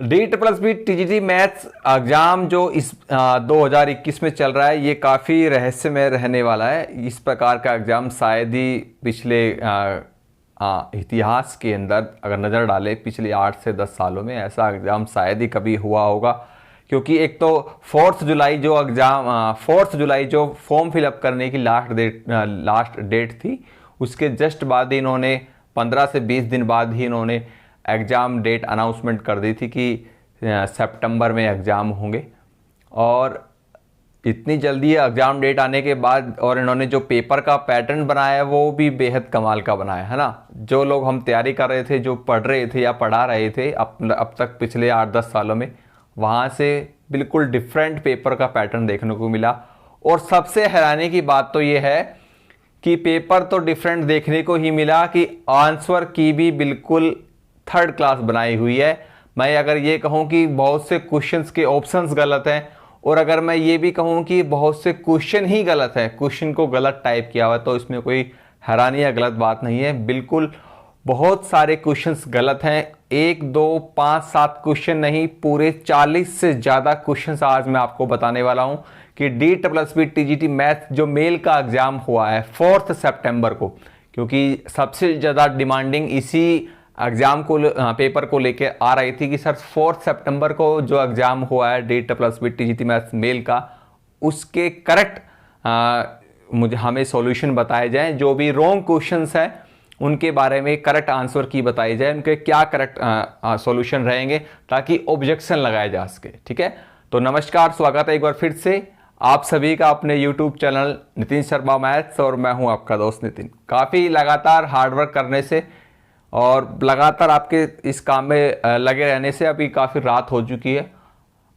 D triple B TGT maths exam जो इस 2021 में चल रहा है, ये काफ़ी रहस्यमय रहने वाला है। इस प्रकार का एग्ज़ाम शायद ही पिछले इतिहास के अंदर अगर नज़र डालें पिछले 8 से 10 सालों में ऐसा एग्ज़ाम शायद ही कभी हुआ होगा। क्योंकि एक तो 4 जुलाई जो फॉर्म फिलअप करने की लास्ट डेट थी, उसके जस्ट बाद ही इन्होंने 15 से 20 दिन बाद ही इन्होंने एग्ज़ाम डेट अनाउंसमेंट कर दी थी कि सितंबर में एग्ज़ाम होंगे। और इतनी जल्दी एग्ज़ाम डेट आने के बाद और इन्होंने जो पेपर का पैटर्न बनाया है वो भी बेहद कमाल का बनाया है ना। जो लोग हम तैयारी कर रहे थे, जो पढ़ रहे थे या पढ़ा रहे थे अब तक पिछले 8-10 सालों में, वहाँ से बिल्कुल डिफरेंट पेपर का पैटर्न देखने को मिला। और सबसे हैरानी की बात तो ये है कि पेपर तो डिफरेंट देखने को ही मिला कि आंसर की भी बिल्कुल थर्ड क्लास बनाई हुई है। मैं अगर ये कहूँ कि बहुत से क्वेश्चंस के ऑप्शंस गलत हैं, और अगर मैं ये भी कहूँ कि बहुत से क्वेश्चन ही गलत है, क्वेश्चन को गलत टाइप किया हुआ है, तो इसमें कोई हैरानी या गलत बात नहीं है। बिल्कुल बहुत सारे क्वेश्चंस गलत हैं। 1, 2, 5, 7 क्वेश्चन नहीं, पूरे 40 से ज़्यादा क्वेश्चंस आज मैं आपको बताने वाला हूँ कि D triple B TGT math जो मेल का एग्ज़ाम हुआ है 4 सितंबर को, क्योंकि सबसे ज़्यादा डिमांडिंग इसी एग्ज़ाम को पेपर को लेके आ रही थी कि सर 4 सितंबर को जो एग्ज़ाम हुआ है D triple B TGT maths male का, उसके करेक्ट मुझे हमें सॉल्यूशन बताए जाएं। जो भी रॉन्ग क्वेश्चंस हैं उनके बारे में करेक्ट आंसर की बताई जाए, उनके क्या करेक्ट सॉल्यूशन रहेंगे ताकि ऑब्जेक्शन लगाया जा सके। ठीक है, तो नमस्कार, स्वागत है एक बार फिर से आप सभी का अपने YouTube channel Nitin Sharma maths, और मैं हूं आपका दोस्त नितिन। काफ़ी लगातार हार्डवर्क करने से और लगातार आपके इस काम में लगे रहने से अभी काफ़ी रात हो चुकी है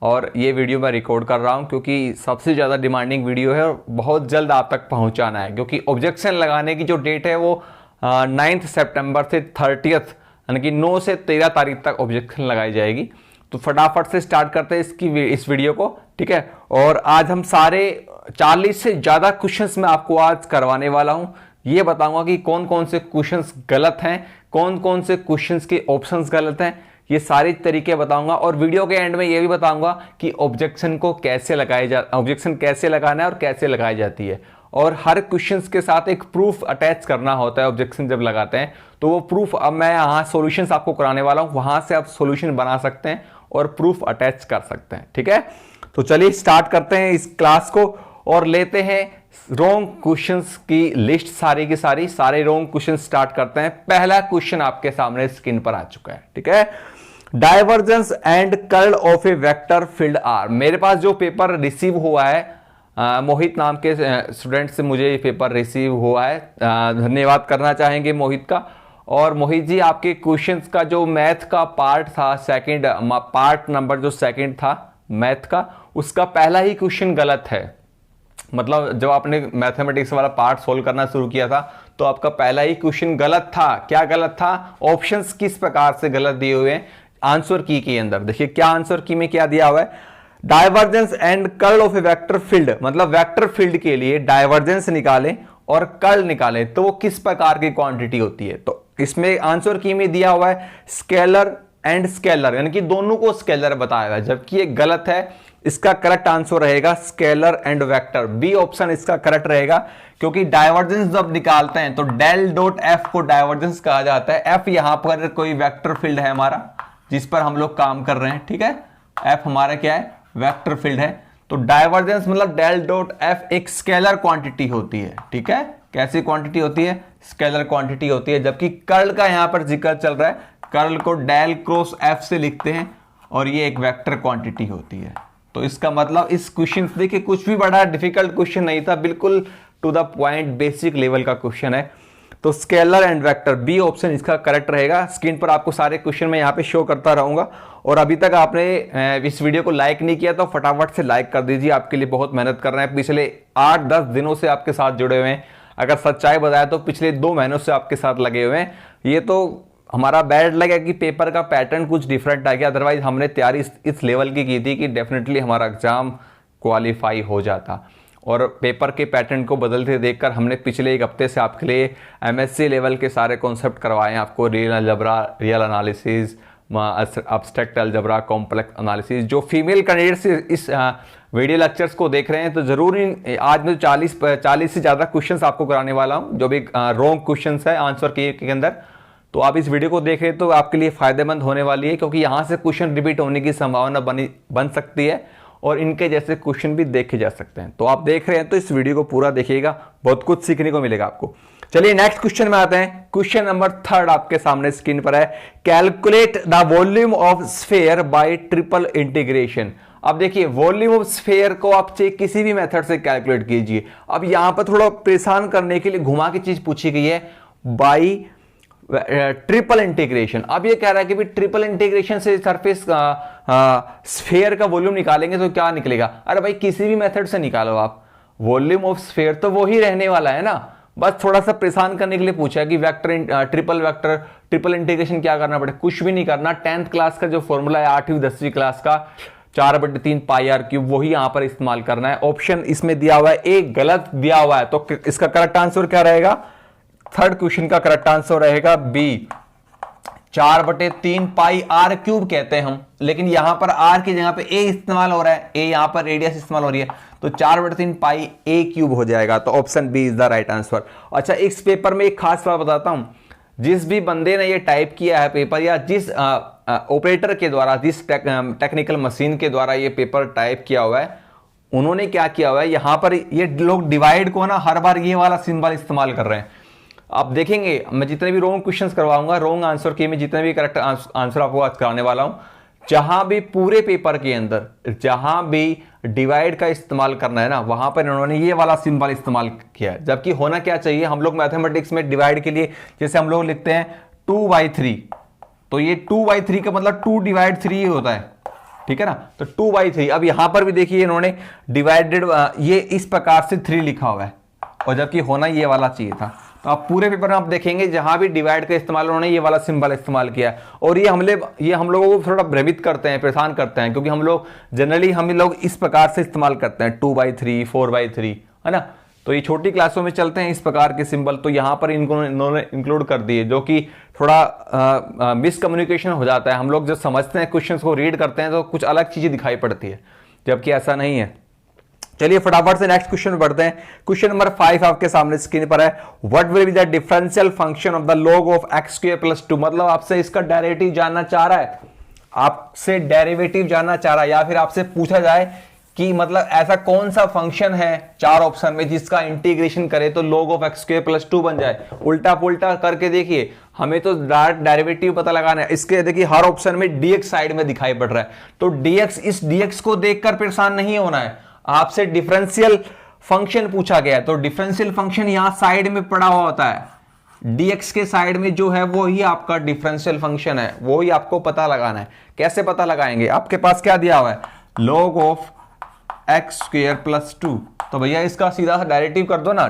और ये वीडियो मैं रिकॉर्ड कर रहा हूँ क्योंकि सबसे ज़्यादा डिमांडिंग वीडियो है और बहुत जल्द आप तक पहुँचाना है। क्योंकि ऑब्जेक्शन लगाने की जो डेट है वो 9 सितंबर से 30th यानी कि 9 से 13 तारीख तक ऑब्जेक्शन लगाई जाएगी। तो फटाफट से स्टार्ट करते हैं इस वीडियो को। ठीक है, और आज हम सारे 40 से ज़्यादा क्वेश्चंस मैं आपको आज करवाने वाला हूँ। ये बताऊंगा कि कौन कौन से क्वेश्चंस गलत हैं, कौन कौन से क्वेश्चंस के ऑप्शंस गलत हैं, ये सारे तरीके बताऊंगा। और वीडियो के एंड में ये भी बताऊंगा कि ऑब्जेक्शन कैसे लगाना है और कैसे लगाई जाती है। और हर क्वेश्चंस के साथ एक प्रूफ अटैच करना होता है। ऑब्जेक्शन जब लगाते हैं तो वो प्रूफ, अब मैं यहाँ सॉल्यूशंस आपको कराने वाला हूँ, वहां से आप सॉल्यूशन बना सकते हैं और प्रूफ अटैच कर सकते हैं। ठीक है, तो चलिए स्टार्ट करते हैं इस क्लास को और लेते हैं रॉन्ग क्वेश्चंस की लिस्ट सारे रॉन्ग क्वेश्चन स्टार्ट करते हैं। पहला क्वेश्चन आपके सामने स्क्रीन पर आ चुका है। ठीक है, divergence and curl of a vector field are. मेरे पास जो पेपर रिसीव हुआ है, मोहित नाम के स्टूडेंट से मुझे ये पेपर रिसीव हुआ है, धन्यवाद करना चाहेंगे मोहित का। और मोहित जी, आपके क्वेश्चंस का जो मैथ का पार्ट था, पार्ट नंबर जो सेकंड था मैथ का, उसका पहला ही क्वेश्चन गलत है। मतलब जब आपने मैथमेटिक्स वाला पार्ट सोल्व करना शुरू किया था तो आपका पहला ही क्वेश्चन गलत था। क्या गलत था? ऑप्शंस किस प्रकार से गलत दिए हुए हैं आंसर की के अंदर। देखिए क्या आंसर की में क्या दिया हुआ है, divergence and curl of a vector field. मतलब वेक्टर फील्ड के लिए डाइवर्जेंस निकालें और कर्ल निकालें तो वो किस प्रकार की क्वांटिटी होती है। तो इसमें आंसर की में दिया हुआ है स्केलर एंड स्केलर, यानी कि दोनों को स्केलर बताया हुआ है, जबकि ये गलत है। इसका करेक्ट आंसर रहेगा scalar and vector, B option इसका करेक्ट रहेगा। क्योंकि डाइवर्जेंस जब निकालते हैं तो डेल डॉट एफ को डाइवर्जेंस कहा जाता है। एफ यहां पर कोई वेक्टर फील्ड है हमारा जिस पर हम लोग काम कर रहे हैं। ठीक है, एफ हमारा क्या है, वेक्टर फील्ड है। तो डाइवर्जेंस मतलब डेल डॉट एफ एक स्केलर क्वांटिटी होती है। ठीक है, कैसी क्वांटिटी होती है, स्केलर क्वांटिटी होती है। जबकि कर्ल का यहां पर जिक्र चल रहा है, कर्ल को डेल क्रॉस एफ से लिखते हैं और ये एक वेक्टर क्वांटिटी होती है। तो इसका मतलब इस क्वेश्चन से देखिए कुछ भी बड़ा डिफिकल्ट क्वेश्चन नहीं था, बिल्कुल to the point basic level का क्वेश्चन है। तो scalar and vector, B option इसका करेक्ट रहेगा। स्क्रीन पर आपको सारे क्वेश्चन मैं यहाँ पे शो करता रहूंगा। और अभी तक आपने इस वीडियो को लाइक नहीं किया तो फटाफट से लाइक कर दीजिए। आपके लिए बहुत मेहनत कर रहे हैं, पिछले 8-10 दिनों से आपके साथ जुड़े हुए हैं। अगर सच्चाई बताया तो पिछले 2 महीनों से आपके साथ लगे हुए हैं। ये तो हमारा बैड लगा कि पेपर का पैटर्न कुछ डिफरेंट आ गया, अदरवाइज हमने तैयारी इस लेवल की थी कि डेफिनेटली हमारा एग्जाम क्वालिफाई हो जाता। और पेपर के पैटर्न को बदलते देखकर हमने पिछले 1 हफ्ते से आपके लिए एमएससी लेवल के सारे कॉन्सेप्ट करवाए हैं आपको, real algebra, real analysis, abstract algebra, complex analysis. जो फीमेल कैंडिडेट्स इस वीडियो लेक्चर्स को देख रहे हैं तो जरूर आज मैं 40 से ज़्यादा क्वेश्चंस आपको कराने वाला हूं, जो भी रॉन्ग क्वेश्चंस है आंसर के अंदर। तो आप इस वीडियो को देख रहे हैं तो आपके लिए फायदेमंद होने वाली है, क्योंकि यहाँ से क्वेश्चन रिपीट होने की संभावना बन सकती है और इनके जैसे क्वेश्चन भी देखे जा सकते हैं। तो आप देख रहे हैं तो इस वीडियो को पूरा देखिएगा, बहुत कुछ सीखने को मिलेगा आपको। चलिए नेक्स्ट क्वेश्चन में आते हैं। क्वेश्चन नंबर 3 आपके सामने स्क्रीन पर है। Calculate the volume of sphere bye triple integration. अब देखिए वॉल्यूम ऑफ स्फीयर को आप चाहे किसी भी मेथड से कैलकुलेट कीजिए। अब यहां पर थोड़ा परेशान करने के लिए घुमा की चीज पूछी गई है, बाय ट्रिपल इंटीग्रेशन। अब ये कह रहा है कि भी ट्रिपल इंटीग्रेशन से सरफेस स्फीयर का वॉल्यूम निकालेंगे तो क्या निकलेगा। अरे भाई किसी भी मेथड से निकालो आप, वॉल्यूम ऑफ स्फीयर तो वही रहने वाला है ना। बस थोड़ा सा परेशान करने के लिए पूछा है कि ट्रिपल इंटीग्रेशन क्या करना पड़े। कुछ भी नहीं करना, 10th क्लास का जो फॉर्मूला है 8वीं 10वीं क्लास का 4/3 पाई आर क्यूब, वही यहां पर इस्तेमाल करना है। ऑप्शन इसमें दिया हुआ है, एक गलत दिया हुआ है, तो इसका करेक्ट आंसर क्या रहेगा। 3rd क्वेश्चन का करेक्ट आंसर रहेगा बी, 4/3 पाई आर क्यूब कहते हैं हम, लेकिन यहां पर आर की जगह पे ए इस्तेमाल हो रहा है, ए यहां पर रेडियस इस्तेमाल हो रही है, तो 4/3 पाई ए क्यूब हो जाएगा। तो option B is the right answer. अच्छा, इस पेपर में एक खास बात बताता हूं, जिस भी बंदे ने ये टाइप किया है पेपर, या जिस ऑपरेटर के द्वारा, जिस टेक्निकल मशीन के द्वारा ये पेपर टाइप किया हुआ है, उन्होंने क्या किया हुआ है, यहां पर ये लोग डिवाइड को ना हर बार ये वाला सिंबल इस्तेमाल कर रहे हैं। आप देखेंगे मैं जितने भी रॉन्ग क्वेश्चंस करवाऊंगा, रॉन्ग आंसर के मैं जितने भी करेक्ट आंसर आपको आज कराने वाला हूं, जहां भी पूरे पेपर के अंदर जहां भी डिवाइड का इस्तेमाल करना है ना, वहां पर इन्होंने ये वाला सिंबल इस्तेमाल किया है। जबकि होना क्या चाहिए, हम लोग मैथमेटिक्स में डिवाइड के लिए जैसे हम लोग लिखते हैं 2/3, तो ये 2/3 का मतलब 2/3 होता है, ठीक है ना। तो 2/3, अब यहां पर भी देखिए इन्होंने डिवाइडेड ये इस प्रकार से 3 लिखा हुआ है, और जबकि होना ये वाला चाहिए था। तो आप पूरे पेपर में आप देखेंगे जहां भी डिवाइड का इस्तेमाल उन्होंने ये वाला सिंबल इस्तेमाल किया है, और ये हम लोगों को थोड़ा भ्रमित करते हैं, परेशान करते हैं, क्योंकि हम लोग इस प्रकार से इस्तेमाल करते हैं 2/3 4/3, है ना। तो ये छोटी क्लासों में चलते हैं इस प्रकार के सिंबल, तो यहां पर इन्होंने इंक्लूड कर दिए, जो कि थोड़ा मिसकम्युनिकेशन हो जाता है। हम लोग जब समझते हैं, क्वेश्चंस को रीड करते हैं, तो कुछ अलग चीजें दिखाई पड़ती है, जबकि ऐसा नहीं है। चलिए फटाफट से नेक्स्ट क्वेश्चन पढ़ते हैं। क्वेश्चन नंबर 5 आपके सामने स्क्रीन पर है। What will be the differential function of the log of x² + 2। मतलब आपसे इसका डेरिवेटिव जानना चाह रहा है, या फिर आपसे पूछा जाए कि मतलब ऐसा कौन सा फंक्शन है 4 ऑप्शन में जिसका इंटीग्रेशन करे तो log ऑफ x² + 2 बन जाए। उल्टा पुल्टा करके देखिए, हमें तो डायरेक्ट डेरिवेटिव पता लगाना है। इसके देखिए हर ऑप्शन में dx साइड में दिखाई पड़ रहा है, तो इस dx को देखकर परेशान नहीं होना है। आपसे डिफरेंशियल फंक्शन पूछा गया है, तो डिफरेंशियल फंक्शन यहां साइड में पड़ा हुआ होता है, dx के साइड में जो है वो ही आपका डिफरेंशियल फंक्शन है, वो ही आपको पता लगाना है। कैसे पता लगाएंगे, आपके पास क्या दिया हुआ है, log ऑफ x² + 2। तो भैया इसका सीधा डेरिवेटिव कर दो ना,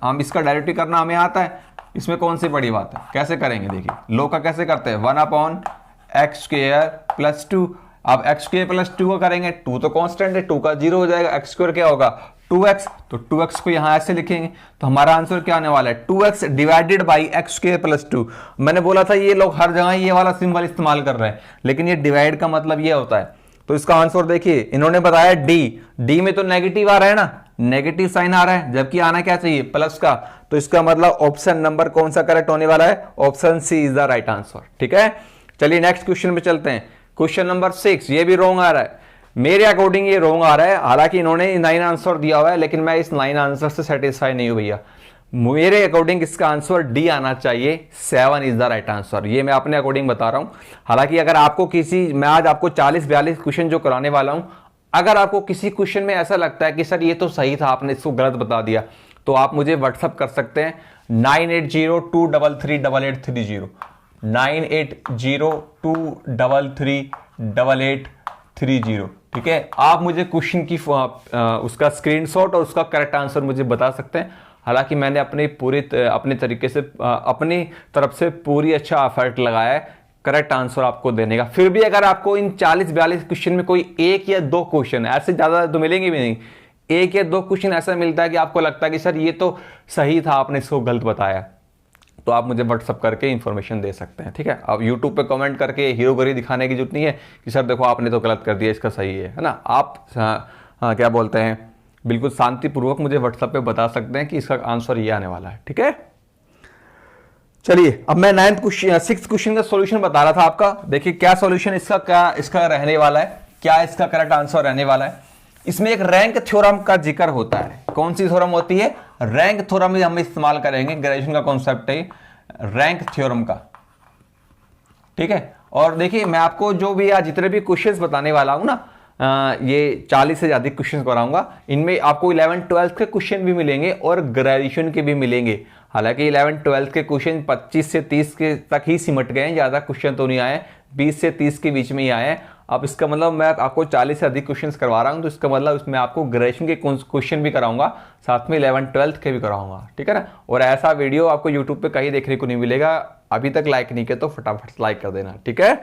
हम इसका डेरिवेटिव करना हमें आता है, इसमें कौन सी बड़ी बात है। कैसे करेंगे, देखिए log का कैसे करते हैं, 1/x² + 2। अब x² + 2 को करेंगे, 2 तो कांस्टेंट है, 2 का 0 हो जाएगा, x² क्या होगा 2x, तो 2x को यहां ऐसे लिखेंगे, तो हमारा आंसर क्या आने वाला है 2x डिवाइडेड बाई x² + 2। मैंने बोला था ये लोग हर जगह ये वाला सिंबल इस्तेमाल कर रहे हैं, लेकिन ये डिवाइड का मतलब ये होता है। तो इसका आंसर देखिए, इन्होंने बताया डी में तो नेगेटिव आ रहा है ना, नेगेटिव साइन आ रहा है, जबकि आना क्या चाहिए प्लस का। तो इसका मतलब ऑप्शन नंबर कौन सा करेक्ट होने वाला है, option C is the right answer. ठीक है, चलिए नेक्स्ट क्वेश्चन पे चलते हैं। क्वेश्चन नंबर 6, ये भी रॉन्ग आ रहा है, मेरे अकॉर्डिंग ये रॉन्ग आ रहा है। हालांकि इन्होंने 9 आंसर दिया हुआ है, लेकिन मैं इस 9 आंसर से सेटिस्फाई नहीं हूं भैया। मेरे अकॉर्डिंग इसका आंसर डी आना चाहिए, 7 इज द राइट आंसर। ये मैं अपने अकॉर्डिंग बता रहा हूं। हालांकि अगर आपको मैं आज आपको 40-42 क्वेश्चन जो कराने वाला हूं, अगर आपको किसी क्वेश्चन में ऐसा लगता है कि सर ये तो सही था, आपने इसको गलत बता दिया, तो आप मुझे व्हाट्सअप कर सकते हैं 9802338830, 9802338830। ठीक है, आप मुझे क्वेश्चन की उसका स्क्रीनशॉट और उसका करेक्ट आंसर मुझे बता सकते हैं। हालांकि मैंने अपने तरीके से अपनी तरफ से पूरी अच्छा एफर्ट लगाया है करेक्ट आंसर आपको देने का। फिर भी अगर आपको इन 40-42 क्वेश्चन में कोई 1 या 2 क्वेश्चन, ऐसे ज्यादा तो मिलेंगे भी नहीं, 1 या 2 क्वेश्चन ऐसा मिलता है कि आपको लगता है कि सर ये तो सही था, आपने इसको गलत बताया, तो आप मुझे व्हाट्सअप करके इन्फॉर्मेशन दे सकते हैं, ठीक है। अब यूट्यूब पे कमेंट करके हीरोगिरी दिखाने की जरूरत नहीं है कि सर देखो आपने तो गलत कर दिया, इसका सही है ना। आप क्या बोलते हैं, बिल्कुल शांतिपूर्वक मुझे व्हाट्सएप पे बता सकते हैं कि इसका आंसर ये आने वाला है, ठीक है। चलिए अब मैं 6th क्वेश्चन का सॉल्यूशन बता रहा था आपका। देखिए क्या सॉल्यूशन इसका रहने वाला है, क्या इसका करेक्ट आंसर रहने वाला है। इसमें एक रैंक थ्योरम का जिक्र होता है। कौन सी थ्योरम होती है? रैंक थ्योरम हम इस्तेमाल करेंगे। ग्रेजुएशन का कॉन्सेप्ट है रैंक थ्योरम का, ठीक है। और देखिए मैं आपको जो भी आज जितने भी क्वेश्चंस बताने वाला हूं ना, ये 40 से ज्यादा क्वेश्चंस कराऊंगा। इनमें आपको 11th-12th के क्वेश्चन भी मिलेंगे और ग्रेजुएशन के भी मिलेंगे। हालांकि 11th-12th के क्वेश्चन 25 से 30 के तक ही सिमट गए हैं, ज्यादा क्वेश्चन तो नहीं आए, 20 से 30 के बीच में ही आए हैं। अब इसका मतलब मैं आपको 40 से अधिक क्वेश्चंस करवा रहा हूं, तो इसका मतलब इसमें आपको ग्रेजुएशन के क्वेश्चन भी कराऊंगा, साथ में 11th-12th के भी कराऊंगा, ठीक है ना। और ऐसा वीडियो आपको यूट्यूब पे कहीं देखने को नहीं मिलेगा। अभी तक लाइक नहीं किया तो फटाफट लाइक कर देना, ठीक है।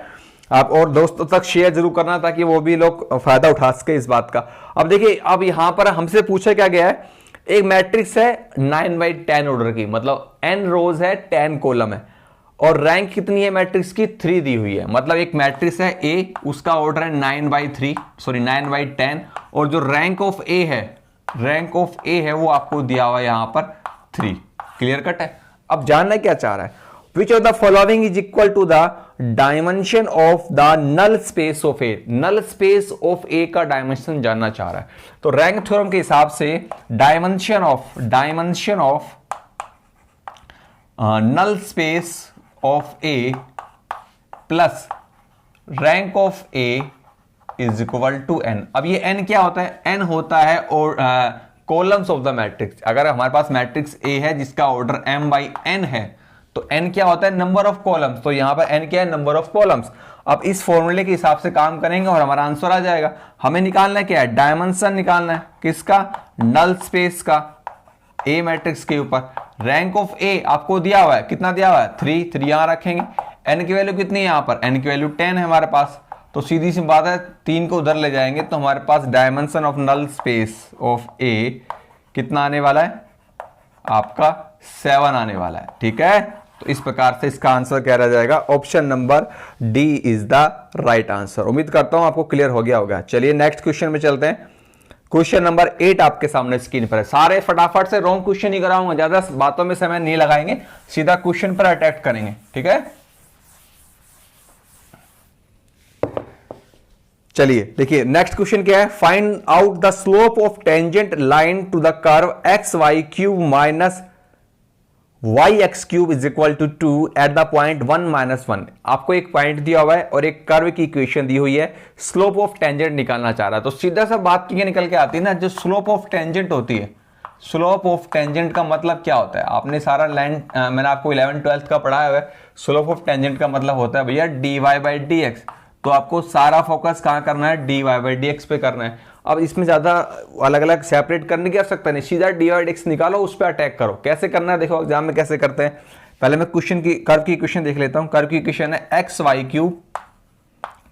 आप और दोस्तों तक शेयर जरूर करना ताकि वो भी लोग फायदा उठा सके इस बात का। अब देखिए अब यहां पर हमसे पूछा क्या गया है, एक मैट्रिक्स है 9/10 ऑर्डर की, मतलब n रोज है 10 कॉलम है, और रैंक कितनी है मैट्रिक्स की? 3 दी हुई है। मतलब एक मैट्रिक्स है ए, उसका ऑर्डर है 9/10, और जो रैंक ऑफ ए है वो आपको दिया हुआ है यहां पर 3। क्लियर कट है। अब जानना क्या चाह रहा है, which of the following is equal to the dimension of the null space of A. Null space of A का डायमेंशन जानना चाह रहा है। तो रैंक थ्योरम के हिसाब से dimension of null space of A plus rank of A is equal to n. अब ये एन क्या होता है? एन होता है और कॉलम्स ऑफ द मैट्रिक्स। अगर हमारे पास मैट्रिक्स ए है जिसका ऑर्डर m/n है, तो n क्या होता है? Number of columns. तो यहां पर n क्या है? Number of columns. अब इस फॉर्मूले के हिसाब से काम करेंगे और हमारा आंसर आ जाएगा। हमें निकालना है क्या है? डायमेंशन निकालना है। किसका? नल स्पेस का, ए मैट्रिक्स के ऊपर। रैंक ऑफ ए आपको दिया हुआ है, कितना दिया हुआ है? 3 यहां रखेंगे। n की वैल्यू कितनी है? यहां पर n की वैल्यू 10 है हमारे पास, तो सीधी सी बात है 3 को उधर ले जाएंगे तो हमारे पास dimension of null space of A कितना आने वाला है? आपका 7 आने वाला है, ठीक है। तो इस प्रकार से इसका आंसर क्या रह जाएगा? Option number D is the right answer. उम्मीद करता हूं आपको क्लियर हो गया होगा। चलिए नेक्स्ट क्वेश्चन में चलते हैं। क्वेश्चन नंबर 8 आपके सामने स्क्रीन पर है। सारे फटाफट से रॉन्ग क्वेश्चन ही कराऊंगा, ज्यादा बातों में समय नहीं लगाएंगे, सीधा क्वेश्चन पर अटैक करेंगे, ठीक है। चलिए देखिए नेक्स्ट क्वेश्चन क्या है, find out the slope of tangent line to the curve x y cube minus y x cube is equal to 2 at the point 1-1। आपको एक पॉइंट दिया हुआ है और एक कर्व की इक्वेशन दी हुई है, स्लोप ऑफ टेंजेंट निकालना चाह रहा है। तो सीधा सा बात की निकल के आती है ना, जो स्लोप ऑफ टेंजेंट होती है, स्लोप ऑफ टेंजेंट का मतलब क्या होता है? आपने सारा लाइन मैंने आपको 11th-12th का पढ़ाया हुआ है। स्लोप ऑफ टेंजेंट का मतलब होता है भैया dy/dx। तो आपको सारा फोकस कहां करना है? dy/dx पे करना है। अब इसमें ज्यादा अलग अलग सेपरेट करने की आवश्यकता नहीं, सीधा dy/dx निकालो, उस पर अटैक करो। कैसे करना है देखो एग्जाम में कैसे करते हैं। पहले मैं क्वेश्चन की कर्व की इक्वेशन देख लेता हूं। कर्व की इक्वेशन है xy³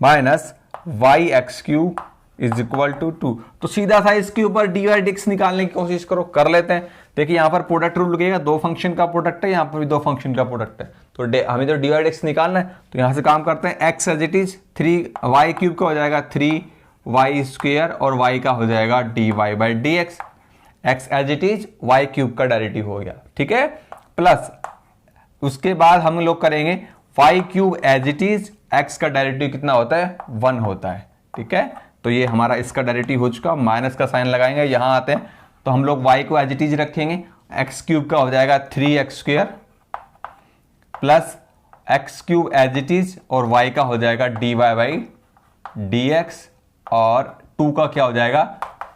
minus yx³ is equal to 2। तो सीधा सा इसके ऊपर dy/dx निकालने की कोशिश करो, कर लेते हैं। देखिए यहां पर प्रोडक्ट रूल लगेगा, 2 फंक्शन का प्रोडक्ट है, यहां पर भी 2 फंक्शन का प्रोडक्ट है, तो हमें तो dy/dx निकालना है। तो यहां से काम करते हैं, x as it is 3y³ का हो जाएगा 3y² और y का हो जाएगा dy/dx। x as it is y³ का डेरिवेटिव हो गया, ठीक है। प्लस उसके बाद हम लोग करेंगे y³ as it is, x का डेरिवेटिव कितना होता है? 1 होता है, ठीक है। तो ये हमारा इसका डेरिवेटिव हो चुका, माइनस का साइन लगाएंगे, यहां आते हैं तो हम लोग y को एज इट इज रखेंगे, x³ का हो जाएगा 3x² plus x³ as it is और y का हो जाएगा dy/dx और 2 का क्या हो जाएगा?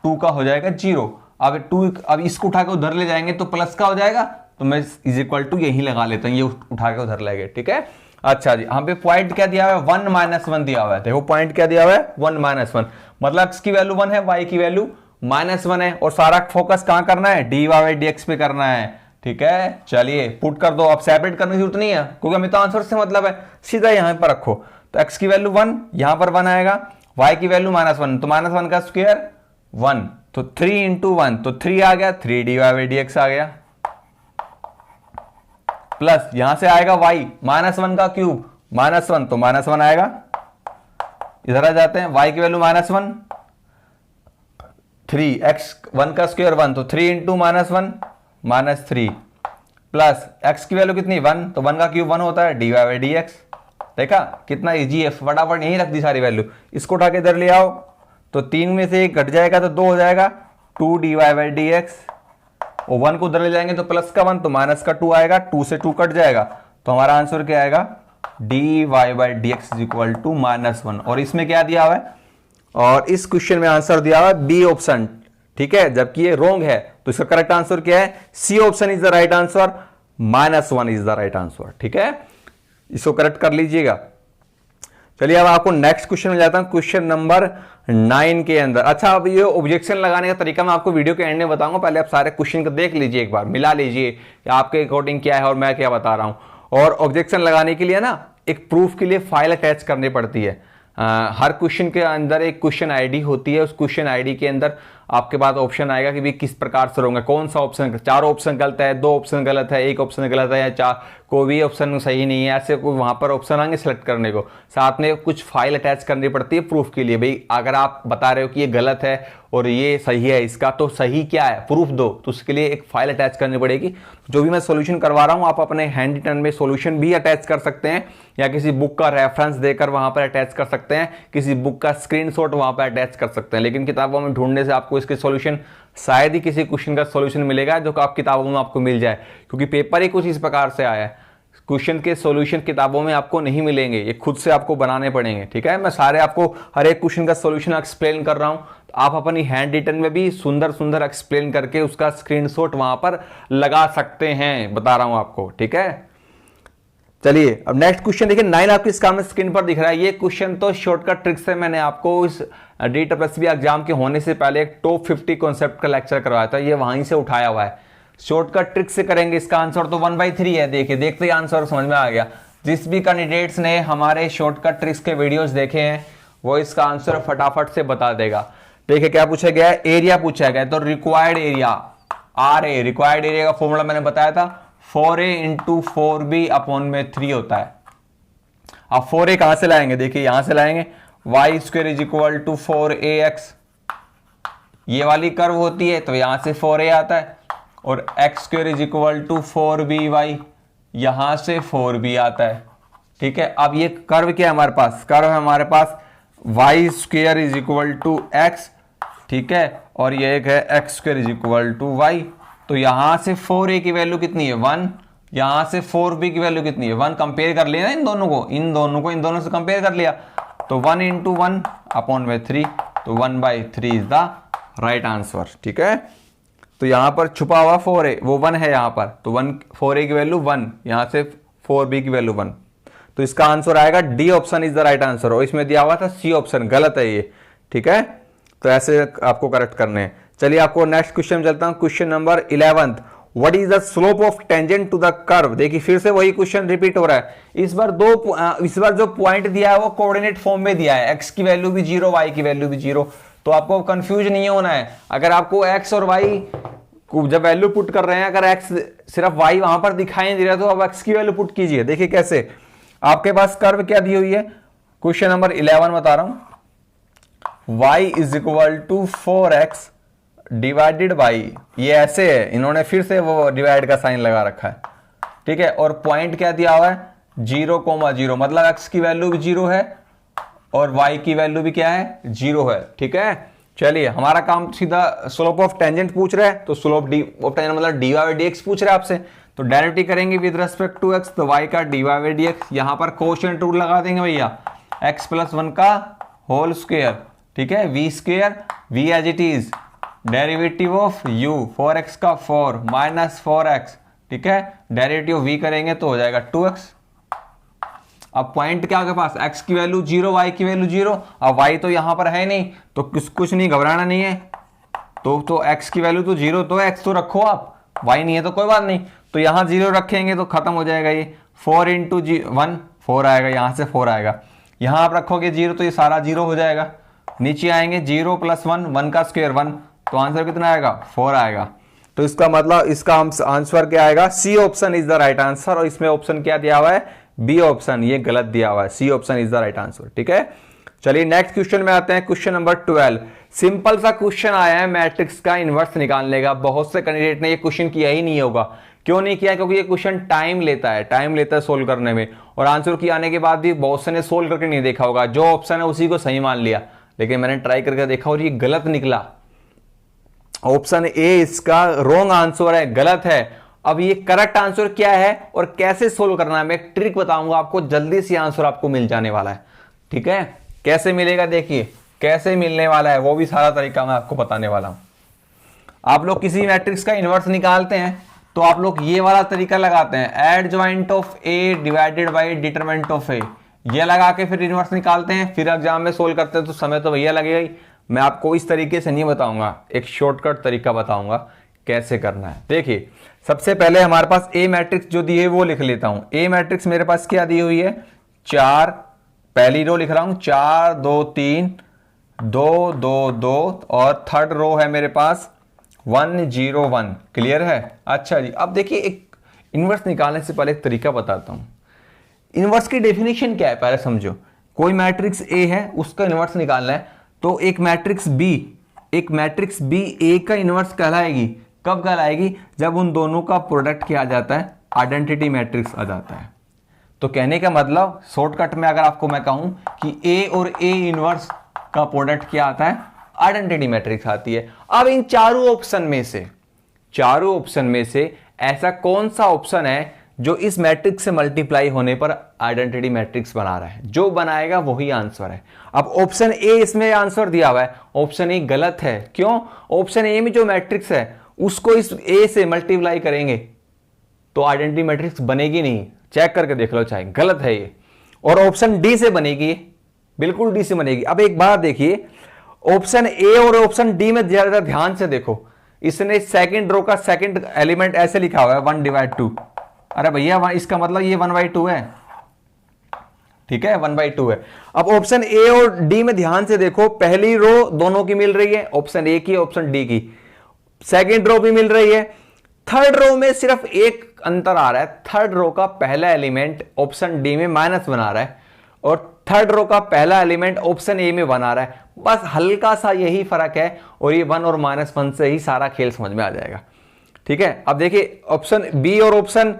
2 का हो जाएगा 0। अब इसको उठा के उधर ले जाएंगे तो प्लस का हो जाएगा, तो मैं इज इक्वल टू यही लगा लेता हूं, ये उठा के उधर ले गए, ठीक है। अच्छा जी, यहाँ पे पॉइंट क्या दिया हुआ है? 1-1 दिया हुआ है। देखो पॉइंट क्या दिया हुआ है? 1-1, मतलब x की वैल्यू 1 है, y की वैल्यू -1 है, और सारा फोकस कहां करना है? dy/dx पे करना है, ठीक है। चलिए पुट कर दो, अब सेपरेट करने की जरूरत नहीं है क्योंकि हमें तो आंसर से मतलब है, सीधा यहां पर रखो। तो x की वैल्यू 1, यहां पर 1 आएगा, y की वैल्यू -1, तो -1 का स्क्वायर 1, तो 3 × 1 तो 3 आ गया, 3 dy/dx आ गया। प्लस यहां से आएगा y -1 का क्यूब -1 तो -1 आएगा। इधर आ जाते हैं, y की वैल्यू -1, 3 x 1 का स्क्वायर 1 तो 3 इंटू -1 -3 प्लस x की वैल्यू कितनी 1 तो 1 का क्यूब 1 होता है dy/dx। देखा कितना इजी है, फटाफट यहीं रख दी सारी वैल्यू। इसको उठा के इधर ले आओ तो 3 में से 1 घट जाएगा तो 2 हो जाएगा 2 dy/dx, और 1 को उधर ले जाएंगे तो प्लस का 1 तो माइनस का 2 आएगा, 2 से 2 कट जाएगा तो हमारा आंसर क्या आएगा dy/dx इज इक्वल टू -1। और इसमें क्या दिया हुआ है, और इस क्वेश्चन में आंसर दिया हुआ है बी ऑप्शन, ठीक है, जबकि ये रॉन्ग है तो इसका करेक्ट आंसर क्या है, C option is the right answer, -1 is the right answer. ठीक है, इसको करेक्ट कर लीजिएगा। चलिए अब आपको नेक्स्ट क्वेश्चन में जाता हूं, क्वेश्चन नंबर 9 के अंदर। अच्छा, अब ये ऑब्जेक्शन लगाने का तरीका मैं आपको वीडियो के एंड में बताऊंगा, पहले आप सारे क्वेश्चन को देख लीजिए, एक बार मिला लीजिए कि आपके अकॉर्डिंग क्या है और मैं क्या बता रहा हूं। और ऑब्जेक्शन लगाने के लिए ना एक प्रूफ के लिए फाइल अटैच करनी पड़ती है। हर क्वेश्चन के अंदर एक क्वेश्चन आईडी होती है, उस क्वेश्चन आईडी के अंदर आपके पास ऑप्शन आएगा कि भी किस प्रकार से होंगे, कौन सा ऑप्शन, 4 ऑप्शन गलत है, 2 ऑप्शन गलत है, 1 ऑप्शन गलत है, या 4 कोई भी ऑप्शन सही नहीं है, ऐसे कोई वहां पर ऑप्शन आएंगे सेलेक्ट करने को। साथ में कुछ फाइल अटैच करनी पड़ती है प्रूफ के लिए, भाई अगर आप बता रहे हो कि ये गलत है और ये सही है, इसका तो सही क्या है प्रूफ दो, तो उसके लिए एक फाइल अटैच करनी पड़ेगी। जो भी मैं सोल्यूशन करवा रहा हूं आप अपने हैंड रिटन में सोल्यूशन भी अटैच कर सकते हैं, या किसी बुक का रेफरेंस देकर वहां पर अटैच कर सकते हैं, किसी बुक का स्क्रीनशॉट वहां पर अटैच कर सकते हैं। लेकिन किताबों में ढूंढने से आपको इसके सॉल्यूशन शायद ही किसी क्वेश्चन का सॉल्यूशन मिलेगा जो आप किताबों में आपको मिल जाए, क्योंकि पेपर ही कुछ इस प्रकार से आया है। क्वेश्चन के सॉल्यूशन किताबों में आपको नहीं मिलेंगे, ये खुद से आपको बनाने पड़ेंगे। ठीक है, मैं सारे आपको हर एक क्वेश्चन का सॉल्यूशन एक्सप्लेन कर रहा हूं, तो आप अपनी हैंड रिटन में भी सुंदर सुंदर एक्सप्लेन करके उसका स्क्रीनशॉट वहां पर लगा सकते हैं, बता रहा हूं आपको। ठीक है, चलिए अब नेक्स्ट क्वेश्चन देखिए, 9 आपकी स्क्रीन पर दिख रहा है। ये क्वेश्चन तो शॉर्टकट ट्रिक से मैंने आपको इस DSSB एग्जाम के होने से पहले एक टॉप 50 कॉन्सेप्ट का लेक्चर करवाया था, ये वहीं से उठाया हुआ है। शॉर्टकट ट्रिक से करेंगे, इसका आंसर तो 1/3 है। देखिए, देखते ही आंसर समझ में आ गया। जिस भी कैंडिडेट्स ने हमारे शॉर्टकट ट्रिक्स के वीडियोस देखे हैं वो इसका आंसर फटाफट से बता देगा। देखिए क्या पूछा गया है, एरिया पूछा गया है, तो required area RA, required area का फॉर्मूला मैंने बताया था 4A × 4B/3 होता है। अब 4A कहां से लाएंगे, देखिए यहां से लाएंगे, y² = 4AX, ये वाली कर्व होती है तो यहां से 4A आता है, और x² = 4BY, यहां से 4B आता है। ठीक है, अब ये कर्व क्या है हमारे पास, कर्व है हमारे पास y² = x, ठीक है, और ये एक है x² = y। तो यहां से 4A की वैल्यू कितनी है 1, यहां से 4B की वैल्यू कितनी है 1, कंपेयर कर लिया ना इन दोनों से कंपेयर कर लिया, तो 1 × 1/3, तो 1/3 इज द राइट आंसर। ठीक है, तो यहां पर छुपा हुआ 4A वो 1 है यहां पर, तो 4A की वैल्यू 1, यहां से 4B की वैल्यू 1, तो इसका आंसर आएगा D option is the right answer. और इसमें दिया हुआ था सी ऑप्शन, गलत है ये। ठीक है, तो ऐसे आपको करेक्ट करने हैं। चलिए आपको नेक्स्ट क्वेश्चन चलता हूं, question number 11। What is the slope of tangent to the curve. देखिए फिर से वही क्वेश्चन रिपीट हो रहा है। इस बार जो पॉइंट दिया है वो कोऑर्डिनेट फॉर्म में दिया है, x की वैल्यू भी 0, y की वैल्यू भी 0, तो आपको कंफ्यूज नहीं होना है। अगर आपको x और y को जब वैल्यू पुट कर रहे हैं, अगर x सिर्फ y वहां पर दिखाई नहीं दे रहा तो आप x की वैल्यू पुट कीजिए। देखिए कैसे, आपके पास कर्व क्या दी हुई है, क्वेश्चन नंबर 11 बता रहा हूं, y = 4x डिवाइडेड बाई, ये ऐसे है, इन्होंने फिर से वो डिवाइड का साइन लगा रखा है। ठीक है, और पॉइंट क्या दिया हुआ है 0,0, मतलब x की वैल्यू भी 0 है और y की वैल्यू भी क्या है 0 है। ठीक है, चलिए हमारा काम सीधा स्लोप ऑफ टेंजेंट पूछ रहा है, तो स्लोप ऑफ टेंजेंट मतलब dy/dx पूछ रहा है आपसे, तो डायरेक्टली करेंगे विद रेस्पेक्ट टू x, तो y का dy/dx, यहां पर कोएफिशिएंट रूल लगा देंगे भैया, x + 1 का होल स्क्वायर। ठीक है, v² v as it is, derivative of u 4x का 4 - 4x। ठीक है, डेरिवेटिव v करेंगे तो हो जाएगा 2x। अब पॉइंट क्या आपके पास, x की वैल्यू 0, y की वैल्यू 0, अब y तो यहां पर है नहीं, तो कुछ नहीं, घबराना नहीं है, तो x की वैल्यू तो 0, तो x तो रखो आप, y नहीं है तो कोई बात नहीं, तो यहां 0 रखेंगे तो खत्म हो जाएगा ये, 4 × 1 4 आएगा, यहां से 4 आएगा, यहां आप रखोगे 0 तो ये सारा 0 हो जाएगा, नीचे आएंगे 0 + 1 1 का स्क्वायर 1, तो आंसर कितना आएगा 4 आएगा। तो इसका मतलब इसका आंसर क्या आएगा, C option is the right answer. और इसमें ऑप्शन क्या दिया हुआ है, बी ऑप्शन, ये गलत दिया हुआ है, C option is the right answer. ठीक है, चलिए नेक्स्ट क्वेश्चन में आते हैं, क्वेश्चन नंबर 12। सिंपल सा क्वेश्चन आया है मैट्रिक्स का इनवर्स निकालने का। बहुत से कैंडिडेट ने ये क्वेश्चन किया ही नहीं होगा। क्यों नहीं किया, क्योंकि ये क्वेश्चन टाइम लेता है सोल्व करने में, और आंसर की आने के बाद भी बहुत से ने सोल्व करके नहीं देखा होगा, जो ऑप्शन है उसी को सही मान लिया। लेकिन मैंने ट्राई करके देखा और ये गलत निकला, ऑप्शन ए इसका रॉन्ग आंसर है, गलत है। अब ये करेक्ट आंसर क्या है और कैसे सोल्व करना है, मैं एक ट्रिक बताऊंगा आपको, जल्दी से आंसर आपको मिल जाने वाला है। ठीक है, कैसे मिलेगा, देखिए कैसे मिलने वाला है, वो भी सारा तरीका मैं आपको बताने वाला हूं। आप लोग किसी मैट्रिक्स का इनवर्स निकालते हैं तो आप लोग ये वाला तरीका लगाते हैं, adjoint of A divided by determinant of A, ये लगा के फिर इनवर्स निकालते हैं। फिर एग्जाम में सोल्व करते हैं तो समय तो भैया लगेगा ही। मैं आपको इस तरीके से नहीं बताऊंगा, एक शॉर्टकट तरीका बताऊंगा कैसे करना है। देखिए सबसे पहले हमारे पास ए मैट्रिक्स जो दी है वो लिख लेता हूं। ए मैट्रिक्स मेरे पास क्या दी हुई है, 4, पहली रो लिख रहा हूं 4 2 3 2 2 2, और थर्ड रो है मेरे पास 1 0 1। क्लियर है। अच्छा जी, अब देखिए एक इनवर्स निकालने से पहले एक तरीका बताता हूं। इनवर्स की डेफिनेशन क्या है पहले समझो। कोई मैट्रिक्स ए है उसका इनवर्स निकालना है, तो एक मैट्रिक्स बी ए का इनवर्स कहलाएगी। कब कहलाएगी, जब उन दोनों का प्रोडक्ट किया जाता है, आइडेंटिटी मैट्रिक्स आ जाता है। तो कहने का मतलब शॉर्टकट में अगर आपको मैं कहूं कि ए और ए इनवर्स का प्रोडक्ट क्या आता है, आइडेंटिटी मैट्रिक्स आती है। अब इन चारों ऑप्शन में से ऐसा कौन सा ऑप्शन है जो इस मैट्रिक्स से मल्टीप्लाई होने पर आइडेंटिटी मैट्रिक्स बना रहा है, जो बनाएगा वही आंसर है। अब ऑप्शन ए इसमें आंसर दिया हुआ है, ऑप्शन ए गलत है। क्यों, ऑप्शन ए में जो मैट्रिक्स है उसको इस ए से मल्टीप्लाई करेंगे तो आइडेंटिटी मैट्रिक्स बनेगी नहीं, चेक करके देख लो चाहे, गलत है ये। और ऑप्शन डी से बनेगी, बिल्कुल डी से बनेगी। अब एक बात देखिए, ऑप्शन ए और ऑप्शन डी में ज्यादा ध्यान से देखो, इसने सेकंड रो का सेकंड एलिमेंट ऐसे लिखा हुआ है 1/2। अरे भैया इसका मतलब ये 1/2 है। ठीक है, 1/2 है। अब ऑप्शन ए और डी में ध्यान से देखो, पहली रो दोनों की मिल रही है, ऑप्शन ए की ऑप्शन डी की, सेकंड रो भी मिल रही है। थर्ड रो में सिर्फ एक अंतर आ रहा है, थर्ड रो का पहला एलिमेंट ऑप्शन डी में माइनस बना रहा है और थर्ड रो का पहला एलिमेंट ऑप्शन ए में बना रहा है। बस हल्का सा यही फर्क है, और ये 1 और -1 से ही सारा खेल समझ में आ जाएगा। ठीक है, अब देखिए ऑप्शन बी और ऑप्शन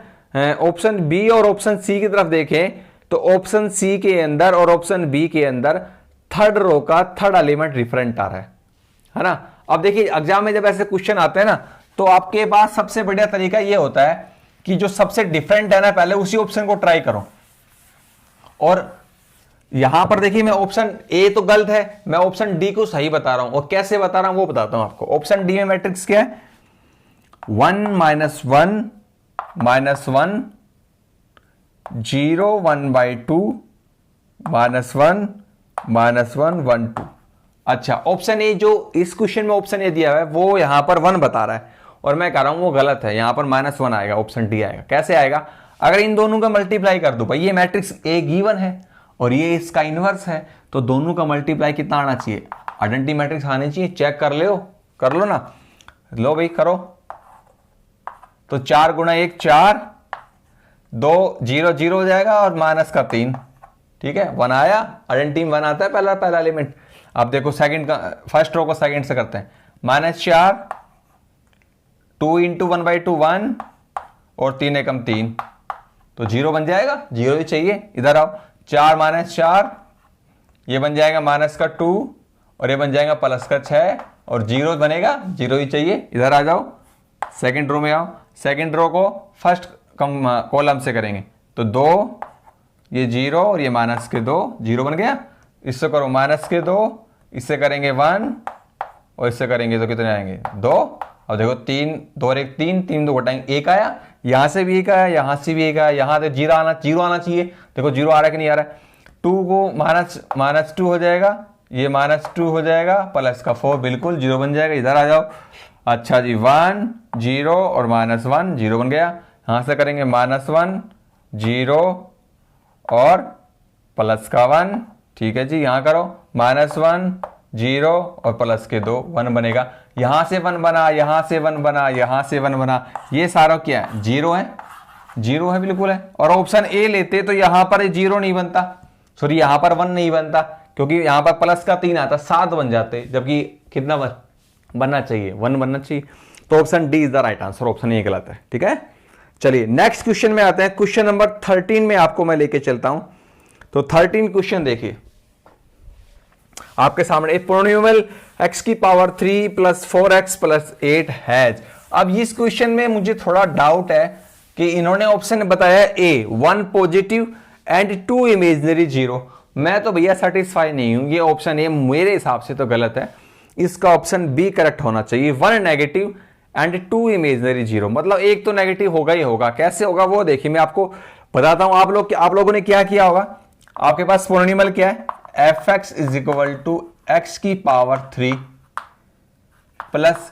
सी की तरफ देखें तो ऑप्शन सी के अंदर और ऑप्शन बी के अंदर थर्ड रो का थर्ड एलिमेंट डिफरेंट आ रहा है ना। अब देखिए एग्जाम में जब ऐसे क्वेश्चन आते हैं ना, तो आपके पास सबसे बढ़िया तरीका यह होता है कि जो सबसे डिफरेंट है ना, पहले उसी ऑप्शन को ट्राई करो। और यहां पर देखिए मैं ऑप्शन ए तो गलत है, मैं ऑप्शन डी को सही बता रहा हूं, और कैसे बता रहा हूं वो बताता हूं आपको। ऑप्शन डी में मैट्रिक्स क्या है, 1 -1 -1 0 1/2 -1 -1 1 2। अच्छा, ऑप्शन ए जो इस क्वेश्चन में ऑप्शन ए दिया हुआ है वो यहां पर 1 बता रहा है, और मैं कह रहा हूं वो गलत है, यहां पर -1 आएगा, ऑप्शन डी आएगा। कैसे आएगा, अगर इन दोनों का मल्टीप्लाई कर दो, भाई ये मैट्रिक्स ए गिवन है और ये इसका इनवर्स है, तो दोनों का मल्टीप्लाई कितना आना चाहिए, आइडेंटिटी मैट्रिक्स आने चाहिए। चेक कर लो ना, लो भाई करो। तो 4 × 1 4, 2 0 0 हो जाएगा और माइनस का 3। ठीक है, 1 आया, आइडेंटिटी 1 आता है पहला एलिमेंट। अब देखो सेकंड का, फर्स्ट रो को सेकंड से करते हैं, -4 2 × 1/2 1 और 3 एकम 3, तो 0 बन जाएगा, 0 ही चाहिए। इधर आओ, 4 -4, ये बन जाएगा -2 और ये बन जाएगा +6 और 0 बनेगा, 0 ही चाहिए। इधर आ जाओ, सेकंड रो में आओ, सेकंड रो को फर्स्ट कॉलम से करेंगे, तो 2, ये 0 और ये -2, 0 बन गया। इससे करो -2, इससे करेंगे 1 और इससे करेंगे तो कितने आएंगे 2। अब देखो 3 2 और 1 3, 3 2 घटाएंगे 1 आया, यहां से भी 1 आया, यहां से भी 1 आया, यहां से 0 आना चाहिए। देखो 0 आ रहा है कि नहीं आ रहा है। 2 को -2 हो जाएगा, ये -2 हो जाएगा, +4 बिल्कुल 0 बन जाएगा। इधर आ जाओ, अच्छा जी 1 0 और -1 0 बन गया। यहां से करेंगे -1 0 और +1, ठीक है जी। यहां करो -1 0 और प्लस के 2 1 बनेगा, यहां से 1 बना, यहां से 1 बना, यहां से 1 बना, ये सारा क्या है 0 है, 0 है बिल्कुल है। और ऑप्शन ए लेते तो यहां पर 0 नहीं बनता, सॉरी यहां पर 1 नहीं बनता, क्योंकि यहां पर प्लस का 3 आता 7 बन जाते, जबकि कितना बनना चाहिए 1 बनना चाहिए। तो option D is the right answer, option A गलत है। ठीक है, चलिए नेक्स्ट क्वेश्चन में आते हैं। क्वेश्चन नंबर 13 में आपको मैं लेके चलता हूं। तो 13 क्वेश्चन देखिए आपके सामने, एक पोलिनोमियल x की power 3 plus 4x plus 8 has. अब इस क्वेश्चन में मुझे थोड़ा डाउट है कि इन्होंने ऑप्शन बताया ए 1 पॉजिटिव एंड 2 इमेजिनरी 0। मैं तो भैया सेटिस्फाई नहीं हूं, ये ऑप्शन ए मेरे हिसाब से तो गलत है, इसका ऑप्शन बी करेक्ट होना चाहिए। 1 नेगेटिव एंड 2 इमेजिनरी 0, मतलब एक तो नेगेटिव होगा ही होगा। कैसे होगा वो देखिए मैं आपको बताता हूं। आप लोगों ने क्या किया होगा, आपके पास पोलिनोमियल क्या है, fx is equal to x की पावर 3 प्लस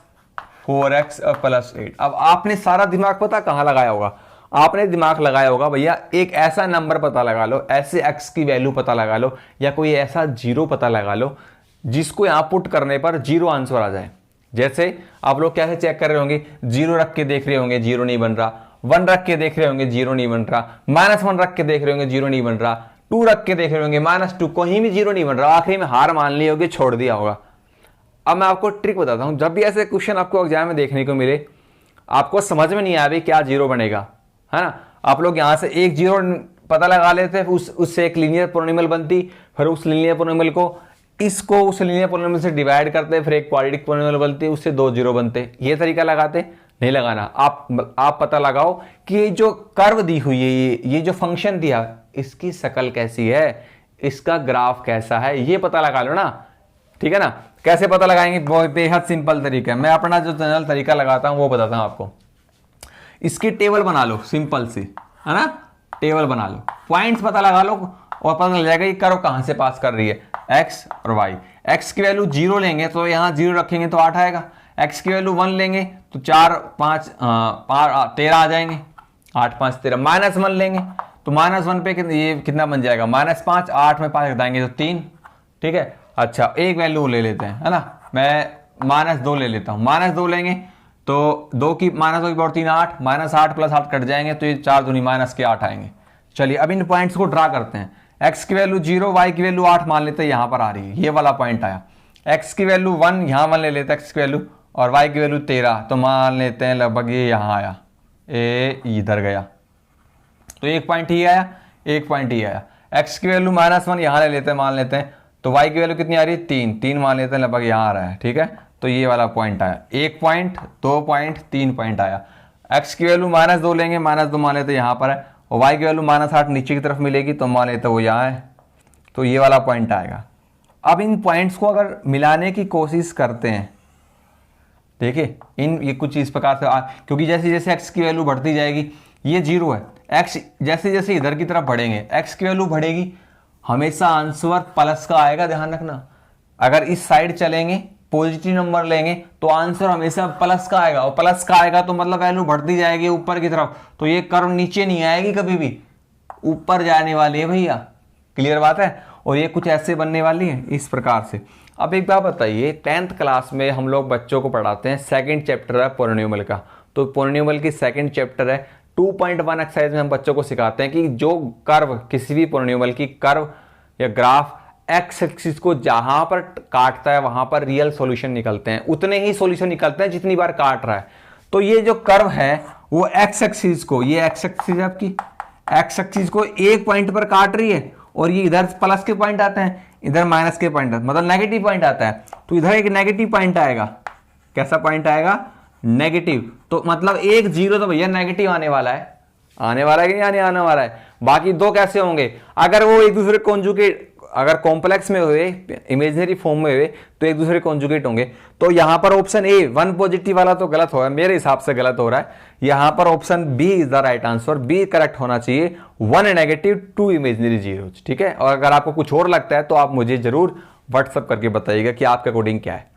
4x और प्लस 8। अब आपने सारा दिमाग पता कहां लगाया होगा, आपने दिमाग लगाया होगा भैया एक ऐसा नंबर पता लगा लो, ऐसे x की वैल्यू पता लगा लो, या कोई ऐसा 0 पता लगा लो जिसको यहां पुट करने पर 0 आंसर आ जाए। जैसे आप लोग कैसे चेक कर रहे होंगे, 0 रख के देख रहे होंगे 0 नहीं बन रहा, 1 रख के देख रहे होंगे 0 नहीं बन रहा, -1 रख के देख रहे होंगे 0 नहीं बन रहा, 2 रख के देख रहे होंगे -2, कहीं भी 0 नहीं बन रहा, आखिरी में हार मान ली होगी, छोड़ दिया होगा। अब मैं आपको ट्रिक बताता हूं, जब भी ऐसे क्वेश्चन आपको एग्जाम में देखने को मिले, आपको समझ में नहीं आया क्या 0 बनेगा, है ना, आप लोग यहां से एक 0 पता लगा लेते, उससे एक लीनियर पोलिनोमियल बनती, फिर उस लीनियर पोलिनोमियल को इसको उस लीनियर पोलिनोमियल से डिवाइड करते, फिर एक क्वाड्रेटिक पोलिनोमियल बनती, उससे 2 0 बनते। ये तरीका लगाते नहीं लगाना, आप पता लगाओ कि ये जो कर्व दी हुई है, ये जो फंक्शन दिया, इसकी शक्ल कैसी है, इसका ग्राफ कैसा है, ये पता लगा लो ना। ठीक है ना, कैसे पता लगाएंगे, बहुत बेहद सिंपल तरीका है, मैं अपना जो जनरल तरीका लगाता हूं वो बताता हूं आपको। इसकी टेबल बना लो सिंपल सी, है ना, टेबल बना लो, पॉइंट्स पता लगा लो और पता लग जाएगा ये कर्व कहां से पास कर रही है, x और y। x की वैल्यू 0 लेंगे तो यहां 0 रखेंगे तो 8 आएगा, x की वैल्यू 1 लेंगे तो 4 5 13 आ जाएंगे, 8 5 13। -1 लेंगे तो -1 पे ये कितना बन जाएगा, -5, 8 में 5 घटाएंगे तो 3। ठीक है, अच्छा एक वैल्यू ले लेते हैं, है ना, मैं -2 ले लेता हूं, -2 लेंगे तो 2 की पावर 3 8, -8 प्लस 8 कट जाएंगे तो ये 4 दूनी -8 आएंगे। चलिए अब इन पॉइंट्स को ड्रा करते हैं। x की वैल्यू 0, y की वैल्यू 8 मान लेते हैं, यहां पर आ रही है, ये वाला पॉइंट आया। x की वैल्यू 1 यहां मान ले लेते हैं x की वैल्यू, और y की वैल्यू 13 तो मान लेते हैं लगभग ये यहां आया, ए इधर गया, तो एक पॉइंट ही आया, एक पॉइंट ही आया। x की वैल्यू -1 यहां ले लेते हैं, मान लेते हैं, तो y की वैल्यू कितनी आ रही है 3 मान लेते हैं, लगभग यहां आ रहा है। ठीक है, तो ये वाला पॉइंट आया, 1 पॉइंट 2 पॉइंट 3 पॉइंट आया। x की वैल्यू -2 लेंगे, -2 मान लेते हैं यहां पर है, और y की वैल्यू -8 नीचे की तरफ मिलेगी तो मान लेते वो यहाँ है, तो ये वाला पॉइंट आएगा। अब इन पॉइंट्स को अगर मिलाने की कोशिश करते हैं, देखिए ये कुछ इस प्रकार से क्योंकि जैसे जैसे x की वैल्यू बढ़ती जाएगी, ये 0 है, x जैसे जैसे इधर की तरफ बढ़ेंगे x की वैल्यू बढ़ेगी, हमेशा आंसर प्लस का आएगा, ध्यान रखना। अगर इस साइड चलेंगे पॉजिटिव नंबर लेंगे तो आंसर हमेशा प्लस का आएगा, और प्लस का आएगा तो मतलब वैल्यू बढ़ती जाएगी ऊपर की तरफ, तो ये कर्व नीचे नहीं आएगी, कभी भी ऊपर जाने वाली है भैया, क्लियर बात है। और ये कुछ ऐसे बनने वाली है इस प्रकार से। अब एक बात बताइए, 10th क्लास में हम लोग बच्चों को पढ़ाते हैं, सेकंड चैप्टर है पोलिनोमियल का, तो पोलिनोमियल की सेकंड चैप्टर है, 2.1 एक्सरसाइज में हम बच्चों को सिखाते हैं कि जो कर्व, किसी भी पोलिनोमियल की कर्व या ग्राफ एक्स एक्सिस को जहां पर काटता है वहां पर रियल सॉल्यूशन निकलते हैं, उतने ही सॉल्यूशन निकलते हैं जितनी बार काट रहा है। तो ये जो कर्व है वो एक्स एक्सिस को, ये एक्स एक्सिस आपकी एक्स एक्सिस को एक पॉइंट पर काट रही है, और ये इधर प्लस के पॉइंट आते हैं, इधर माइनस के पॉइंट, मतलब नेगेटिव पॉइंट आता है, तो इधर एक नेगेटिव पॉइंट आएगा। कैसा पॉइंट आएगा, नेगेटिव। तो मतलब एक 0 तो भैया नेगेटिव आने वाला है, आने वाला है कि नहीं आने वाला है। बाकी 2 कैसे होंगे, अगर वो एक दूसरे कॉन्जुगेट, अगर कॉम्प्लेक्स में हुए, इमेजिनरी फॉर्म में हुए तो एक दूसरे कॉन्जुगेट होंगे। तो यहां पर ऑप्शन ए 1 पॉजिटिव वाला तो गलत हो रहा है, मेरे हिसाब से गलत हो रहा है। यहां पर option B is the right answer, B correct होना चाहिए, 1 नेगेटिव 2 इमेजिनरी जीरोज। ठीक है, और अगर आपको कुछ और लगता है तो आप मुझे जरूर व्हाट्सअप करके बताइएगा कि आपके अकॉर्डिंग क्या है।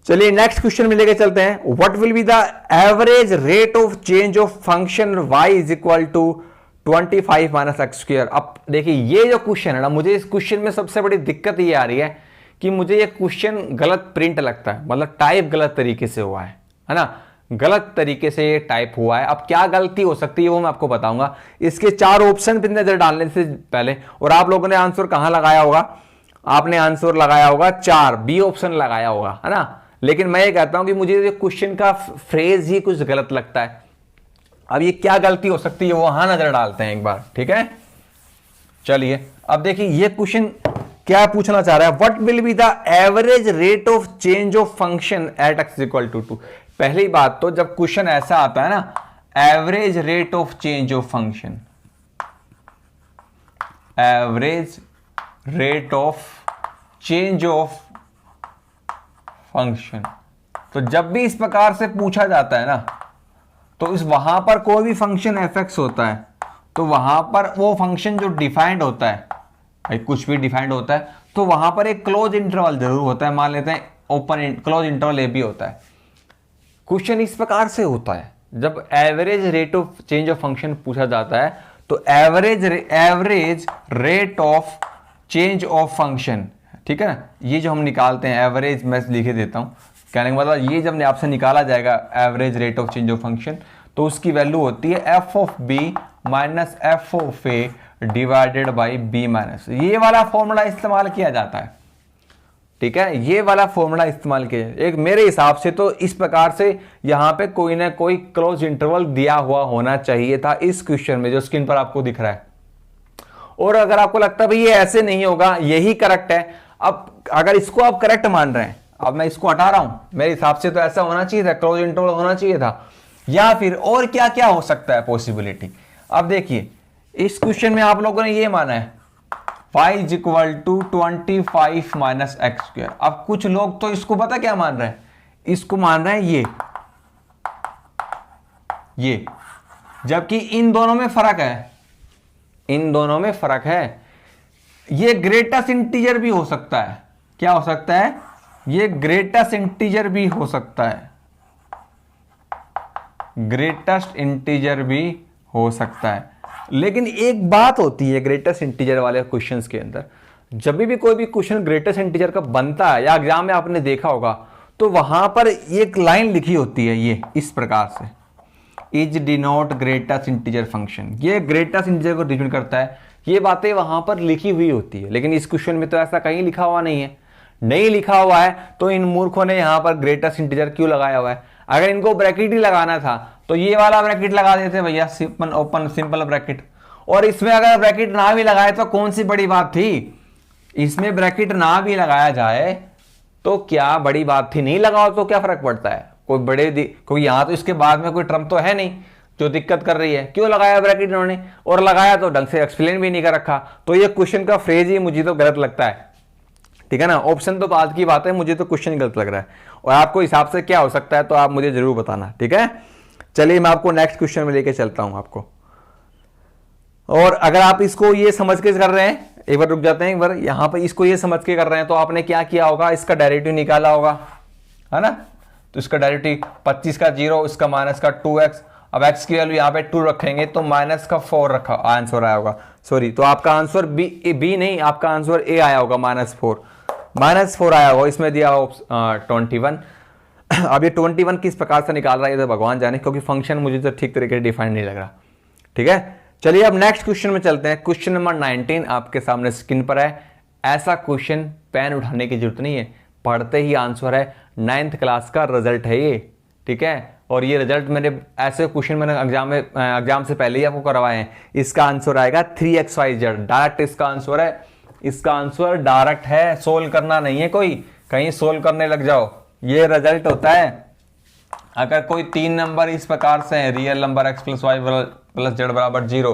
चलिए नेक्स्ट क्वेश्चन में लेके चलते हैं। What will be the average rate of change of function y is equal to 25 minus x square. अब देखिए ये जो क्वेश्चन है ना, मुझे इस क्वेश्चन में सबसे बड़ी दिक्कत ये आ रही है कि मुझे ये क्वेश्चन गलत प्रिंट लगता है, मतलब टाइप गलत तरीके से हुआ है ना, गलत तरीके से ये टाइप हुआ है। अब क्या गलती हो सकती है वो मैं आपको बताऊंगा। इसके 4 ऑप्शन पे नजर डालने से पहले, और आप लोगों ने आंसर कहां लगाया होगा, आपने आंसर लगाया होगा 4, बी ऑप्शन लगाया होगा, है ना। लेकिन मैं ये कहता हूं कि मुझे क्वेश्चन का फ्रेज ही कुछ गलत लगता है। अब ये क्या गलती हो सकती है वहां नजर डालते हैं एक बार, ठीक है। चलिए अब देखिए ये क्वेश्चन क्या पूछना चाह रहा है, what will be the average rate of change of function at x equal to 2। पहली बात तो जब क्वेश्चन ऐसा आता है ना, average rate of change of function, average rate of change of function, तो जब भी इस प्रकार से पूछा जाता है ना, तो इस वहां पर कोई भी फंक्शन f(x) होता है, तो वहां पर वो फंक्शन जो डिफाइंड होता है, भाई कुछ भी डिफाइंड होता है, तो वहां पर एक क्लोज इंटरवल जरूर होता है, मान लेते हैं ओपन क्लोज इंटरवल ए भी होता है। क्वेश्चन इस प्रकार से होता है, जब average rate of change of function पूछा जाता है, तो average rate of change of function, ठीक है ना, ये जो हम निकालते हैं एवरेज, मैं लिखे देता हूं, कहने का मतलब ये जब आपसे निकाला जाएगा average rate of change of function, तो उसकी वैल्यू होती है f of b minus f of A divided by b minus, ये वाला फॉर्मूला इस्तेमाल किया जाता है, ठीक है, ये वाला फॉर्मूला इस्तेमाल किया। एक मेरे हिसाब से तो इस प्रकार से यहां पे कोई ना कोई क्लोज इंटरवल दिया हुआ होना चाहिए था इस क्वेश्चन में जो स्क्रीन पर आपको दिख रहा है। और अगर आपको लगता है भाई ये ऐसे नहीं होगा, यही करेक्ट है, अब अगर इसको आप करेक्ट मान रहे हैं, अब मैं इसको हटा रहा हूं, मेरे हिसाब से तो ऐसा होना चाहिए था, क्लोज इंटरवल होना चाहिए था, या फिर और क्या क्या हो सकता है पॉसिबिलिटी। अब देखिए इस क्वेश्चन में आप लोगों ने ये माना है y is equal to 25 minus x square. अब कुछ लोग तो इसको पता क्या मान रहे हैं, इसको मान रहे हैं ये, जबकि इन दोनों में फर्क है, इन दोनों में फर्क है। ये ग्रेटेस्ट इंटीजर भी हो सकता है, क्या हो सकता है, ये ग्रेटेस्ट इंटीजर भी हो सकता है, ग्रेटेस्ट इंटीजर भी हो सकता है। लेकिन एक बात होती है ग्रेटेस्ट इंटीजर वाले क्वेश्चंस के अंदर, जब भी कोई भी क्वेश्चन ग्रेटेस्ट इंटीजर का बनता है या एग्जाम में आपने देखा होगा, तो वहां पर एक लाइन लिखी होती है ये इस प्रकार से, is denote greatest integer function, ये ग्रेटेस्ट इंटीजर को डिफाइन करता है, ये बातें वहां पर लिखी हुई होती है। लेकिन इस क्वेश्चन में तो ऐसा कहीं लिखा हुआ नहीं है, नहीं लिखा हुआ है, तो इन मूर्खों ने यहां पर ग्रेटेस्ट इंटीजर क्यों लगाया हुआ है। अगर इनको ब्रैकेट ही लगाना था तो ये वाला ब्रैकेट लगा देते भैया, ओपन सिंपल ब्रैकेट। और इसमें अगर ब्रैकेट ना भी लगाए तो कौन सी बड़ी बात थी, इसमें ब्रैकेट ना भी लगाया जाए तो क्या बड़ी बात थी, नहीं लगाओ तो क्या फर्क पड़ता है, कोई कोई यहां तो इसके बाद में कोई टर्म तो है नहीं जो दिक्कत कर रही है, क्यों लगाया ब्रैकेट इन्होंने, और लगाया तो ढंग से एक्सप्लेन भी नहीं कर रखा। तो ये क्वेश्चन का फ्रेज ही मुझे तो गलत लगता है, ठीक है ना। ऑप्शन तो बात की बात है, मुझे तो क्वेश्चन गलत लग रहा है, और आपको हिसाब से क्या हो सकता है तो आप मुझे जरूर बताना, ठीक है। चलिए मैं आपको नेक्स्ट क्वेश्चन में लेके चलता हूं आपको। और अगर आप इसको ये समझ के कर रहे हैं, एक बार रुक जाते हैं, एक बार यहां पर इसको ये समझ के कर रहे हैं, तो आपने क्या किया होगा, इसका डेरिवेटिव निकाला होगा, है ना। तो इसका डेरिवेटिव 25 का 0, इसका माइनस का 2x, अब x की वैल्यू यहाँ पे 2 रखेंगे तो माइनस का 4 रखा आंसर आया होगा, सॉरी, तो आपका आंसर बी नहीं, आपका आंसर ए आया होगा, -4 आया होगा, इसमें दिया होगा 21। अब ये 21 किस प्रकार से निकाल रहा है ये तो भगवान जाने, क्योंकि फंक्शन मुझे तो ठीक तरीके से डिफाइन नहीं लग रहा, ठीक है। चलिए अब नेक्स्ट क्वेश्चन में चलते हैं। क्वेश्चन नंबर 19 आपके सामने स्क्रीन पर है। ऐसा क्वेश्चन पेन उठाने की जरूरत नहीं है, पढ़ते ही आंसर है, 9th क्लास का रिजल्ट है ये, ठीक है। और ये रिजल्ट मैंने ऐसे क्वेश्चन मैंने एग्जाम से पहले ही आपको करवाए हैं। इसका आंसर आएगा 3xyz, डायरेक्ट इसका आंसर है, इसका आंसर डायरेक्ट है, सोल्व करना नहीं है, कोई कहीं सोल्व करने लग जाओ, ये रिजल्ट होता है। अगर कोई 3 नंबर इस प्रकार से है, real number x + y + z = 0,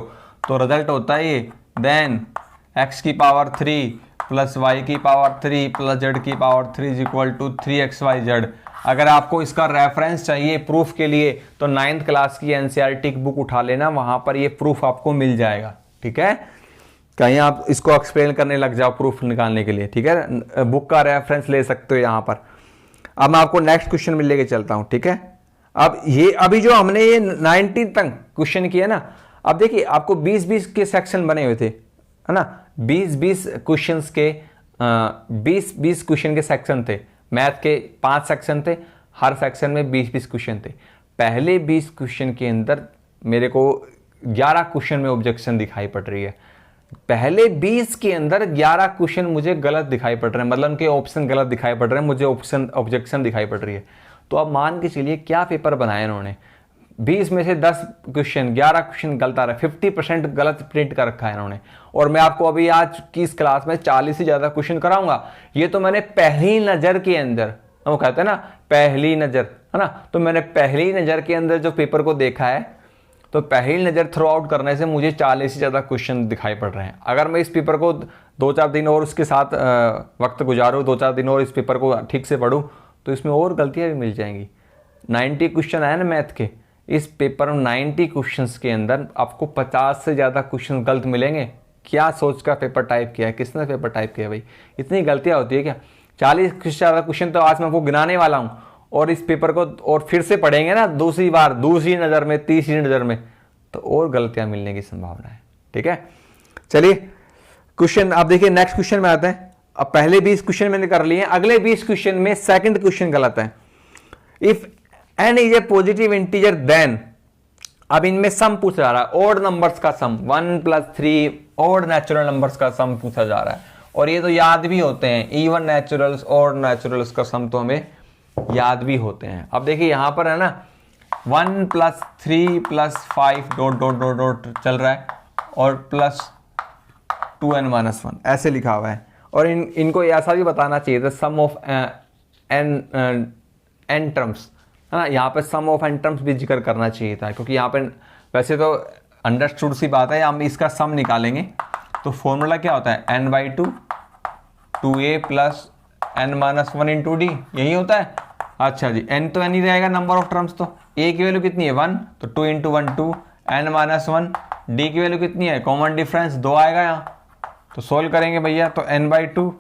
तो रिजल्ट होता है ये, देन x की पावर 3 + y की पावर 3 + z की पावर 3 = 3xyz। अगर आपको इसका रेफरेंस चाहिए प्रूफ के लिए तो 9th क्लास की एनसीईआरटी की बुक उठा लेना, वहां पर ये प्रूफ आपको मिल जाएगा, ठीक है। कहीं आप इसको एक्सप्लेन करने लग जाओ प्रूफ निकालने के लिए, ठीक है, बुक का रेफरेंस ले सकते हो यहां पर। अब मैं आपको नेक्स्ट क्वेश्चन में लेके चलता हूं, ठीक है। अब ये अभी जो हमने ये 19 तक क्वेश्चन किया ना, अब देखिए आपको 20-20 के सेक्शन बने हुए थे, है ना, 20-20 क्वेश्चंस के 20 क्वेश्चन के सेक्शन थे, मैथ के 5 सेक्शन थे, हर सेक्शन में 20 क्वेश्चन थे। पहले 20 क्वेश्चन के अंदर मेरे को 11 क्वेश्चन में ऑब्जेक्शन दिखाई पड़ रही है। पहले 20 के अंदर 11 क्वेश्चन मुझे गलत दिखाई पड़ रहे हैं, मतलब उनके ऑप्शन गलत दिखाई पड़ रहे हैं, मुझे ऑब्जेक्शन दिखाई पड़ रही है। तो अब मान के चलिए क्या पेपर बनाया इन्होंने, 20 में से 10 क्वेश्चन, 11 क्वेश्चन गलत आ रहा है, 50% गलत प्रिंट कर रखा है इन्होंने। और मैं आपको अभी आज की इस क्लास में 40 से ज़्यादा क्वेश्चन कराऊंगा। ये तो मैंने पहली नज़र के अंदर, वो कहते हैं ना पहली नज़र, है ना, तो मैंने पहली नज़र के अंदर जो पेपर को देखा है, तो पहली नज़र थ्रो आउट करने से मुझे 40 से ज़्यादा क्वेश्चन दिखाई पड़ रहे हैं। अगर मैं इस पेपर को 2-4 दिन और उसके साथ वक्त गुजारूँ, 2-4 दिन और इस पेपर को ठीक से पढूं, तो इसमें और गलतियाँ भी मिल जाएंगी। 90 क्वेश्चन आए ना मैथ के, इस पेपर में 90 क्वेश्चंस के अंदर आपको 50 से ज़्यादा क्वेश्चन गलत मिलेंगे। क्या सोच का पेपर टाइप किया है, किसने पेपर टाइप किया भाई, इतनी गलतियाँ होती है क्या? 40 से ज़्यादा क्वेश्चन तो आज मैं आपको गिनाने वाला हूँ, और इस पेपर को और फिर से पढ़ेंगे ना दूसरी बार, दूसरी नज़र में, तीसरी नज़र में, तो और गलतियाँ मिलने की संभावना है। ठीक है, चलिए क्वेश्चन आप देखिए, नेक्स्ट क्वेश्चन में आते हैं। अब पहले 20 क्वेश्चन मैंने कर लिए, अगले 20 क्वेश्चन में सेकंड क्वेश्चन गलत है। If n is a positive integer then, अब इनमें सम पूछा जा रहा है, ओड नंबर्स का सम, 1 + 3 ओड नेचुरल नंबर्स का सम पूछा जा रहा है, और ये तो याद भी होते हैं, इवन नेचुरल्स और नेचुरल्स का सम तो हमें याद भी होते हैं। अब देखिए यहां पर है ना 1 + 3 + 5 डॉट डॉट डॉट डॉट चल रहा है, और +2n - 1 ऐसे लिखा हुआ है, और इनको ऐसा भी बताना चाहिए था, सम ऑफ n टर्म्स, है ना, यहाँ पे सम ऑफ n टर्म्स भी जिक्र करना चाहिए था, क्योंकि यहाँ पे वैसे तो अंडरस्टूड सी बात है, हम इसका सम निकालेंगे तो फॉर्मूला क्या होता है, n/2 2a + n - 1 × d, यही होता है। अच्छा जी, n तो n ही रहेगा, नंबर ऑफ टर्म्स, तो a की वैल्यू कितनी है 1, तो 2 × 1 2, n - 1, d की वैल्यू कितनी है, कॉमन डिफरेंस 2 आएगा यहाँ, तो सोल्व करेंगे भैया, तो n/2,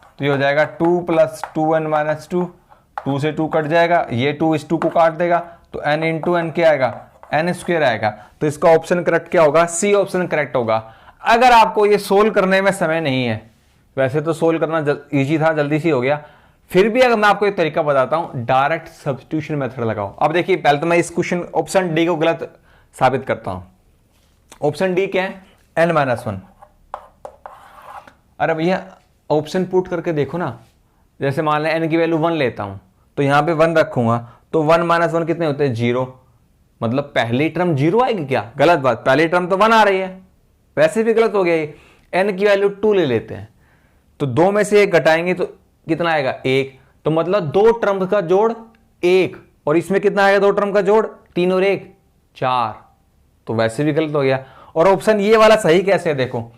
तो ये हो जाएगा 2 + 2n - 2, 2 से 2 कट जाएगा, ये 2 इस 2 को काट देगा, तो n × n क्या आएगा, n² आएगा। तो इसका ऑप्शन करेक्ट क्या होगा, सी ऑप्शन करेक्ट होगा। अगर आपको ये सोल्व करने में समय नहीं है, वैसे तो सोल्व करना इजी था, जल्दी से हो गया, फिर भी अगर मैं आपको एक तरीका बताता हूं, डायरेक्ट सब्स्टिट्यूशन मेथड लगाओ। अब देखिए पहले तो मैं इस क्वेश्चन ऑप्शन डी को गलत साबित करता हूं। ऑप्शन डी क्या है, n - 1। अरे भैया ऑप्शन पुट करके देखो ना, जैसे मान लें n की वैल्यू 1 लेता हूं, तो यहां पे 1 रखूंगा, तो 1 - 1 कितने होते हैं, 0, मतलब पहली टर्म 0 आएगी क्या, गलत बात, पहली टर्म तो 1 आ रही है, वैसे भी गलत हो गया ये। n की वैल्यू 2 ले लेते हैं, तो 2 में से 1 घटाएंगे तो कितना आएगा, 1, तो मतलब 2 टर्म का जोड़ 1, और इसमें कितना आएगा 2 टर्म का जोड़, 3 और 1 4, तो वैसे भी गलत हो गया। और ऑप्शन ये वाला सही कैसे है, देखो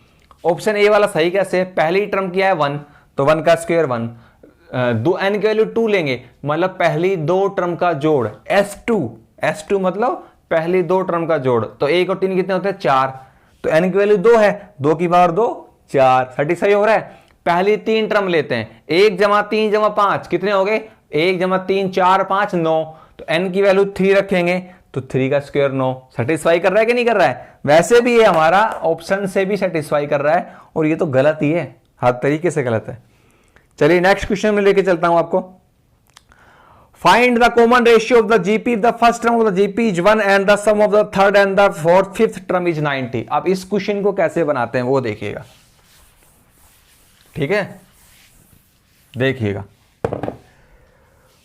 ऑप्शन ए वाला सही कैसे है, पहली टर्म किया है 1, तो 1 का स्क्वायर 1, n की वैल्यू 2 लेंगे, मतलब पहली 2 टर्म का जोड़, s2 मतलब पहली 2 टर्म का जोड़, तो 1 और 3 कितने होते हैं 4, तो n की वैल्यू 2 है, 2 की पावर 2 4, सेटिस्फाई हो रहा है। पहली 3 टर्म लेते हैं, 1 + 3 + 5 कितने हो गए, 1 + 3 4 5 9, तो n की वैल्यू 3 रखेंगे, तो 3 का स्क्वायर 9, सेटिस्फाई कर रहा है कि नहीं कर रहा है, वैसे भी ये हमारा ऑप्शन से भी सेटिस्फाई कर रहा है, और ये तो गलत ही है, हर तरीके से गलत है। चलिए नेक्स्ट क्वेश्चन में लेके चलता हूं आपको। Find the common ratio of the GP, the first term of the GP is 1 and the sum of the third and the fourth fifth term is 90। अब इस क्वेश्चन को कैसे बनाते हैं वो देखिएगा, ठीक है, देखिएगा।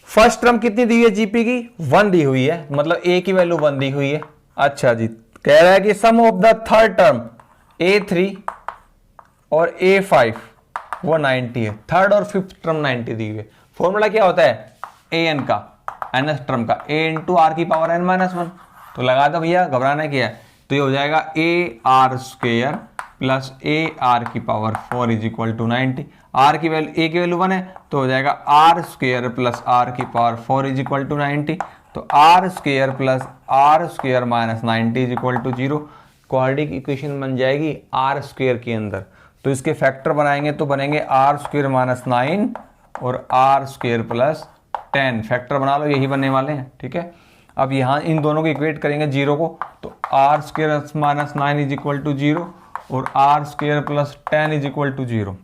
फर्स्ट टर्म कितनी दी है जीपी की, 1 दी हुई है, मतलब ए की वैल्यू 1 दी हुई है। अच्छा जी, कह रहा है कि sum of the third term A3 और A5 वो 90 है, थर्ड और फिफ्थ टर्म 90 दी हुई है। फॉर्मूला क्या होता है, an का, nth टर्म का, a × r⁻n - 1, तो लगा दो भैया, घबराना क्या है, तो ये हो जाएगा AR² + AR⁴ = 90। r की वैल्यू, a की वैल्यू 1 है, तो हो जाएगा R² + R⁴ = 90, तो R² + R² - 90 = 0। क्वाड्रेटिक इक्वेशन बन जाएगी R² के अंदर, तो इसके फैक्टर बनाएंगे तो बनेंगे R² - 9 और R² + 10, फैक्टर बना लो, यही बनने वाले हैं, ठीक है। अब यहाँ इन दोनों को इक्वेट करेंगे 0 को, तो R² - 9 = 0 और R² + 10 = 0।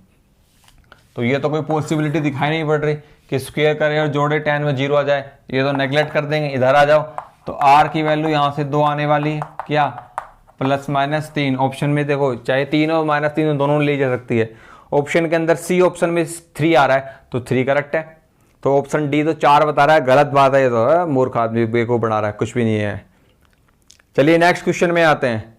तो ये तो कोई पॉसिबिलिटी दिखाई नहीं पड़ रही कि स्क्वायर करें और जोड़े 10 में 0 आ जाए, ये तो नेगलेक्ट कर देंगे। इधर आ जाओ तो आर की वैल्यू यहाँ से 2 आने वाली है, क्या +-3। ऑप्शन में देखो चाहे 3 और -3 दोनों ली जा सकती है। ऑप्शन के अंदर सी ऑप्शन में 3 आ रहा है तो 3 करेक्ट है। तो ऑप्शन डी तो 4 बता रहा है, गलत बात है, ये तो है, मूर्ख आदमी बेवकूफ बना रहा है, कुछ भी नहीं है। चलिए नेक्स्ट क्वेश्चन में आते हैं।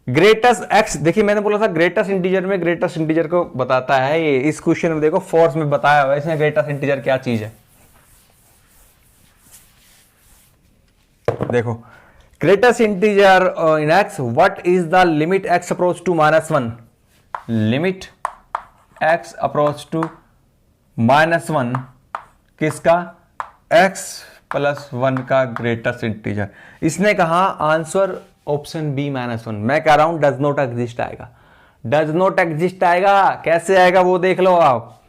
ग्रेटेस्ट एक्स, देखिए मैंने बोला था ग्रेटेस्ट इंटीजर में ग्रेटेस्ट इंटीजर को बताता है ये, इस क्वेश्चन में देखो फोर्स में बताया हुआ है इसमें ग्रेटेस्ट इंटीजर क्या चीज है। देखो greatest integer in x, what is the limit x approach to -1, limit x approach to -1 किसका, x+1 का ग्रेटेस्ट इंटीजर। इसने कहा आंसर ऑप्शन बी -1। मैं कह रहा हूं डज नॉट एग्जिस्ट आएगा, डज नॉट एग्जिस्ट आएगा। कैसे आएगा वो देख लो आप।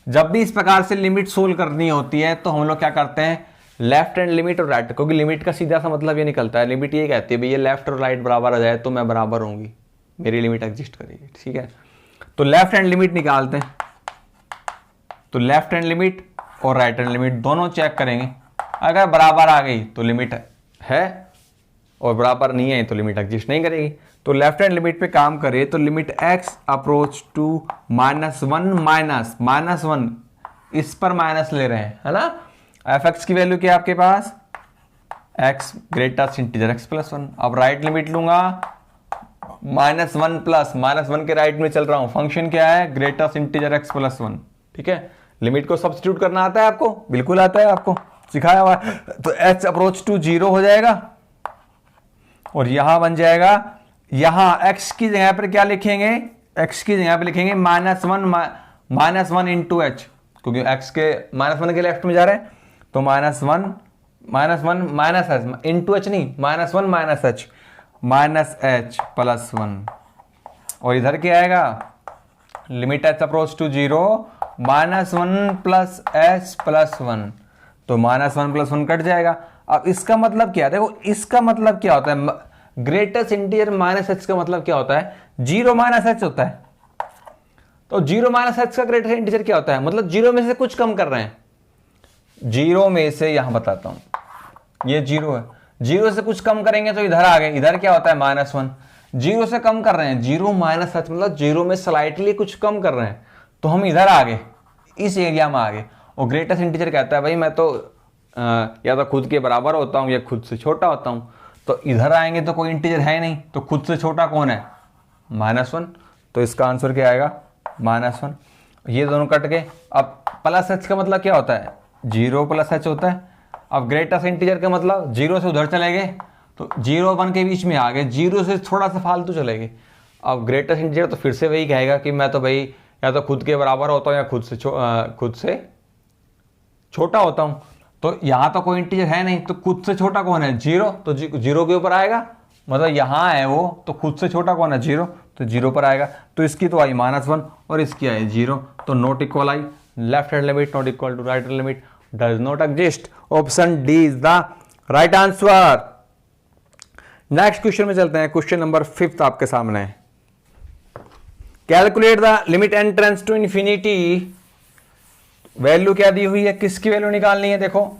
जब भी इस प्रकार से लिमिट सोल्व करनी होती है तो हम लोग क्या करते हैं, लेफ्ट हैंड लिमिट और राइट, क्योंकि लिमिट का सीधा सा मतलब ये निकलता है, लिमिट ये कहती है भैया लेफ्ट और राइट बराबर आ जाए तो मैं बराबर होंगी, मेरी लिमिट एग्जिस्ट करेगी, ठीक है। तो लेफ्ट हैंड लिमिट निकालते हैं, तो लेफ्ट हैंड लिमिट और राइट हैंड लिमिट दोनों चेक करेंगे। अगर बराबर आ गई तो लिमिट है और बराबर नहीं है तो लिमिट एग्जिस्ट नहीं करेगी। तो लेफ्ट हैंड लिमिट पे काम करें तो लिमिट x अप्रोच टू -1 इस पर माइनस ले रहे हैं, है ना। f(x) की वैल्यू क्या है आपके पास, x ग्रेटेस्ट इंटीजर x+1। अब राइट लिमिट लूंगा -1 प्लस -1 के राइट में चल रहा हूं, फंक्शन क्या है ग्रेटेस्ट इंटीजर x+1, ठीक है। लिमिट को सब्स्टिट्यूट करना आता है आपको, बिल्कुल आता है, आपको सिखाया हुआ है। तो h अप्रोच टू 0 हो जाएगा और यहां बन जाएगा, यहां x की जगह पर क्या लिखेंगे, x की जगह पर लिखेंगे -1 इंटू h, क्योंकि x के -1 के लेफ्ट में जा रहे हैं तो -1 इंटू h नहीं, -1 -h+1 और इधर क्या आएगा, limit h approach to 0 -1 plus h+1, तो -1+1 कट जाएगा। अब इसका मतलब क्या है, देखो इसका मतलब क्या होता है, ग्रेटेस्ट इंटीजर -h का मतलब क्या होता है, 0 -h होता है। तो 0 -h का ग्रेटेस्ट इंटीजर क्या होता है, मतलब 0 में से कुछ कम कर रहे हैं, 0 में से यहां बताता हूं, ये 0 है, 0 से कुछ कम करेंगे तो इधर आ गए, इधर क्या होता है -1, 0 से कम कर रहे हैं, 0 -h मतलब 0 में स्लाइटली कुछ कम कर रहे हैं, तो हम इधर आ गए, इस एरिया में आ गए। और ग्रेटेस्ट इंटीजर कहता है भाई मैं तो या तो खुद के बराबर होता हूं या खुद से छोटा होता हूं, तो इधर आएंगे तो कोई इंटीजर है नहीं, तो खुद से छोटा कौन है, -1, तो इसका आंसर क्या आएगा -1। ये दोनों कट गए। अब +h का मतलब क्या होता है, 0 + h होता है। अब ग्रेटेस्ट इंटीजर का मतलब 0 से उधर चले गए तो 0 1 के बीच में आ गए, 0 से थोड़ा सा फालतू चले गए। अब ग्रेटेस्ट इंटीजर तो फिर से वही कहेगा कि मैं तो भाई या तो खुद के बराबर होता हूं या खुद से छोटा होता हूं, तो यहां तो कोई इंटीजर है नहीं, तो खुद से छोटा कौन है, 0, तो 0 के ऊपर आएगा, मतलब यहां है वो, तो खुद से छोटा कौन है 0, तो 0 पर आएगा। तो इसकी तो आई -1 और इसकी आई 0, तो नॉट इक्वल आई, left hand limit not equal to right hand limit, does not exist. Option D is the right answer. Next question में चलते हैं, क्वेश्चन नंबर 5 आपके सामने है। Calculate the limit n tends to infinity, value क्या दी हुई है, किसकी वैल्यू निकालनी है, देखो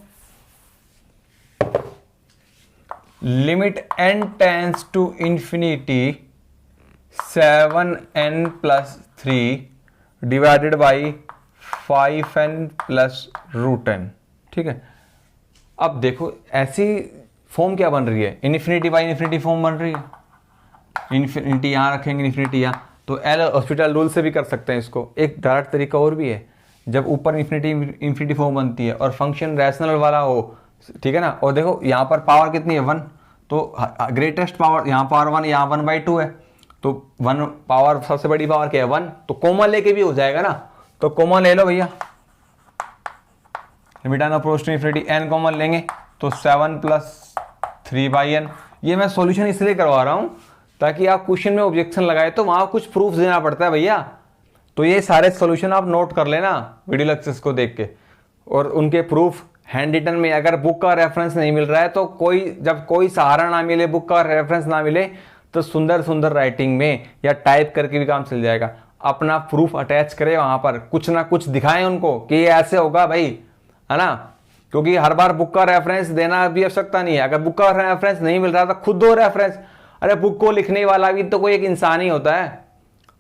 limit n tends to infinity 7n+3 divided by 5n+√n, ठीक है। अब देखो ऐसी फॉर्म क्या बन रही है, इन्फिनिटी बाई इन्फिनिटी फॉर्म बन रही है, इन्फिनिटी यहां रखेंगे इन्फिनिटी यहां, तो एल हॉस्पिटल रूल से भी कर सकते हैं इसको। एक डायरेक्ट तरीका और भी है, जब ऊपर इन्फिनिटी फॉर्म बनती है और फंक्शन रैशनल वाला हो, ठीक है ना। और देखो यहाँ पर पावर कितनी है 1, तो ग्रेटेस्ट पावर यहाँ पावर 1, यहाँ 1/2 है, तो 1 पावर सबसे बड़ी पावर क्या है 1, तो कॉमन लेके भी हो जाएगा ना, तो कॉमन ले लो भैया, limit n approach to infinity n common लेंगे तो 7+3/n। ये मैं सॉल्यूशन इसलिए करवा रहा हूं ताकि आप क्वेश्चन में ऑब्जेक्शन लगाए तो वहां कुछ प्रूफ देना पड़ता है भैया, तो ये सारे सॉल्यूशन आप नोट कर लेना वीडियो लेक्चर्स को देख के, और उनके प्रूफ हैंड रिटन में। अगर बुक का रेफरेंस नहीं मिल रहा है तो जब कोई सहारा ना मिले, बुक का रेफरेंस ना मिले, तो सुंदर सुंदर राइटिंग में या टाइप करके भी काम चल जाएगा। अपना प्रूफ अटैच करें, वहां पर कुछ ना कुछ दिखाएं उनको कि ये ऐसे होगा भाई, है ना। क्योंकि हर बार बुक का रेफरेंस देना भी आवश्यकता नहीं है। अगर बुक का रेफरेंस नहीं मिल रहा तो खुद दो रेफरेंस। अरे बुक को लिखने वाला भी तो कोई एक इंसान ही होता है,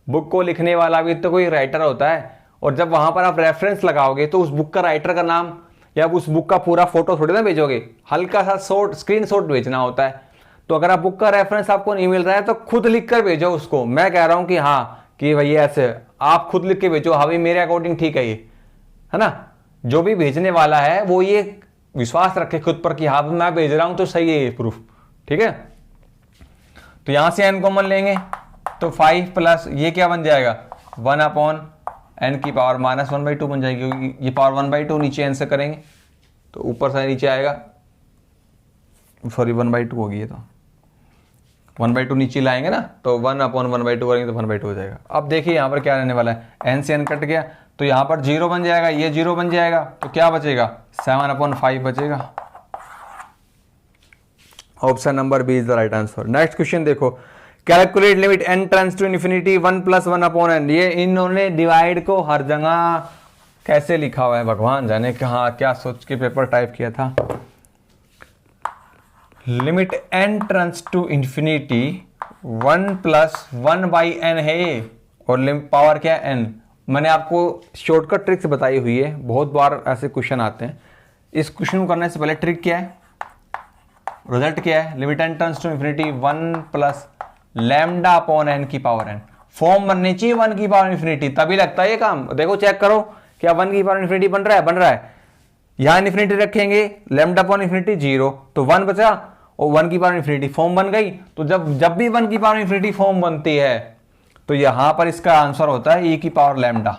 बुक को लिखने वाला भी तो कोई राइटर होता है। और जब वहां पर आप रेफरेंस लगाओगे तो उस बुक का राइटर का नाम या उस बुक का पूरा फोटो थोड़ी ना भेजोगे, हल्का सा स्क्रीन शॉट भेजना होता है। तो अगर आप बुक का रेफरेंस आपको नहीं मिल रहा है तो खुद लिख कर भेजो उसको। मैं कह रहा हूं कि हाँ कि भैया ऐसे आप खुद लिख के भेजो, हाँ भाई मेरे अकॉर्डिंग ठीक है ये, है ना। जो भी भेजने वाला है वो ये विश्वास रखे खुद पर कि हाँ मैं भेज रहा हूं तो सही है ये प्रूफ, ठीक है। तो यहां से n कॉमन लेंगे तो 5 प्लस ये क्या बन जाएगा 1 अपॉन n की पावर माइनस 1/2 बन जाएगी, क्योंकि ये पावर 1/2 नीचे n से करेंगे तो ऊपर से नीचे आएगा, सॉरी 1/2 होगी ये, तो 1/2 नीचे लाएंगे ना तो 1 अपॉन 1/2 करेंगे तो 1/2 हो जाएगा। अब देखिए यहाँ पर क्या रहने वाला है, n से n कट गया तो यहाँ पर 0 बन जाएगा, ये 0 बन जाएगा तो क्या बचेगा 7/5 बचेगा। Option number B is the right answer. Next question देखो, calculate limit n tends to infinity 1 + 1 upon n। ये इन्होंने डिवाइड को हर जगह कैसे लिखा हुआ है भगवान जाने, कहाँ क्या सोच के पेपर टाइप किया था। Limit n tends to infinity 1 + 1/n है और पावर क्या है n। मैंने आपको शॉर्टकट ट्रिक्स बताई हुई है, बहुत बार ऐसे क्वेश्चन आते हैं। इस क्वेश्चन को करने से पहले ट्रिक क्या है, रिजल्ट क्या है, limit n tends to infinity 1 + lambda upon n की पावर n। फॉर्म बननी चाहिए 1 की पावर इन्फिनिटी, तभी लगता है ये काम। देखो चेक करो क्या 1 की पावर इन्फिनिटी बन रहा है, बन रहा है। यहां इन्फिनिटी रखेंगे, लैम्डा अपॉन इन्फिनिटी 0 तो 1 बचा और 1 की पावर इन्फिनिटी फॉर्म बन गई। तो जब भी 1 की पावर इन्फिनिटी फॉर्म बनती है तो यहां पर इसका आंसर होता है e की पावर लैम्डा।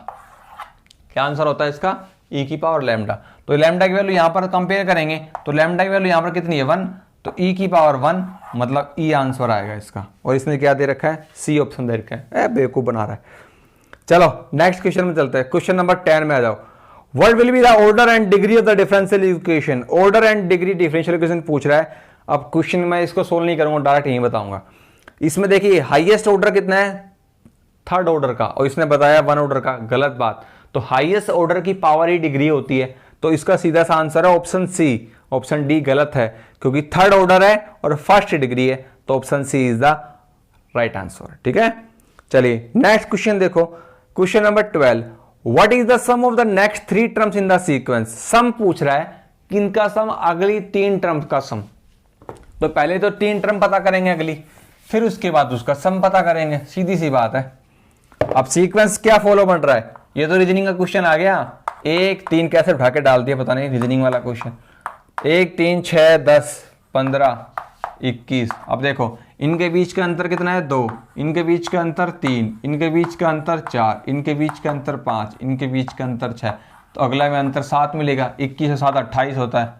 क्या आंसर होता है इसका, e की पावर लैम्डा। तो लैम्डा की वैल्यू यहां पर कंपेयर करेंगे तो लैम्डा की वैल्यू यहां पर कितनी है 1, तो e की पावर 1 मतलब e आंसर आएगा इसका। और इसने क्या दे रखा है, सी ऑप्शन दे रखा है, बेवकूफ बना रहा है। चलो नेक्स्ट क्वेश्चन में चलते हैं, क्वेश्चन नंबर 10 में आ जाओ। What will be the order and degree of the differential equation. Order and degree differential equation पूछ रहा है। अब क्वेश्चन में इसको सोल्व नहीं करूंगा, डायरेक्ट यही बताऊंगा। इसमें देखिए हाईएस्ट ऑर्डर कितना है, थर्ड ऑर्डर का, और इसने बताया 1 ऑर्डर का, गलत बात। तो हाईएस्ट ऑर्डर की पावर ही डिग्री होती है, तो इसका सीधा सा आंसर है ऑप्शन सी। ऑप्शन डी गलत है क्योंकि थर्ड ऑर्डर है और फर्स्ट डिग्री है, तो option C is the right answer, ठीक है। चलिए नेक्स्ट क्वेश्चन देखो, question number 12। What is the sum of the next 3 terms in the sequence. Sum पूछ रहा है किनका सम, अगली 3 टर्म्स का सम। तो पहले तो 3 टर्म पता करेंगे अगली, फिर उसके बाद उसका सम पता करेंगे, सीधी सी बात है। अब सीक्वेंस क्या फॉलो बन रहा है, ये तो रीजनिंग का क्वेश्चन आ गया। 1 3 कैसे उठा के डाल दिया पता नहीं, रीजनिंग वाला क्वेश्चन। 1 3 6 10 15 21। अब देखो इनके बीच का अंतर कितना है 2, इनके बीच का अंतर 3, इनके बीच का अंतर 4, इनके बीच का अंतर 5, इनके बीच का अंतर 6, तो अगला में अंतर 7 मिलेगा। 21 और 7 28 होता है,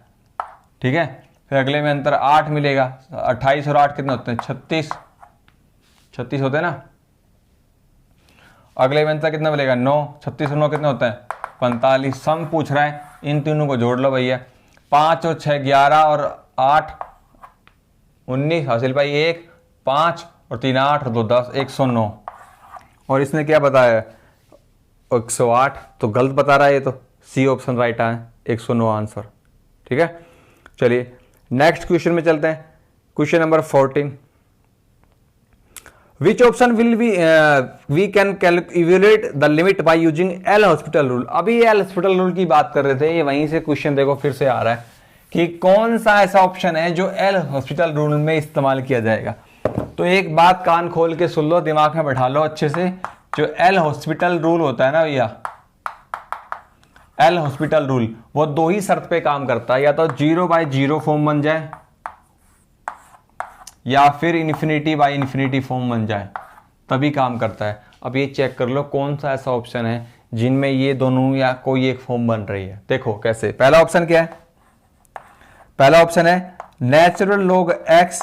ठीक है। फिर अगले में अंतर 8 मिलेगा, 28 और 8 कितने होते हैं 36 होते हैं ना। अगले में अंतर कितना मिलेगा 9, 36 और 9 कितने होते हैं 45। सम पूछ रहा है, इन तीनों को जोड़ लो भैया, 5 और 6 11 और 8 19, हासिल भाई 1 5 और 3 8 और 2 10, 109। और इसने क्या बताया 108, तो गलत बता रहा है ये, तो सी ऑप्शन राइट है, 109 आंसर, ठीक है। चलिए नेक्स्ट क्वेश्चन में चलते हैं, question number 14। Which option will be we can evaluate the limit by using L Hospital rule. अभी एल हॉस्पिटल रूल की बात कर रहे थे, ये वहीं से क्वेश्चन देखो फिर से आ रहा है कि कौन सा ऐसा ऑप्शन है जो एल हॉस्पिटल रूल में इस्तेमाल किया जाएगा। तो एक बात कान खोल के सुन लो, दिमाग में बैठा लो अच्छे से। जो एल हॉस्पिटल रूल होता है ना भैया, एल हॉस्पिटल रूल वो 2 ही शर्त पे काम करता है, या तो 0/0 फॉर्म बन जाए या फिर इन्फिनिटी बाय इन्फिनिटी फॉर्म बन जाए, तभी काम करता है। अब ये चेक कर लो कौन सा ऐसा ऑप्शन है जिनमें ये दोनों या कोई एक फॉर्म बन रही है। देखो कैसे, पहला ऑप्शन क्या है, पहला ऑप्शन है natural log x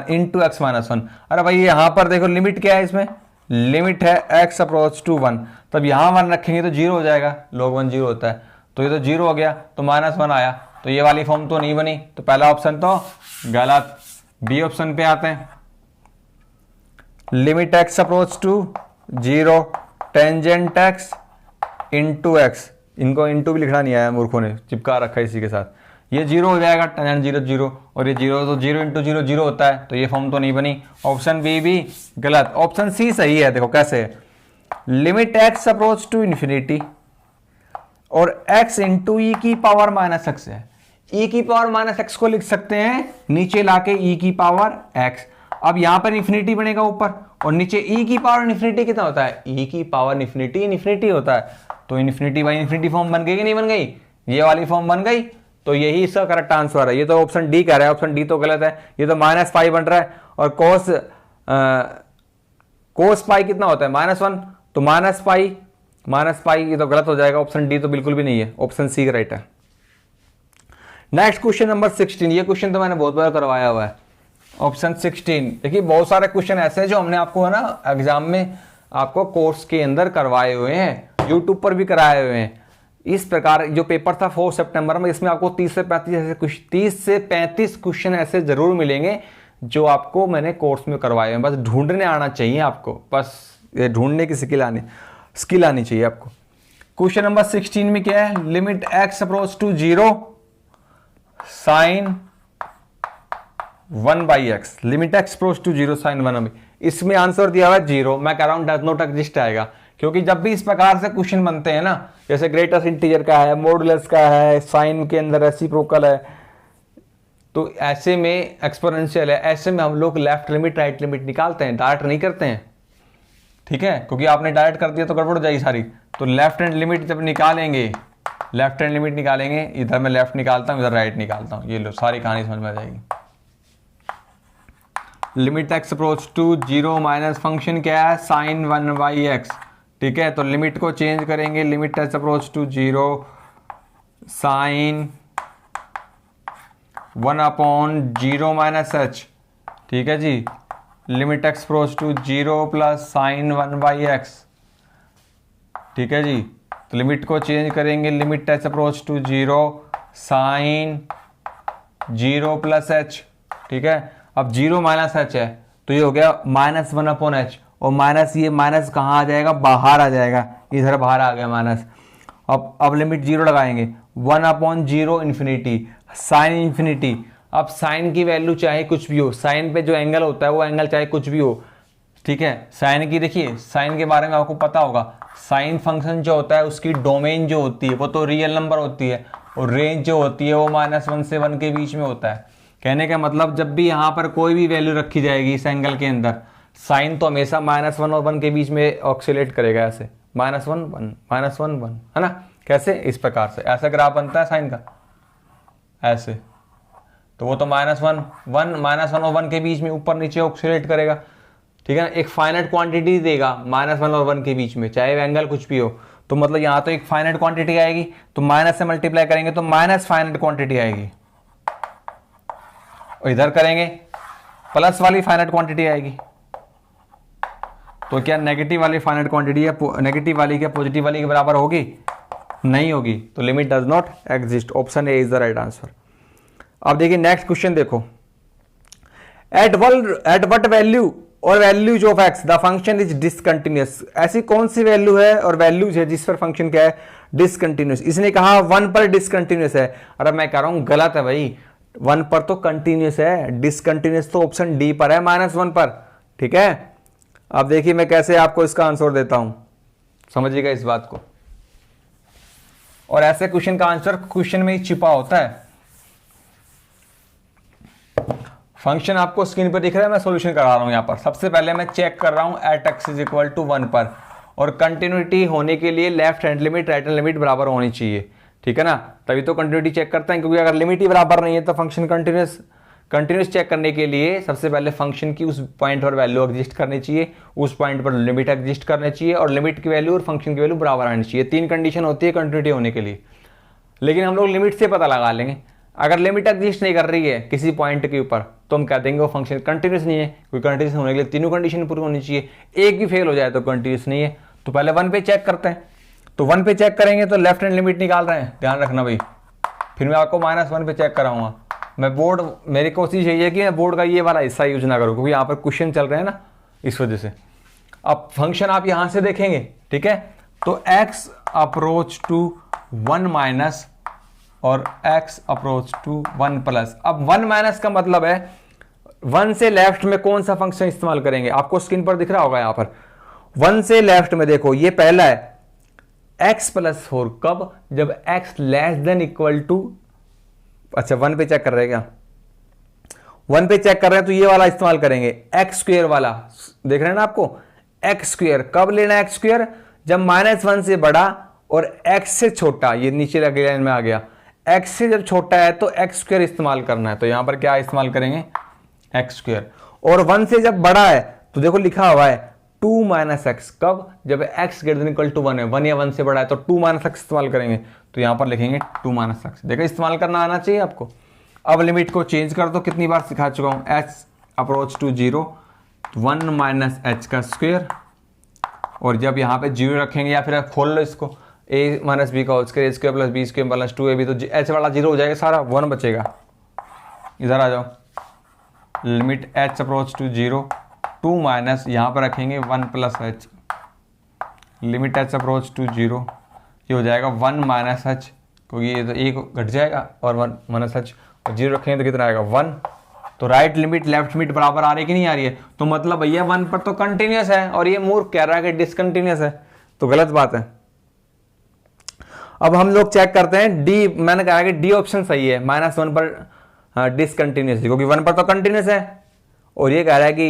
into x minus 1। अरे भाई यहां पर देखो लिमिट क्या है, इसमें लिमिट है x अप्रोच टू 1, तब यहां 1 रखेंगे तो 0 हो जाएगा, log 1 0 होता है, तो ये तो 0 हो गया, तो -1 आया, तो ये वाली फॉर्म तो नहीं बनी, तो पहला ऑप्शन तो गलत। बी ऑप्शन पे आते हैं। Limit x approach to 0 tangent x into x, इनको इंटू भी लिखना नहीं आया मूर्खों ने, चिपका रखा है इसी के साथ। ये 0 हो जाएगा, टेंजेंट 0 0, और ये 0 तो 0 इंटू 0 0 होता है, तो ये फॉर्म तो नहीं बनी। ऑप्शन बी भी गलत, ऑप्शन सी सही है। देखो कैसे, limit x approach to infinity और x इंटू ई की पावर माइनस एक्स है। e की पावर माइनस एक्स को लिख सकते हैं नीचे लाके e की पावर x। अब यहां पर इन्फिनिटी बनेगा ऊपर, और नीचे e की पावर इन्फिनिटी कितना होता है, e की पावर इन्फिनिटी होता है, तो इन्फिनिटी बाई इन्फिनिटी फॉर्म बन गई कि नहीं बन गई, ये वाली फॉर्म बन गई। तो यही इसका करेक्ट आंसर है। ये तो ऑप्शन डी कह रहा है, ऑप्शन डी तो गलत है, ये तो -पाई बन रहा है, और कोस पाई कितना होता है -1, तो -पाई ये तो गलत हो जाएगा, ऑप्शन डी तो बिल्कुल भी नहीं है, ऑप्शन सी राइट है। नेक्स्ट क्वेश्चन नंबर 16, ये क्वेश्चन तो मैंने बहुत बार करवाया हुआ है। ऑप्शन 16 देखिए, बहुत सारे क्वेश्चन ऐसे हैं जो हमने आपको है ना एग्जाम में आपको कोर्स के अंदर करवाए हुए हैं, यूट्यूब पर भी कराए हुए हैं। इस प्रकार जो पेपर था 4 सितंबर में, इसमें आपको 30 से 35 क्वेश्चन ऐसे जरूर मिलेंगे जो आपको मैंने कोर्स में करवाए हैं। बस ढूंढने आना चाहिए आपको, बस ये ढूंढने की स्किल आनी चाहिए आपको। क्वेश्चन नंबर 16 में क्या है, limit x approach to 0 sine 1/x, limit x approach to 0 sine 1/, इसमें आंसर दिया हुआ है 0। मैं कह रहा हूं डज नॉट एग्जिस्ट आएगा, क्योंकि जब भी इस प्रकार से क्वेश्चन बनते हैं ना, जैसे ग्रेटेस्ट इंटीजर का है, मॉडुलस का है, साइन के अंदर रेसिप्रोकल है, तो ऐसे में एक्सपोनेंशियल है, ऐसे में हम लोग लेफ्ट लिमिट राइट लिमिट निकालते हैं, डायरेक्ट नहीं करते हैं, ठीक है, क्योंकि आपने डायरेक्ट कर दिया तो गड़बड़ हो जाएगी सारी। तो लेफ्ट हैंड लिमिट जब निकालेंगे, लेफ्ट हैंड लिमिट निकालेंगे, इधर मैं लेफ्ट निकालता हूं, इधर राइट निकालता हूं, ये लो सारी कहानी समझ में आ जाएगी। Limit x approach to 0 minus function क्या है, साइन 1/x, ठीक है। तो लिमिट को चेंज करेंगे, limit x approach to 0 sine 1/0 minus h, ठीक है जी। Limit x approach to 0 plus sine 1/x, ठीक है जी। तो लिमिट को चेंज करेंगे, limit x approach to 0 sine 0 plus h, ठीक है। अब 0 माइनस h है, तो ये हो गया -1/h, और माइनस, ये माइनस कहाँ आ जाएगा, बाहर आ जाएगा, इधर बाहर आ गया माइनस। अब लिमिट 0 लगाएंगे, 1/0 इन्फिनिटी साइन इन्फिनिटी। अब साइन की वैल्यू चाहे कुछ भी हो, साइन पे जो एंगल होता है वो एंगल चाहे कुछ भी हो, ठीक है। साइन की देखिए, साइन के बारे में आपको पता होगा, साइन फंक्शन जो होता है उसकी डोमेन जो होती है वो तो रियल नंबर होती है, और रेंज जो होती है वो -1 से 1 के बीच में होता है। कहने का मतलब जब भी यहाँ पर कोई भी वैल्यू रखी जाएगी इस एंगल के अंदर, साइन तो हमेशा -1 और 1 के बीच में ऑक्सीलेट करेगा, ऐसे -1 1 -1 1, है ना। कैसे, इस प्रकार से ऐसा ग्राफ बनता है साइन का, ऐसे। तो वो तो -1 1 और 1 के बीच में ऊपर नीचे ऑक्सीलेट करेगा, ठीक है ना। एक फाइनाइट क्वांटिटी देगा -1 और 1 के बीच में, चाहे एंगल कुछ भी हो। तो मतलब यहाँ तो एक फाइनाइट क्वांटिटी आएगी, तो माइनस से मल्टीप्लाई करेंगे तो माइनस फाइनाइट क्वांटिटी आएगी, और इधर करेंगे प्लस वाली फाइनाइट क्वांटिटी आएगी। तो क्या नेगेटिव वाली फाइनाइट क्वांटिटी है, नेगेटिव वाली क्या पॉजिटिव वाली के बराबर होगी, नहीं होगी। तो limit does not exist, option A is the right answer. अब देखिए नेक्स्ट क्वेश्चन देखो, एट व्हाट वैल्यू और values of x the function is discontinuous. ऐसी कौन सी वैल्यू है और वैल्यूज है जिस पर फंक्शन क्या है, डिसकंटिन्यूअस। इसने कहा 1 पर डिसकंटिन्यूअस है, अरे मैं कह रहा हूं गलत है भाई, 1 पर तो कंटिन्यूअस है, डिसकंटिन्यूअस तो ऑप्शन डी पर है, -1 पर, ठीक है। अब देखिए मैं कैसे आपको इसका आंसर देता हूं, समझिएगा इस बात को। और ऐसे क्वेश्चन का आंसर क्वेश्चन में ही छिपा होता है। फंक्शन आपको स्क्रीन पर दिख रहा है, मैं सॉल्यूशन करा रहा हूं यहां पर। सबसे पहले मैं चेक कर रहा हूं at x is equal to 1 पर, और कंटिन्यूटी होने के लिए left hand limit right hand limit बराबर होनी चाहिए, ठीक है ना, तभी तो कंटिन्यूटी चेक करते हैं। क्योंकि अगर लिमिट ही बराबर नहीं है तो फंक्शन कंटिन्यूस चेक करने के लिए सबसे पहले फंक्शन की उस पॉइंट पर वैल्यू एग्जिस्ट करनी चाहिए, उस पॉइंट पर लिमिट एग्जिस्ट करनी चाहिए, और लिमिट की वैल्यू और फंक्शन की वैल्यू बराबर आनी चाहिए। 3 कंडीशन होती है कंटिन्यूटी होने के लिए। लेकिन हम लोग लिमिट से पता लगा लेंगे, अगर लिमिट एग्जिस्ट नहीं कर रही है किसी पॉइंट के ऊपर तो हम कह देंगे वो फंक्शन कंटिन्यूस नहीं है। कोई कंटिन्यूस होने के लिए तीनों कंडीशन पूरी होनी चाहिए, एक भी फेल हो जाए तो कंटिन्यूस नहीं है। तो पहले 1 पे चेक करते हैं, तो 1 पे चेक करेंगे तो लेफ्ट हैंड लिमिट निकाल रहे हैं, ध्यान रखना भाई। फिर मैं आपको -1 पे चेक कराऊंगा। मैं बोर्ड, मेरी कोशिश यही है कि मैं बोर्ड का ये वाला हिस्सा यूज ना करूँ, क्योंकि यहाँ पर क्वेश्चन चल रहे हैं ना, इस वजह से। अब फंक्शन आप यहां से देखेंगे, ठीक है, तो x अप्रोच टू 1 माइनस और x अप्रोच टू 1 प्लस। अब 1 माइनस का मतलब है 1 से लेफ्ट में कौन सा फंक्शन इस्तेमाल करेंगे, आपको स्क्रीन पर दिख रहा होगा यहां पर 1 से लेफ्ट में देखो, ये पहला है x प्लस 4, कब, जब x less than equal to, अच्छा 1 पे चेक कर रहे हैं क्या, 1 पे चेक कर रहे हैं तो ये वाला इस्तेमाल करेंगे, एक्स स्क्वेयर वाला, देख रहे हैं ना आपको, एक्स स्क्वेयर कब लेना है, एक्स स्क्वेयर जब -1 से बड़ा और x से छोटा, ये नीचे लगे लाइन में आ गया, x से जब छोटा है तो एक्स स्क्वेयर इस्तेमाल करना है, तो यहां पर क्या इस्तेमाल करेंगे, एक्स स्क्वेयर। और 1 से जब बड़ा है तो देखो लिखा हुआ है 2 माइनस एक्स, कब, जब x greater than equal to 1 है, 1 या 1 से बड़ा है तो 2 माइनस एक्स इस्तेमाल करेंगे, तो यहां पर लिखेंगे 2 माइनस एक्स। देखो इस्तेमाल करना आना चाहिए आपको। अब लिमिट को चेंज कर दो, कितनी बार सिखा चुका हूं, h approach to 0 1 minus h का स्क्वेयर, और जब यहाँ पे 0 रखेंगे या फिर खोल लो इसको, a माइनस बी का whole square, a square plus b square plus 2ab, तो h वाला 0 हो जाएगा, सारा 1 बचेगा। इधर आ जाओ, limit h approach to 0 2 minus यहाँ पर रखेंगे 1 plus h, limit h approach to 0, ये हो जाएगा 1 माइनस एच, क्योंकि ये तो एक घट जाएगा और 1 माइनस एच, और 0 रखेंगे तो कितना आएगा 1। तो राइट लिमिट लेफ्ट लिमिट बराबर आ रही कि नहीं आ रही है, तो मतलब भैया 1 पर तो कंटिन्यूस है और ये मूर्ख कह रहा है कि डिसकंटिन्यूस है, तो गलत बात है। अब हम लोग चेक करते हैं डी, मैंने कहा कि डी ऑप्शन सही है, -1 पर डिसकंटिन्यूस, क्योंकि 1 पर तो कंटिन्यूस है और ये कह रहा है कि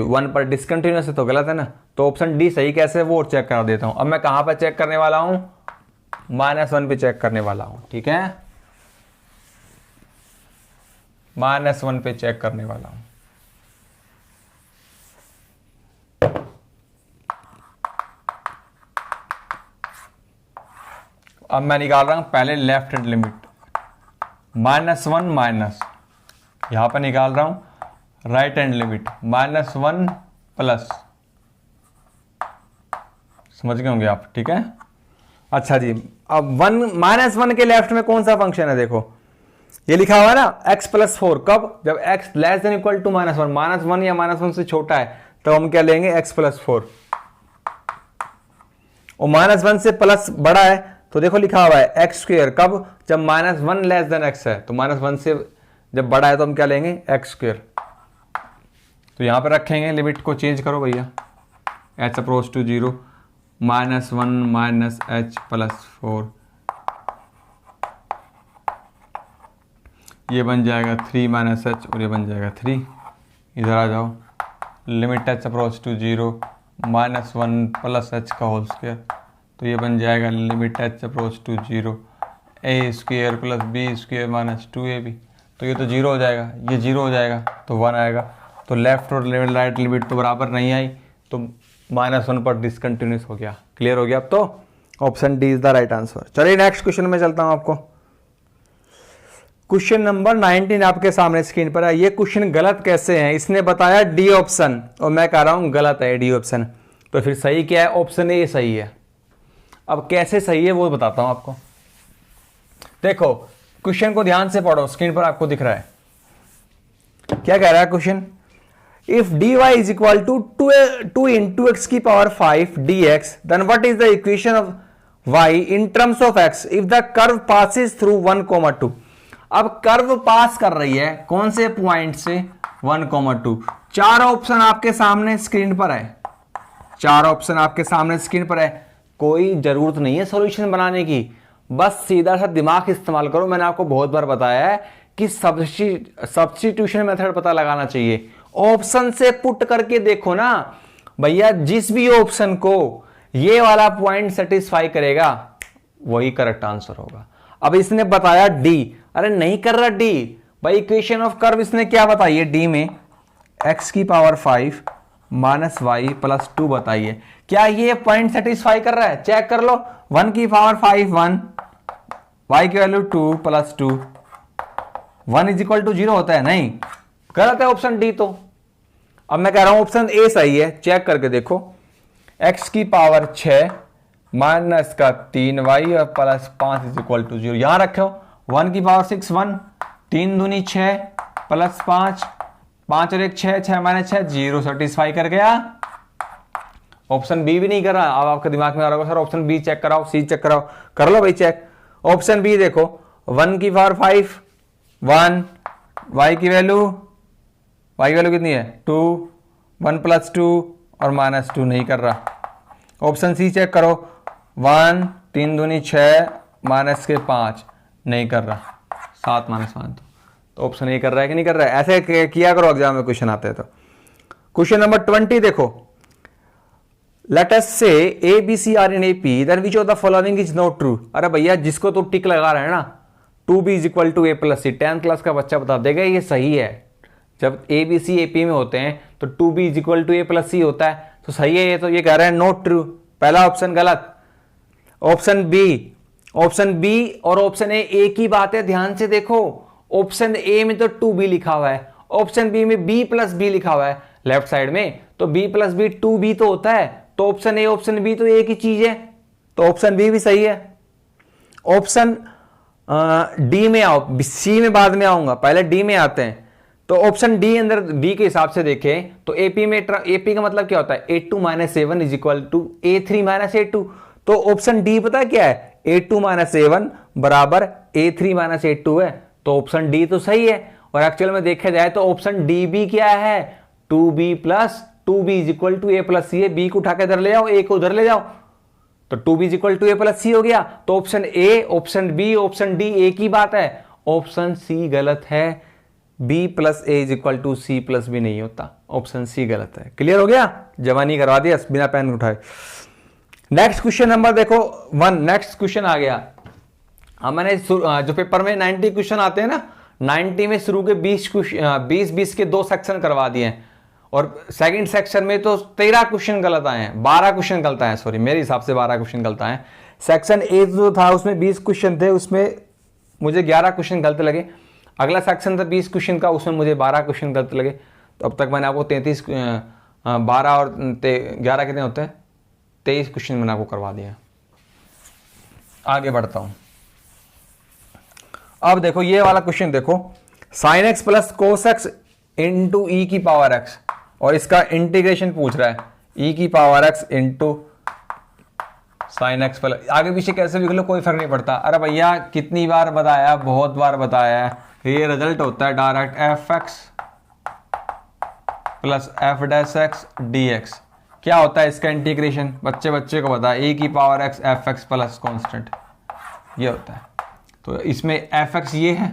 1 पर डिसकंटिन्यूस है, तो गलत है ना। तो ऑप्शन डी सही कैसे है वो चेक करा देता हूं। अब मैं कहां पर चेक करने वाला हूं, -1 पे चेक करने वाला हूं, ठीक है, -1 पे चेक करने वाला हूं। अब मैं निकाल रहा हूं पहले लेफ्ट हैंड लिमिट, -1 माइनस, यहां पर निकाल रहा हूं राइट हैंड लिमिट -1 प्लस, समझ गए होंगे आप, ठीक है। अच्छा जी, अब -1 के लेफ्ट में कौन सा फंक्शन है, देखो ये लिखा हुआ है ना x प्लस 4, कब, जब x less than equal to -1, -1 या -1 से छोटा है तो हम क्या लेंगे x प्लस 4, और -1 से प्लस बड़ा है तो देखो लिखा हुआ है x स्क्वेयर, कब, जब -1 लेस देन x है, तो -1 से जब बड़ा है तो हम क्या लेंगे x स्क्वेयर। तो यहां पर रखेंगे, लिमिट को चेंज करो भैया, h approach to 0 -1 minus h plus 4, ये बन जाएगा 3 माइनस एच और ये बन जाएगा 3। इधर आ जाओ, limit h approach to 0 -1 plus h का होल स्क्वायर, तो ये बन जाएगा limit h approach to 0 a square plus b square minus 2ab, तो ये तो 0 हो जाएगा, ये 0 हो जाएगा तो 1 आएगा। तो लेफ्ट और राइट लिमिट तो बराबर नहीं आई, तो -1 पर डिसकंटिन्यूस हो गया। क्लियर हो गया अब तो, option D is the right answer. चलिए नेक्स्ट क्वेश्चन में चलता हूं आपको। क्वेश्चन नंबर 19 आपके सामने स्क्रीन पर है। ये क्वेश्चन गलत कैसे है, इसने बताया डी ऑप्शन और मैं कह रहा हूं गलत है डी ऑप्शन, तो फिर सही क्या है, ऑप्शन ए सही है। अब कैसे सही है वो बताता हूं आपको। देखो क्वेश्चन को ध्यान से पढ़ो, स्क्रीन पर आपको दिख रहा है क्या कह रहा है question, if dy is equal to 2 into x की power 5 dx then what is the equation of y in terms of x if the curve passes through 1,2। अब कर्व पास कर रही है कौन से पॉइंट से, 1,2। चार ऑप्शन आपके सामने स्क्रीन पर है, चार ऑप्शन आपके सामने स्क्रीन पर है। कोई जरूरत नहीं है सॉल्यूशन बनाने की, बस सीधा सा दिमाग इस्तेमाल करो। मैंने आपको बहुत बार बताया है कि सब्स्टिट्यूशन मेथड पता लगाना चाहिए। ऑप्शन से पुट करके देखो ना भैया, जिस भी ऑप्शन को ये वाला पॉइंट सेटिस्फाई करेगा वही करेक्ट आंसर होगा। अब इसने बताया डी, अरे नहीं कर रहा डी भाई, इक्वेशन ऑफ कर्व इसने क्या बताई है, डी में x की पावर 5 माइनस वाई प्लस 2 बताइए। क्या ये पॉइंट सेटिस्फाई कर रहा है, चेक कर लो। 1 की पावर 5 1, y की वैल्यू 2 प्लस 2, 1 इज इक्वल टू 0 होता है, नहीं, गलत है ऑप्शन डी। तो अब मैं कह रहा हूं ऑप्शन ए सही है, चेक करके देखो। x की पावर 6 माइनस का 3y और प्लस 5 इज इक्वल टू 0, यहां रखो। 1 की पावर 6 1, 3 दूनी 6 प्लस 5 5 और 1 6, 6 माइनस 6 0, सेटिस्फाई कर गया। ऑप्शन बी भी नहीं कर रहा। अब आपके दिमाग में आ रहा होगा सर ऑप्शन बी चेक कराओ, सी चेक कराओ, कर लो भाई चेक। ऑप्शन बी देखो 1 की पावर 5 1, y की वैल्यू कितनी है 2, 1 प्लस 2 और माइनस 2 नहीं कर रहा। ऑप्शन सी चेक करो 1 3 दूनी 6 माइनस के 5 नहीं कर रहा, 7 माइनस 5 तो ऑप्शन ए कर रहा है कि नहीं कर रहा है। ऐसे किया करो एग्जाम में क्वेश्चन आते हैं तो। क्वेश्चन नंबर 20 देखो, let us say a b c are in A P then which of the following is not true. अरे भैया जिसको तो टिक लगा रहा है ना 2b is equal to a plus c, 10th class का बच्चा बता देगा ये सही है। जब ए बी सी ए पी में होते हैं तो 2b is equal to a plus c होता है, तो सही है ये। तो ये कह रहे हैं नॉट ट्रू, पहला ऑप्शन गलत। ऑप्शन बी और ऑप्शन ए एक ही बात है, ध्यान से देखो। ऑप्शन ए में तो 2b लिखा हुआ है, ऑप्शन बी में b प्लस बी लिखा हुआ है लेफ्ट साइड में, तो b प्लस बी 2b तो होता है। तो ऑप्शन ए ऑप्शन बी तो एक ही चीज है, तो ऑप्शन बी भी सही है। ऑप्शन डी में आओ, सी में बाद में आऊंगा, पहले डी में आते हैं। तो ऑप्शन डी अंदर डी के हिसाब से देखें तो एपी में एपी का मतलब क्या होता है a2 minus a1 is equal to a3 minus a2। तो ऑप्शन डी पता है क्या है, a2 माइनस a1 बराबर a3 माइनस a2 है, तो ऑप्शन डी तो सही है। और एक्चुअल में देखा जाए तो ऑप्शन डी भी क्या है 2b plus 2b is equal to a plus c है, b को उठा के इधर ले जाओ, a को उधर ले जाओ, तो 2b is equal to a plus सी हो गया। तो option a option b option d एक ही बात है, ऑप्शन सी गलत है। b plus a is equal to c plus b नहीं होता, ऑप्शन सी गलत है। क्लियर हो गया, जवानी करवा दिया बिना पेन उठाए। नेक्स्ट क्वेश्चन नंबर देखो 1, नेक्स्ट क्वेश्चन आ गया। मैंने जो पेपर में 90 क्वेश्चन आते हैं ना, 90 में शुरू के 20 के 2 सेक्शन करवा दिए हैं, और सेकंड सेक्शन में तो 13 क्वेश्चन गलत आए हैं, 12 क्वेश्चन गलत आए, सॉरी मेरे हिसाब से 12 क्वेश्चन गलत आए। सेक्शन ए जो था उसमें 20 क्वेश्चन थे, उसमें मुझे 11 क्वेश्चन गलत लगे। अगला सेक्शन था 20 क्वेश्चन का, उसमें मुझे 12 क्वेश्चन गलत लगे। तो अब तक मैंने आपको 12 और 11 कितने होते हैं 23 क्वेश्चन मैंने आपको करवा दिया। आगे बढ़ता हूं। अब देखो ये वाला क्वेश्चन देखो, sine x plus cos x into e की पावर एक्स, और इसका इंटीग्रेशन पूछ रहा है ई की power x into sine x plus, आगे पीछे कैसे भी लिख लो कोई फर्क नहीं पड़ता। अरे भैया कितनी बार बताया, बहुत बार बताया है, ये रिजल्ट होता है direct F x plus F dash x d x. क्या होता है इसका इंटीग्रेशन, बच्चे को बता, ए की power x F x plus constant, ये होता है। तो इसमें एफ एक्स ये है,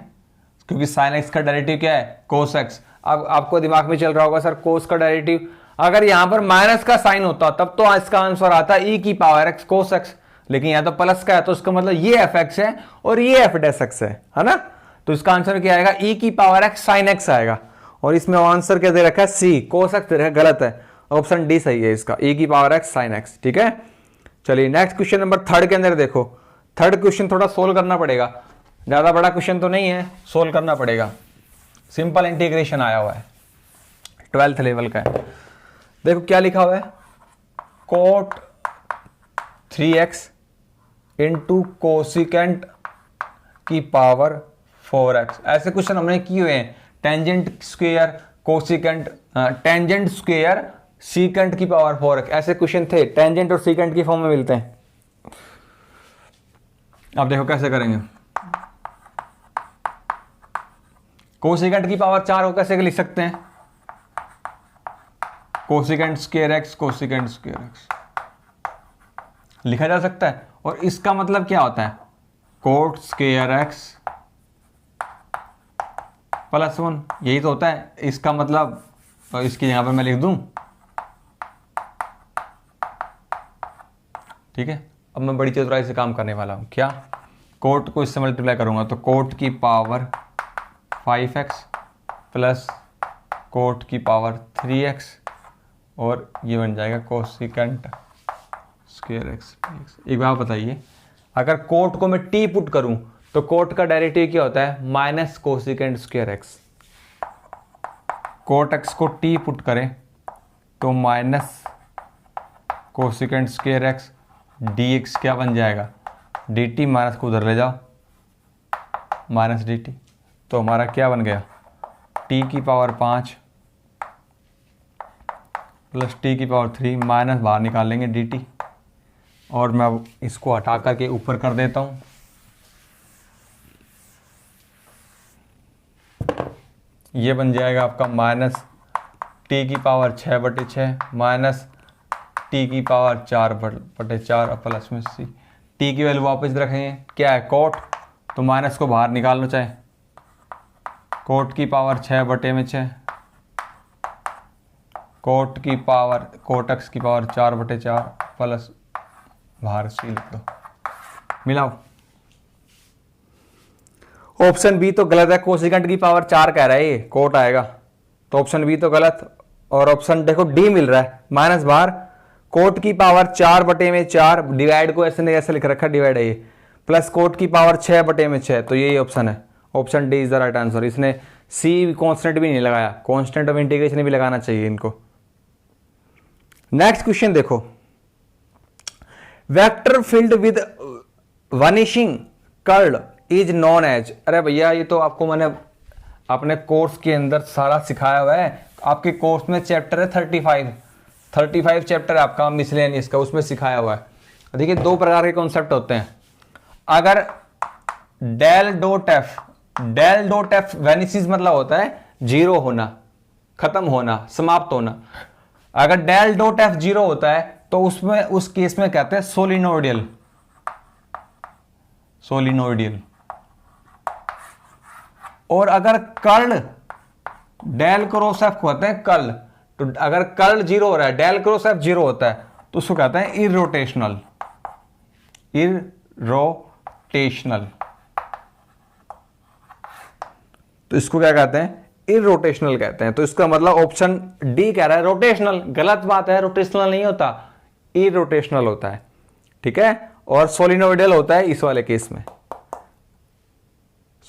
क्योंकि साइन एक्स का डेरिवेटिव क्या है कोस एक्स। अब आपको दिमाग में चल रहा होगा सर कोस का डेरिवेटिव, अगर यहां पर माइनस का साइन होता तब तो इसका आंसर आता ई की पावर एक्स कोस एक्स, लेकिन यहां तो प्लस का है, तो इसका मतलब ये एफ एक्स है और ये एफ डैश एक्स है ना। तो इसका आंसर क्या आएगा ई की पावर एक्स साइन एक्स आएगा, और इसमें आंसर क्या दे रखा है सी कोस एक्स दे रखा है, गलत है, ऑप्शन डी सही है इसका, ई की पावर एक्स साइन एक्स। ठीक है, चलिए नेक्स्ट क्वेश्चन नंबर 3 के अंदर देखो। थर्ड क्वेश्चन थोड़ा सोल्व करना पड़ेगा, ज्यादा बड़ा क्वेश्चन तो नहीं है, सोल्व करना पड़ेगा। सिंपल इंटीग्रेशन आया हुआ है, 12th लेवल का है। देखो क्या लिखा हुआ है, कोट 3x इंटू कोसिकेंट की पावर 4x। ऐसे क्वेश्चन हमने किए हुए हैं, tangent square cosecant, tangent square secant की पावर 4x, ऐसे क्वेश्चन थे, टेंजेंट और सीकेंट की फॉर्म में मिलते हैं। अब देखो कैसे करेंगे, कोसिकेंट की पावर 4 को कैसे लिख सकते हैं, cosecant square x cosecant square x लिखा जा सकता है। और इसका मतलब क्या होता है कोट स्क्वायर एक्स प्लस 1, यही तो होता है इसका मतलब। तो इसकी यहां पर मैं लिख दूं, ठीक है। अब मैं बड़ी चतुराई से काम करने वाला हूं, क्या कोट को इससे मल्टीप्लाई करूंगा तो कोट की पावर 5x प्लस कोट की पावर 3x, और ये बन जाएगा कोसिकेंट स्क्वायर एक्स। एक बात बताइए, अगर कोट को मैं टी पुट करूं तो कोट का डेरिवेटिव क्या होता है minus cosecant square x. Cot x को टी पुट करें तो minus cosecant square x d x क्या बन जाएगा डी टी, माइनस को उधर ले जाओ माइनस डी टी, तो हमारा क्या बन गया टी की पावर 5 प्लस टी की पावर 3 माइनस बाहर निकाल लेंगे डी टी, और मैं इसको हटा करके ऊपर कर देता हूँ। ये बन जाएगा आपका माइनस टी की पावर 6/6 माइनस टी की पावर 4/4 प्लस में सी। टी की वैल्यू वापस रखेंगे, क्या है कोट, तो माइनस को बाहर निकाल लो, चाहे कोट की पावर 6/6 कोट की पावर कोट एक्स की पावर 4/4 प्लस बाहर सी लिख दो, मिलाओ। ऑप्शन बी तो गलत है, कोसिकेंट की पावर 4 कह रहा है, ये कोट आएगा, तो ऑप्शन बी तो गलत। और ऑप्शन देखो डी मिल रहा है, माइनस बाहर, कोट की पावर 4/4, डिवाइड को ऐसे नहीं ऐसे लिख रखा, डिवाइड है ये, प्लस कोट की पावर 6/6, तो यही ऑप्शन है, option D is the right answer. इसने सी कांस्टेंट भी नहीं लगाया, कांस्टेंट ऑफ इंटीग्रेशन भी लगाना चाहिए इनको। नेक्स्ट क्वेश्चन देखो, vector field with vanishing curl is known as. अरे भैया ये तो आपको मैंने अपने कोर्स के अंदर सारा सिखाया हुआ है, आपके कोर्स में चैप्टर है 35 चैप्टर है आपका मिसलेनियस का, उसमें सिखाया हुआ है। देखिए दो प्रकार के कॉन्सेप्ट होते हैं। अगर डेल डॉट एफ वेनिसिस मतलब होता है जीरो होना, खत्म होना, समाप्त होना। अगर डेल डॉट एफ जीरो होता है तो उसमें उस केस में कहते हैं सोलिनोइडियल। और अगर कर्ल डेल क्रॉस एफ होते हैं कर्ल, तो अगर कर्ल जीरो हो रहा है, डेल क्रॉस एफ जीरो होता है, तो उसको कहते हैं इरोटेशनल। तो इसको क्या कहते हैं, इरोटेशनल कहते हैं। तो इसका मतलब ऑप्शन डी कह रहा है रोटेशनल, गलत बात है, रोटेशनल नहीं होता, इरोटेशनल होता है, ठीक है। और सोलिनोइडल होता है इस वाले केस में,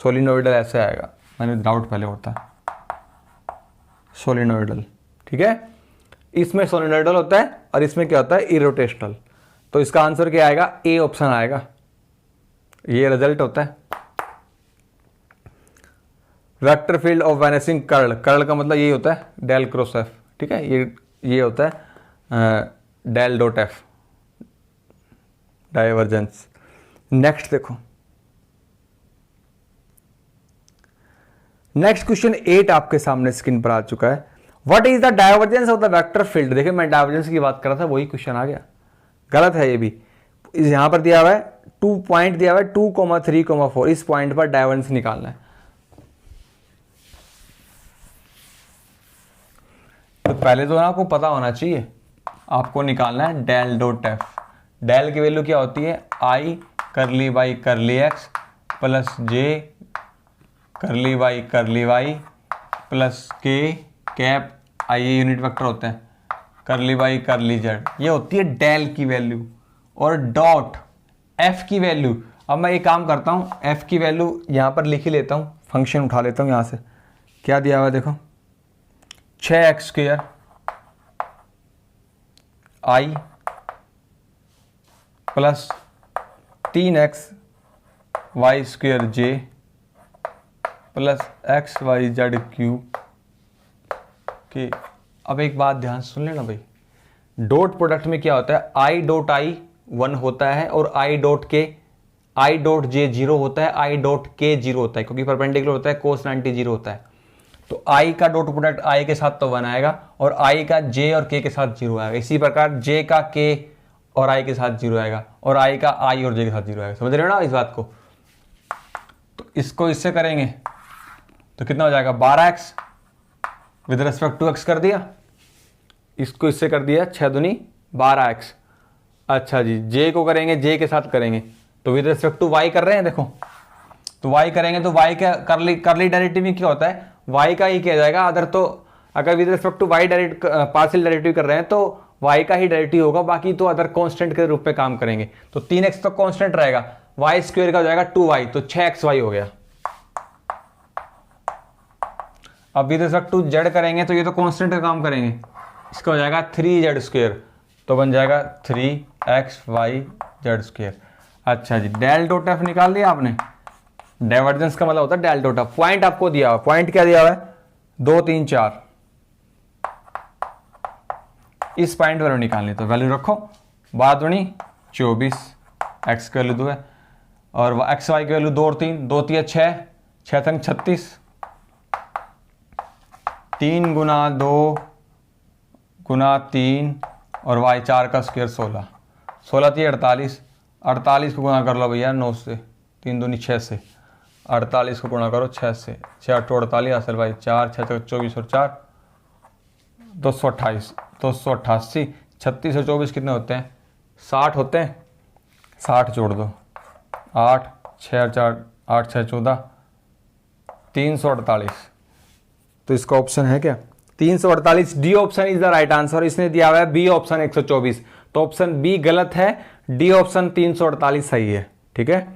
सोलिनोइडल ऐसे आएगा, मैंने डाउट पहले होता सोलिनोइडल, ठीक है। इसमें सोलिनोइडल होता है और इसमें क्या होता है, इरोटेशनल। तो इसका आंसर क्या आएगा, ए ऑप्शन आएगा, ये रिजल्ट होता है। Vector field of vanishing curl, curl का मतलब यही होता है डेल क्रॉस एफ, ठीक है, ये होता है del dot f, divergence. Next देखो, नेक्स्ट क्वेश्चन 8 आपके सामने स्क्रीन पर आ चुका है। What is the divergence of the vector field. देखिए मैं डाइवर्जेंस की बात कर रहा था, वही क्वेश्चन आ गया, गलत है ये भी। यहां पर दिया हुआ है 2 पॉइंट दिया हुआ है 2,3,4, इस पॉइंट पर डाइवर्जेंस निकालना है। तो पहले तो आपको पता होना चाहिए, आपको निकालना है डेल डॉट एफ। डेल की वैल्यू क्या होती है, आई करली बाई करली एक्स प्लस जे करली बाई प्लस के कैप आई, ये यूनिट वेक्टर होते हैं, करली बाई करली जेड, ये होती है डेल की वैल्यू। और डॉट एफ की वैल्यू, अब मैं एक काम करता हूं, एफ की वैल्यू यहां पर लिख ही लेता हूं, फंक्शन उठा लेता हूं यहां से। क्या दिया हुआ है देखो, 6x² आई प्लस 3xy² जे प्लस XYZ³ के। अब एक बात ध्यान से सुन लेना भाई, डॉट प्रोडक्ट में क्या होता है, आई डॉट आई 1 होता है और आई डॉट जे 0 होता है, आई डॉट के 0 होता है, क्योंकि परपेंडिकुलर होता है, कोस 90 0 होता है। तो आई का डॉट प्रोडक्ट आई के साथ तो 1 आएगा और आई का जे और के साथ 0 आएगा। इसी प्रकार जे का के और आई के साथ 0 आएगा और आई का आई और जे के साथ 0 आएगा। समझ रहे हो ना इस बात को। तो इसको इससे करेंगे तो कितना हो जाएगा, 12x with respect to x कर दिया, इसको इससे कर दिया 6 दूनी 12x। अच्छा जी, जे को करेंगे, जे के साथ करेंगे तो विद रिस्पेक्ट टू y कर रहे हैं, देखो तो y करेंगे तो y का करली डेरिवेटिव में क्या होता है, y का ही किया जाएगा। अदर तो अगर with respect to y partial derivative कर रहे हैं तो y का ही डेरिवेटिव होगा, बाकी तो अदर कांस्टेंट के रूप में काम करेंगे। तो 3x तो कांस्टेंट रहेगा, y² का हो जाएगा 2y, तो 6xy हो गया। अब विद रिस्पेक्ट टू z करेंगे तो ये तो कांस्टेंट का काम करेंगे, इसका हो जाएगा 3z², तो बन जाएगा 3xyz²। अच्छा जी, डेल डॉट एफ निकाल लिया आपने। डाइवर्जेंस का मतलब होता है डेल डॉट एफ। पॉइंट आपको दिया हुआ, पॉइंट क्या दिया हुआ है, 2 3 4, इस पॉइंट वैल्यू निकालनी, तो वैल्यू रखो, बात बनी 24, एक्स की वैल्यू 2 है और एक्स वाई की वैल्यू 2 और 3, 2 3 6, 6 3 36, 3 गुना 2 गुना 3 और वाई 4 का स्क्वायर 16, 16 3 48, 48 को गुना कर लो भैया 9 से, 3 दूनी 6 से, 48 को गुणा करो 6 से, 6 8 48 असल भाई 4 6 24 और 4 228, 288, 36 और 24 कितने होते हैं? 60 होते हैं, 60 जोड़ दो, 8 6 4 8 6 14, 348। तो इसका ऑप्शन है क्या 348? D option is the right answer. इसने दिया हुआ है बी ऑप्शन 124, तो ऑप्शन बी गलत है, डी ऑप्शन 348 सही है। ठीक है,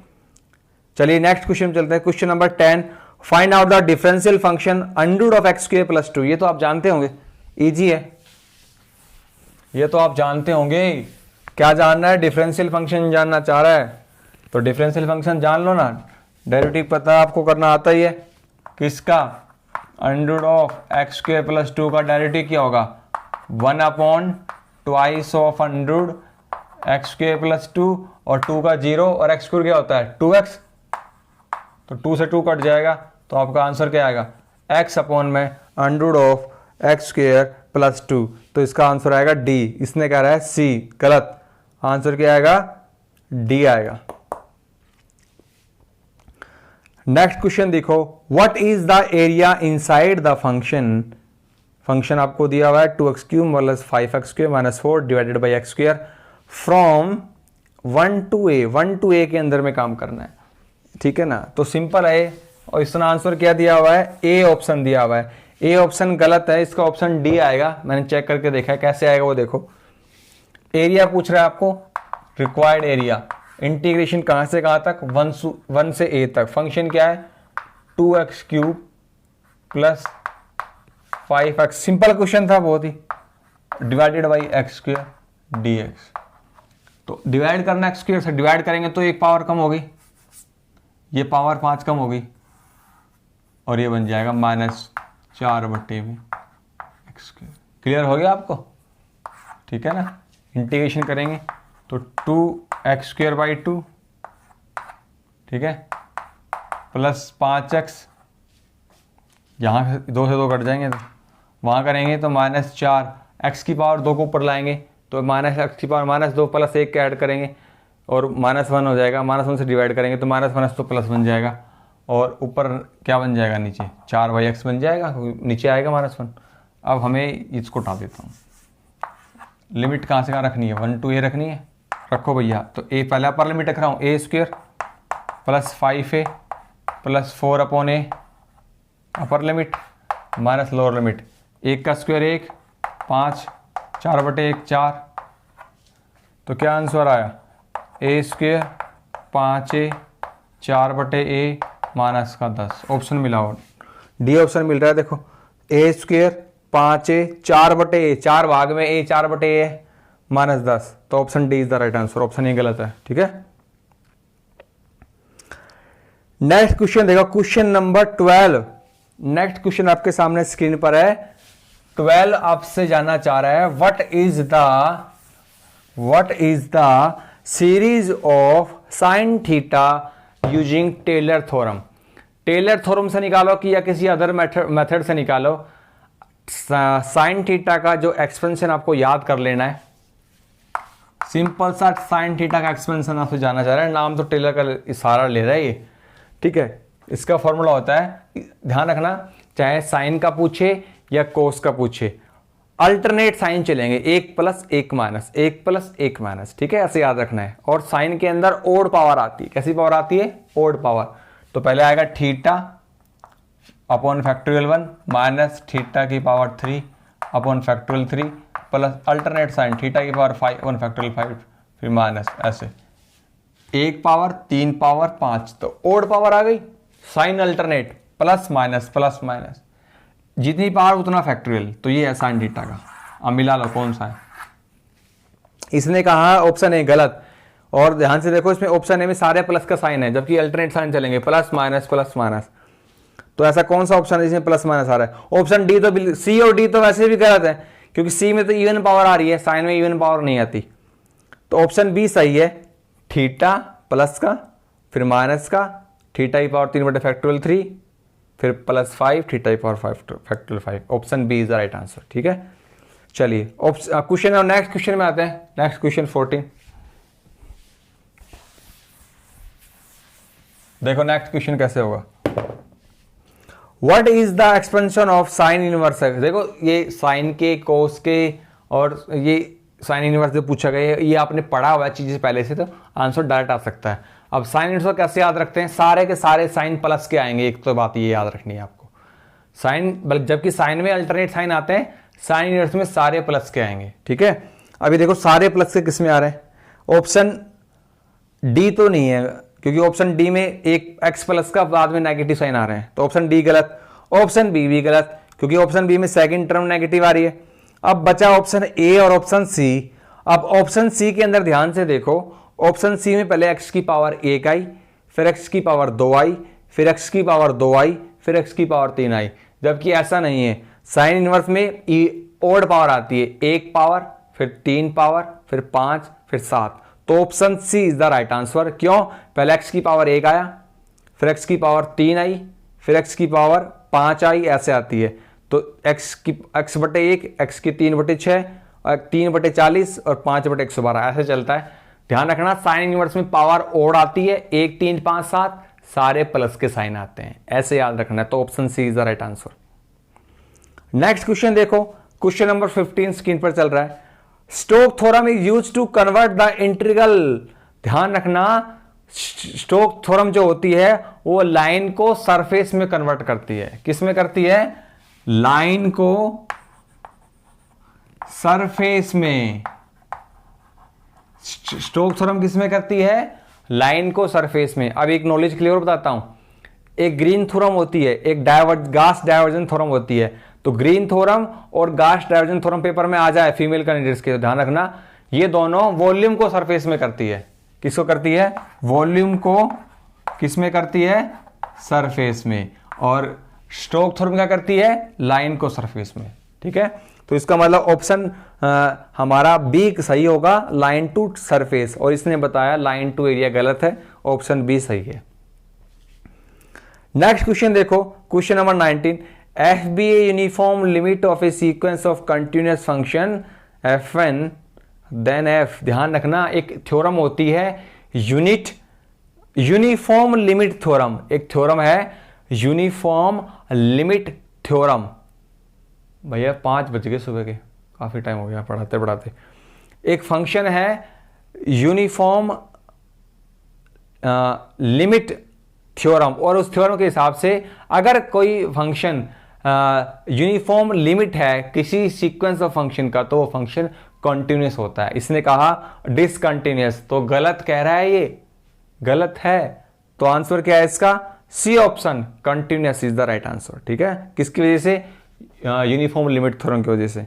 चलिए नेक्स्ट क्वेश्चन चलते हैं। Question number 10, find out the differential function under of x square plus 2। ये तो आप जानते होंगे, इजी है, ये तो आप जानते होंगे। क्या जानना है? डिफरेंशियल फंक्शन जानना चाह रहा है तो डिफरेंशियल फंक्शन जान लो ना, डेरिवेटिव पता आपको करना आता ही है। किसका? Under of x square plus 2 का डेरिवेटिव क्या होगा? 1 upon twice of under x square plus 2 और 2 का 0 और एक्स स्क्वायर क्या होता है 2x, तो 2 से 2 कट जाएगा, तो आपका आंसर क्या आएगा? x अपॉन में under of x square plus 2, तो इसका आंसर आएगा डी। इसने कह रहा है सी, गलत, आंसर क्या आएगा? डी आएगा। नेक्स्ट क्वेश्चन देखो, what is the area inside the function. Function आपको दिया हुआ है 2x cube minus 5x square minus 4 divided by x square from 1 to a, 1 to a के अंदर में काम करना है। ठीक है ना, तो सिंपल है, और इसका आंसर क्या दिया हुआ है? ए ऑप्शन दिया हुआ है। ए ऑप्शन गलत है, इसका ऑप्शन डी आएगा। मैंने चेक करके देखा है, कैसे आएगा वो देखो। एरिया पूछ रहा है आपको, रिक्वायर्ड एरिया, इंटीग्रेशन कहां से कहां तक? 1 से a तक। फंक्शन क्या है? 2x cube plus 5x, simple question था बहुत ही, divided by x square dx। तो डिवाइड करना एक्स स्क्वायर से, डिवाइड करेंगे तो एक पावर कम होगी, ये पावर 5 कम होगी और ये बन जाएगा -4 बट्टे में एक्स स्क्वायर। क्लियर हो गया आपको? ठीक है ना, इंटीग्रेशन करेंगे तो 2x स्क्वायर बाई 2, ठीक है, प्लस 5x, यहाँ 2 से 2 कट जाएंगे, तो वहाँ करेंगे तो -4, x की पावर 2 को ऊपर लाएंगे तो -x की पावर -2 प्लस 1 के ऐड करेंगे और -1 हो जाएगा, -1 से डिवाइड करेंगे तो -1 तो प्लस बन जाएगा और ऊपर क्या बन जाएगा? नीचे 4/x बन जाएगा, नीचे आएगा -1। अब हमें इसको हटा देता हूँ, लिमिट कहाँ से कहाँ रखनी है? 1 to a रखनी है, रखो भैया। तो a पहले अपर लिमिट रख रहा हूँ, a square plus 5a plus 4 upon a upper limit minus lower limit, 1 का स्क्वायर 1, 5, 4/1 4, तो क्या आंसर आया? a square 5a 4/a minus का 10। ऑप्शन मिला हो, डी ऑप्शन मिल रहा है। देखो a स्क्वायर 5a 4/a, 4 भाग में a 4/a -10, तो option D is the right answer. Option ये गलत है। ठीक है, नेक्स्ट क्वेश्चन देखो, क्वेश्चन नंबर 12। नेक्स्ट क्वेश्चन आपके सामने स्क्रीन पर है। 12 आपसे जानना चाह रहा है what is the series of sine theta using Taylor theorem. Taylor theorem से निकालो कि या किसी अदर मेथड से निकालो। साइन थीटा का जो एक्सपेंशन आपको याद कर लेना है, सिंपल सा साइन थीटा का एक्सपेंशन आपसे जानना चाह रहा है। नाम तो टेलर का इशारा ले रहा है ये, ठीक है। इसका फॉर्मूला होता है, ध्यान रखना, चाहे साइन का पूछे या कोस का पूछे, अल्टरनेट साइन चलेंगे, 1 + 1 माइनस, 1 + 1 माइनस, ठीक है, ऐसे याद रखना है। और साइन के अंदर ओड पावर आती है। कैसी पावर आती है? Odd power. तो पहले आएगा theta upon factorial 1 minus theta की power 3 upon factorial 3 plus alternate sine theta की पावर 5 अपॉन फैक्टोरियल 5, फिर माइनस, ऐसे 1 पावर 3 पावर 5, तो ओड पावर आ गई। Sign alternate plus minus plus minus, जितनी पावर उतना फैक्टोरियल। तो ये है साइन थीटा का। अब मिला लो कौन सा है। इसने कहा ऑप्शन ए गलत, और ध्यान से देखो इसमें ऑप्शन ए में सारे प्लस का साइन है, जबकि अल्टरनेट साइन चलेंगे प्लस माइनस। तो ऐसा कौन सा ऑप्शन है जिसमें प्लस माइनस आ रहा है? ऑप्शन डी तो सी और डी तो वैसे भी गलत है, क्योंकि सी में तो इवन पावर आ रही है, साइन में इवन पावर नहीं आती। तो ऑप्शन बी सही है, थीटा प्लस का फिर माइनस का, थीटा की पावर 3/3 फिर +5 थीटा की power 5/5। Option B is the right answer. ठीक है, चलिए क्वेश्चन और नेक्स्ट क्वेश्चन में आते हैं। Next question 14। देखो नेक्स्ट क्वेश्चन कैसे होगा। What is the expansion of sine inverse x. देखो ये साइन के, कोस के और ये साइन इनवर्स जो पूछा गया है, ये आपने पढ़ा हुआ है चीजें पहले से, तो आंसर डायरेक्ट आ सकता है। अब साइन इनवर्स कैसे याद रखते हैं, सारे के सारे साइन प्लस के आएंगे, एक तो बात ये याद रखनी है आपको। साइन, जबकि साइन में अल्टरनेट साइन आते हैं, साइन इनवर्स में सारे प्लस के आएंगे। ठीक है, अभी देखो सारे प्लस के किस में आ रहे हैं, ऑप्शन डी तो नहीं है, क्योंकि ऑप्शन डी में एक एक्स प्लस का बाद में नेगेटिव साइन आ रहे हैं, तो ऑप्शन डी गलत। ऑप्शन बी भी गलत, क्योंकि ऑप्शन बी में सेकंड टर्म नेगेटिव आ रही है। अब बचा ऑप्शन ए और ऑप्शन सी। अब ऑप्शन सी के अंदर ध्यान से देखो, ऑप्शन सी में पहले एक्स की पावर 1 आई, फिर एक्स की पावर 2 आई, फिर एक्स की पावर 2 आई, फिर एक्स की पावर 3 आई। जबकि ऐसा नहीं है, साइन इनवर्स में ओड पावर आती है, 1 पावर फिर 3 पावर फिर 5 फिर 7। तो option C is the right answer. क्यों, पहले एक्स की पावर 1 आया, फिर एक्स की पावर 3 आई, फिर एक्स की पावर 5 आई, ऐसे आती है। तो x/1 एक्स की 3/6 और 3/40 और 5/112 ऐसे चलता है। ध्यान रखना साइन इनवर्स में पावर ओड आती है, 1 3 5 7 सारे प्लस के साइन आते हैं, ऐसे याद रखना है। तो option C is the right answer. Next question देखो, क्वेश्चन नंबर 15 स्क्रीन पर चल रहा है। Stokes theorem is used to convert the integral. ध्यान रखना, स्टोक थ्योरम जो होती है वो लाइन को सरफेस में कन्वर्ट करती है। किस में करती है, लाइन को सरफेस में। स्टोक थ्योरम किस में करती है, लाइन को सरफेस में। अब एक नॉलेज क्लियर बताता हूं, एक ग्रीन थ्योरम होती है, एक गास डाइवर्जन थ्योरम होती है। तो ग्रीन थ्योरम और गास डाइवर्जन थ्योरम पेपर में आ जाए फीमेल कैंडिडेट्स के, ध्यान रखना ये दोनों वॉल्यूम को सरफेस में करती है। किसको करती है, वॉल्यूम को किस में करती है, सरफेस में। और स्टोक थ्योरम क्या करती है, लाइन को सरफेस में। ठीक है, तो इसका मतलब ऑप्शन हमारा बी सही होगा, लाइन टू सरफेस। और इसने बताया लाइन टू एरिया गलत है, ऑप्शन बी सही है। नेक्स्ट क्वेश्चन देखो, question number 19। F be a uniform limit of a sequence of continuous function F1 then F। ध्यान रखना, एक थ्योरम होती है यूनिफॉर्म लिमिट थ्योरम। एक थ्योरम है यूनिफॉर्म लिमिट थ्योरम। भैया 5 बज गए सुबह के, काफी टाइम हो गया पढ़ाते पढ़ाते। एक फंक्शन है यूनिफॉर्म लिमिट थ्योरम, और उस थ्योरम के हिसाब से अगर कोई फंक्शन यूनिफॉर्म लिमिट है किसी सीक्वेंस ऑफ फंक्शन का, तो वो फंक्शन कॉन्टिन्यूस होता है। इसने कहा डिसकंटिन्यूस, तो गलत कह रहा है, ये गलत है। तो आंसर क्या है इसका, C option, continuous is the right answer. ठीक है, किसकी वजह से, यूनिफॉर्म लिमिट थ्योरम की वजह से।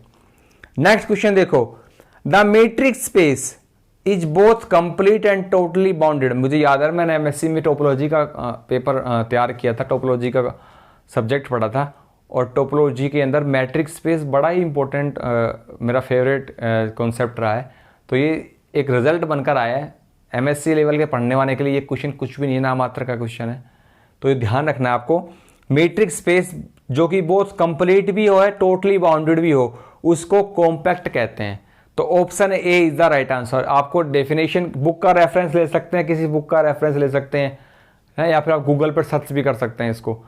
नेक्स्ट क्वेश्चन देखो, the matrix space is both complete and totally bounded. मुझे याद है मैंने एमएससी में टोपोलॉजी का पेपर तैयार किया था, टोपोलॉजी का सब्जेक्ट पढ़ा था, और टोपोलॉजी के अंदर मैट्रिक्स स्पेस बड़ा ही इंपॉर्टेंट मेरा फेवरेट कॉन्सेप्ट रहा है। तो ये एक रिजल्ट बनकर आया है एमएससी लेवल के पढ़ने वाले के लिए। ये क्वेश्चन कुछ भी नहीं, नाम मात्र का क्वेश्चन है, तो ये ध्यान रखना है आपको। मैट्रिक्स स्पेस जो कि बहुत कंप्लीट भी हो है, टोटली बाउंडेड भी हो, उसको कॉम्पैक्ट कहते हैं। तो option A is the right answer. आपको डेफिनेशन बुक का रेफरेंस ले सकते हैं, किसी बुक का रेफरेंस ले सकते हैं, या फिर आप गूगल पर सर्च भी कर सकते हैं इसको।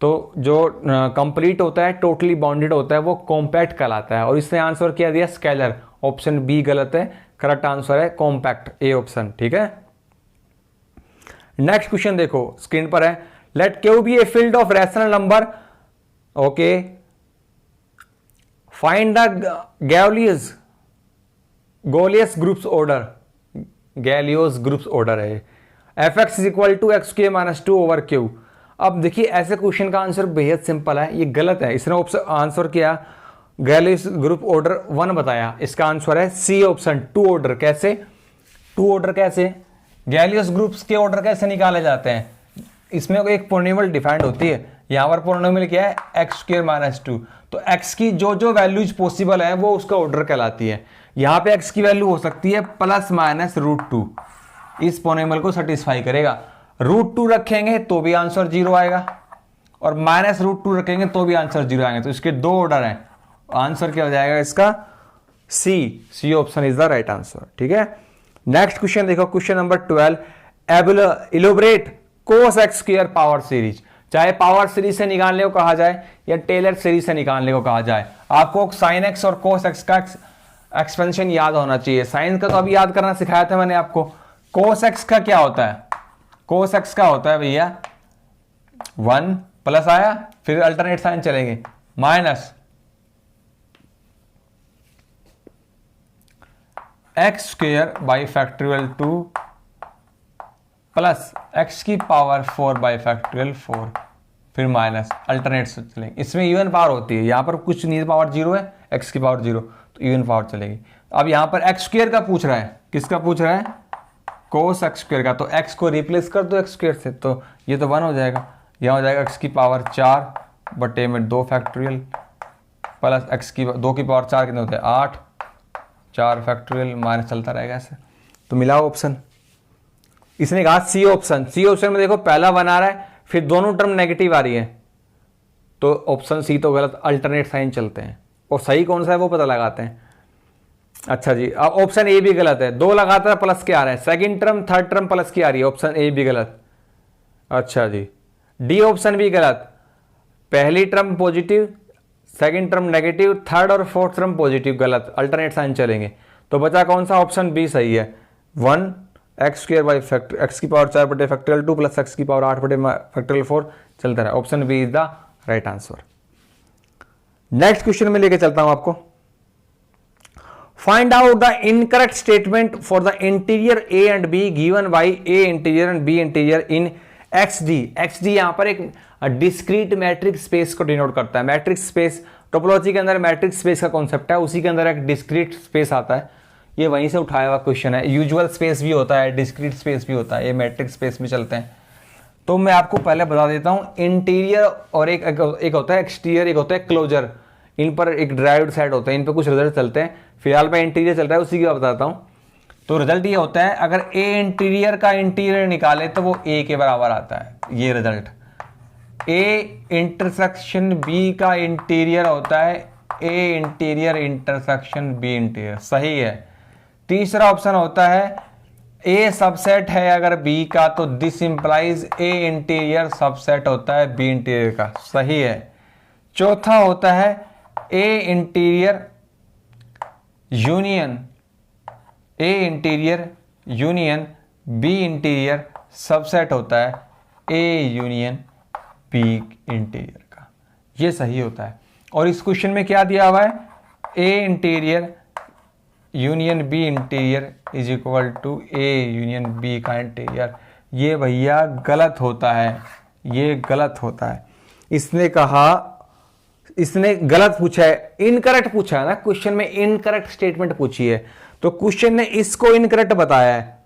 तो जो कंप्लीट होता है, टोटली बाउंडेड होता है, वो कॉम्पैक्ट कहलाता है। और इसने आंसर क्या दिया, स्केलर। ऑप्शन बी गलत है, करेक्ट आंसर है कॉम्पैक्ट, ए ऑप्शन। ठीक है, नेक्स्ट क्वेश्चन देखो स्क्रीन पर है। Let q be a field of rational number, okay, find the Galois groups order. Galois groups order है। F x is equal to x के minus 2 over q. अब देखिए ऐसे क्वेश्चन का आंसर बेहद सिंपल है, ये गलत है। इसने ऑप्शन आंसर किया गैलियस ग्रुप ऑर्डर 1 बताया, इसका आंसर है सी ऑप्शन 2 ऑर्डर। कैसे 2 ऑर्डर, कैसे गैलियस ग्रुप्स के ऑर्डर कैसे निकाले जाते हैं, इसमें एक पॉलिनोमियल डिफाइंड होती है। यहां पर पॉलिनोमियल क्या है, एक्स स्क्वायर माइनस 2। तो x की जो जो वैल्यूज पॉसिबल है वो उसका ऑर्डर कहलाती है। यहां पे x की वैल्यू हो सकती है प्लस माइनस √2, इस पोनेमल को सेटिस्फाई करेगा। √2 रखेंगे तो भी आंसर 0 आएगा, और माइनस √2 रखेंगे तो भी आंसर 0 आएंगे। तो इसके दो ऑर्डर हैं, आंसर क्या हो जाएगा इसका? C option is the right answer. ठीक है, नेक्स्ट क्वेश्चन देखो, question number 12, elaborate cos x square power series. चाहे पावर सीरीज से निकालने को कहा जाए या टेलर सीरीज से निकालने को कहा जाए, आपको साइन एक्स और कोस एक्स का एक्सपेंशन याद होना चाहिए। साइन का तो अभी याद करना सिखाया था मैंने आपको। कोस एक्स का क्या होता है? कोस एक्स का होता है भैया 1 प्लस आया, फिर अल्टरनेट साइन चलेंगे, minus x square by factorial 2 प्लस एक्स की पावर 4 बाई फैक्टोरियल 4, फिर माइनस अल्टरनेट से चलेंगे। इसमें इवन पावर होती है, यहां पर कुछ नहीं, पावर 0 है, एक्स की पावर 0, तो इवन पावर चलेगी। अब यहां पर एक्स स्क्वायर का पूछ रहा है, किसका पूछ रहा है? कोस एक्स स्क्वायर का। तो एक्स को रिप्लेस कर दो एक्स स्क्वायर से, तो ये तो 1 हो जाएगा। यहां हो जाएगा एक्स की पावर 4 बटे में 2 फैक्टोरियल प्लस एक्स की 2 की पावर 4 कितने होते हैं? 8, 4 फैक्टोरियल, माइनस चलता रहेगा ऐसे। तो मिला ऑप्शन। इसने कहा सी ऑप्शन। सी ऑप्शन में देखो पहला 1 आ रहा है, फिर दोनों टर्म नेगेटिव आ रही है, तो ऑप्शन सी तो गलत, अल्टरनेट साइन चलते हैं। और सही कौन सा है वो पता लगाते हैं। अच्छा जी, अब ऑप्शन ए भी गलत है, 2 लगातार प्लस के आ रहे हैं, second term third term plus की आ रही है, ऑप्शन ए भी गलत। अच्छा जी, डी ऑप्शन भी गलत, पहली term positive, second term negative, third और फोर्थ टर्म पॉजिटिव, गलत, अल्टरनेट साइन चलेंगे। तो बचा कौन सा? ऑप्शन बी सही है, 1 x square by factor x की पावर 4 बटे फैक्टोरियल 2 प्लस एक्स की पावर 8 बटे फैक्टोरियल 4 चलता रहा। Option B is the right answer. Next question में लेके चलता हूं आपको। Find out the incorrect statement for the interior A and B given by A interior and B interior in XD। XD यहां पर एक डिस्क्रीट मैट्रिक्स स्पेस को denote करता है। मैट्रिक्स स्पेस टोपोलॉजी के अंदर मैट्रिक्स स्पेस का कॉन्सेप्ट है, उसी के अंदर एक डिस्क्रीट स्पेस आता है। ये वहीं से उठाया हुआ क्वेश्चन है। यूजुअल स्पेस भी होता है, डिस्क्रीट स्पेस भी होता है, ये मैट्रिक्स स्पेस में चलते हैं। तो मैं आपको पहले बता देता हूं, इंटीरियर और एक होता है एक्सटीरियर, एक होता है क्लोजर। इन पर एक ड्राइव्ड सेट होता है, इन पर कुछ रिजल्ट चलते हैं। फिलहाल मैं इंटीरियर चल रहा है, उसी की बात बताता हूं। तो रिजल्ट ये होता है, अगर ए इंटीरियर का इंटीरियर निकाले तो वो ए के बराबर आता है, ये रिजल्ट। ए इंटरसेक्शन बी का इंटीरियर होता है a interior intersection B interior, सही है। तीसरा ऑप्शन होता है ए सबसेट है अगर बी का, तो this implies A interior subset होता है बी इंटीरियर का, सही है। चौथा होता है a interior union b interior subset होता है ए यूनियन बी इंटीरियर का, ये सही होता है। और इस क्वेश्चन में क्या दिया हुआ है? A interior union b interior is equal to a union b का इंटीरियर, ये भैया गलत होता है, ये गलत होता है। इसने कहा, इसने गलत पूछा है, इनकरेक्ट पूछा है ना क्वेश्चन में, इनकरेक्ट स्टेटमेंट पूछी है, तो क्वेश्चन ने इसको इनकरेक्ट बताया है।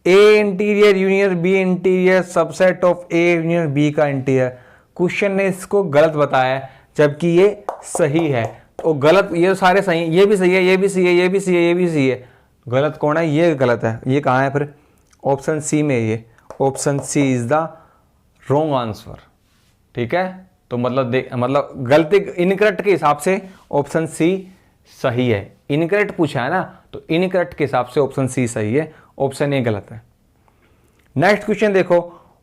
A interior union b interior subset of a union b का इंटीरियर, क्वेश्चन ने इसको गलत बताया है, जबकि ये सही है। तो गलत, ये सारे सही, ये भी सही है, ये भी सही है, ये भी सही है, ये भी सही है, गलत कौन है? ये गलत है। ये कहाँ है फिर? ऑप्शन सी में, ये option C is the wrong answer. ठीक है, तो मतलब गलती इनकरेक्ट के हिसाब से ऑप्शन सी सही है। इनकरेक्ट पूछा है ना, तो इनकरेक्ट के हिसाब से ऑप्शन सी सही है, ऑप्शन ए गलत है। नेक्स्ट क्वेश्चन देखो,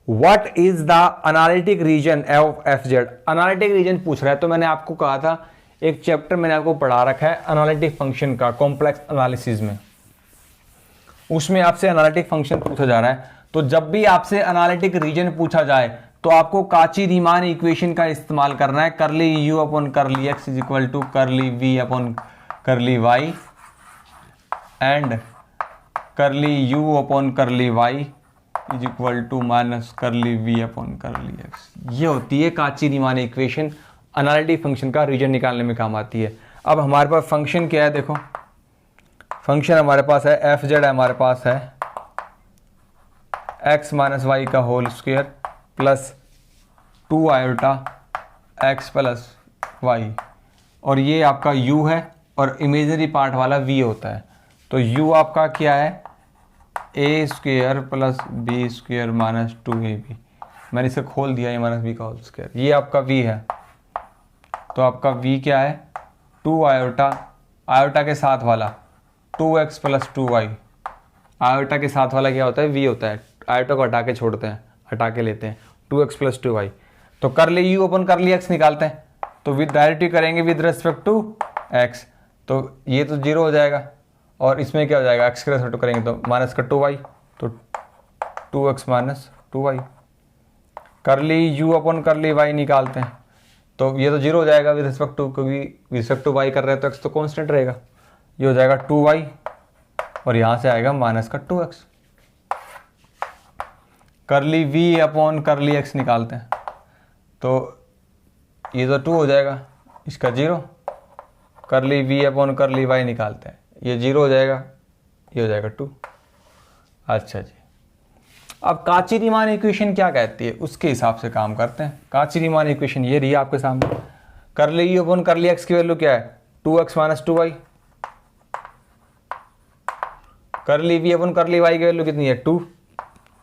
what is the analytic region of f z. Analytic region पूछ रहा है, तो मैंने आपको कहा था एक चैप्टर मैंने आपको पढ़ा रखा है एनालिटिक फंक्शन का, कॉम्प्लेक्स एनालिसिस में, उसमें आपसे एनालिटिक फंक्शन पूछा जा रहा है। तो जब भी आपसे एनालिटिक रीजन पूछा जाए तो आपको काची रीमान इक्वेशन का इस्तेमाल करना है, curly u upon curly x is equal to curly v upon curly y and curly u upon curly y is equal to minus curly v upon curly x. ये होती है Cauchy Riemann equation, analytic function का region निकालने में काम आती है। अब हमारे पास फंक्शन क्या है, देखो फंक्शन हमारे पास है एफ जेड, हमारे पास है एक्स माइनस वाई का whole square plus 2 iota x plus y और ये आपका u है और इमेजनरी पार्ट वाला v होता है। तो u आपका क्या है, a square plus B square minus 2ab। मैंने इसे खोल दिया, a माइनस बी का होल स्क्वायर, ये आपका v है। तो आपका v क्या है, 2 आयोटा, आयोटा के साथ वाला 2x प्लस 2y। आयोटा के साथ वाला क्या होता है, v होता है। आयोटा को हटा के छोड़ते हैं, हटा के लेते हैं, 2x प्लस 2y। तो कर ले u अपन कर ली x निकालते हैं, तो विद डायरेक्टिव करेंगे विद रेस्पेक्ट टू x, तो ये तो 0 हो जाएगा। और इसमें क्या हो जाएगा, x के रेस्पेक्ट टू करेंगे तो माइनस का 2y, तो 2x माइनस 2y। कर ली u अपन कर ली y निकालते हैं, तो ये तो 0 हो जाएगा विद रिस्पेक्ट टू, क्योंकि विद रिस्पेक्ट टू y कर रहे हैं तो x तो कांस्टेंट रहेगा। ये हो जाएगा 2y और यहाँ से आएगा माइनस का 2x। कर ली v अपॉन कर ली x निकालते हैं, तो ये तो 2 हो जाएगा, इसका 0। कर ली v अपॉन कर ली y निकालते हैं, ये 0 हो जाएगा, ये हो जाएगा 2। अच्छा जी, अब काची-रीमान इक्वेशन क्या कहती है उसके हिसाब से काम करते हैं। काची-रीमान इक्वेशन ये रही आपके सामने। कर ली u अपॉन कर ली x की वैल्यू क्या है, 2x माइनस 2y। कर ली v अपन कर ली y की वैल्यू कितनी है, 2।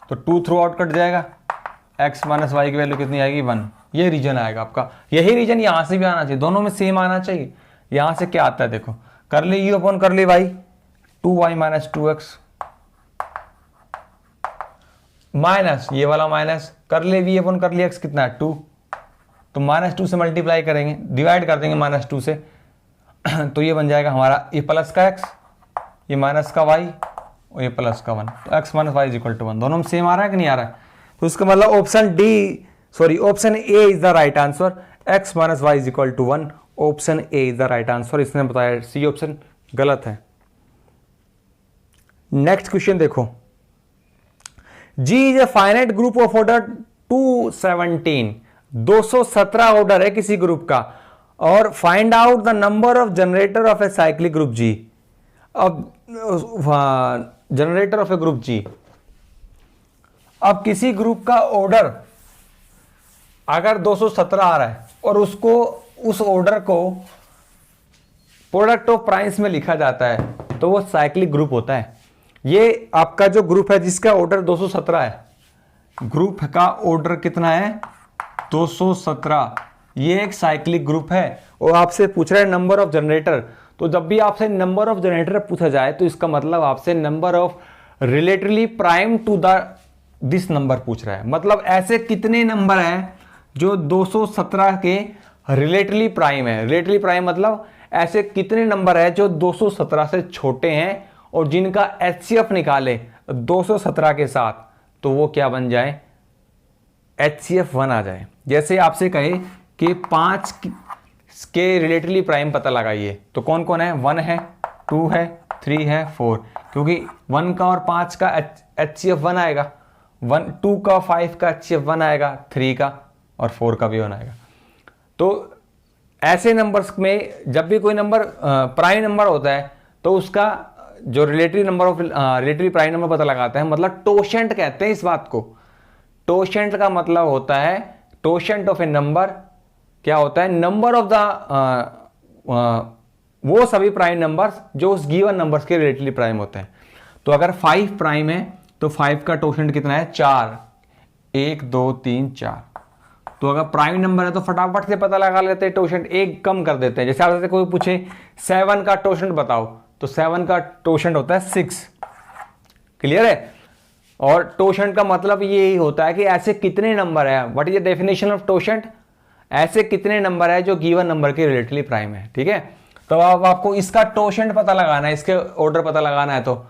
तो 2 थ्रू आउट कट जाएगा, x माइनस y की वैल्यू कितनी आएगी, 1। ये रीजन आएगा आपका। यही रीजन यहाँ से भी आना चाहिए, दोनों में सेम आना चाहिए। यहाँ से क्या आता है देखो, कर ली u अपन कर ली y, 2y minus 2x minus ये वाला माइनस कर ले v अपन कर ली x कितना है, 2। तो माइनस 2 से मल्टीप्लाई करेंगे, डिवाइड कर देंगे माइनस 2 से तो ये बन जाएगा हमारा ये प्लस का x, ये माइनस का y और ये प्लस का 1। तो x minus Y is equal to 1। दोनों में सेम आ रहा है कि नहीं आ रहा है। तो इसका मतलब option A is the right answer, x minus Y is equal to 1। Option A is the right answer. इसने बताया सी ऑप्शन गलत है। नेक्स्ट क्वेश्चन देखो, G is a finite group of order 217। 217 order है किसी ग्रुप का, और find out the number of generator of a cyclic group G। अब generator of a group G, अब किसी ग्रुप का ऑर्डर अगर 217 आ रहा है और उसको उस ऑर्डर को प्रोडक्ट ऑफ प्राइम्स में लिखा जाता है तो वो साइक्लिक ग्रुप होता है। ये आपका जो ग्रुप है जिसका ऑर्डर 217 है, ग्रुप का ऑर्डर कितना है, 217, ये एक साइक्लिक ग्रुप है। और आपसे पूछ रहा है नंबर ऑफ जनरेटर, तो जब भी आपसे नंबर ऑफ जनरेटर पूछा जाए तो इसका मतलब आपसे number of relatively prime to the this number पूछ रहा है। मतलब ऐसे कितने नंबर हैं जो 217 के रिलेटिवली प्राइम है। रिलेटिवली प्राइम मतलब ऐसे कितने नंबर है जो 217 से छोटे हैं और जिनका HCF निकाले 217 के साथ तो वो क्या बन जाए, HCF 1 आ जाए। जैसे आपसे कहे कि 5 के रिलेटिवली प्राइम पता लगाइए, तो कौन कौन है, 1 है, 2 है, 3 है, 4, क्योंकि 1 का और 5 का HCF 1 आएगा, 2 का 5 का HCF 1 आएगा, 3 का और 4 का भी 1 आएगा। तो ऐसे नंबर्स में जब भी कोई नंबर प्राइम नंबर होता है तो उसका जो relative number of relative prime number पता लगाता है, मतलब टोशेंट कहते हैं इस बात को। टोशेंट का मतलब होता है, टोशेंट ऑफ ए नंबर क्या होता है, नंबर ऑफ द वो सभी प्राइम नंबर्स जो उस गिवन नंबर्स के रिलेटिवली प्राइम होते हैं। तो अगर 5 प्राइम है तो 5 का टोशेंट कितना है, 4, 1 2 3 4। तो अगर प्राइम नंबर है तो फटाफट से पता लगा लेते हैं, टोशेंट एक कम कर देते हैं। जैसे आपसे कोई पूछे 7 का टोशेंट बताओ, तो 7 का टोशेंट होता है 6। क्लियर है। और टोशेंट का मतलब ये होता है कि ऐसे कितने नंबर है, what is the definition of totient, ऐसे कितने नंबर है जो गिवन नंबर के रिलेटिवली प्राइम है। ठीक है, तो अब आपको इसका टोशेंट पता लगाना है, इसके ऑर्डर पता लगाना है, तो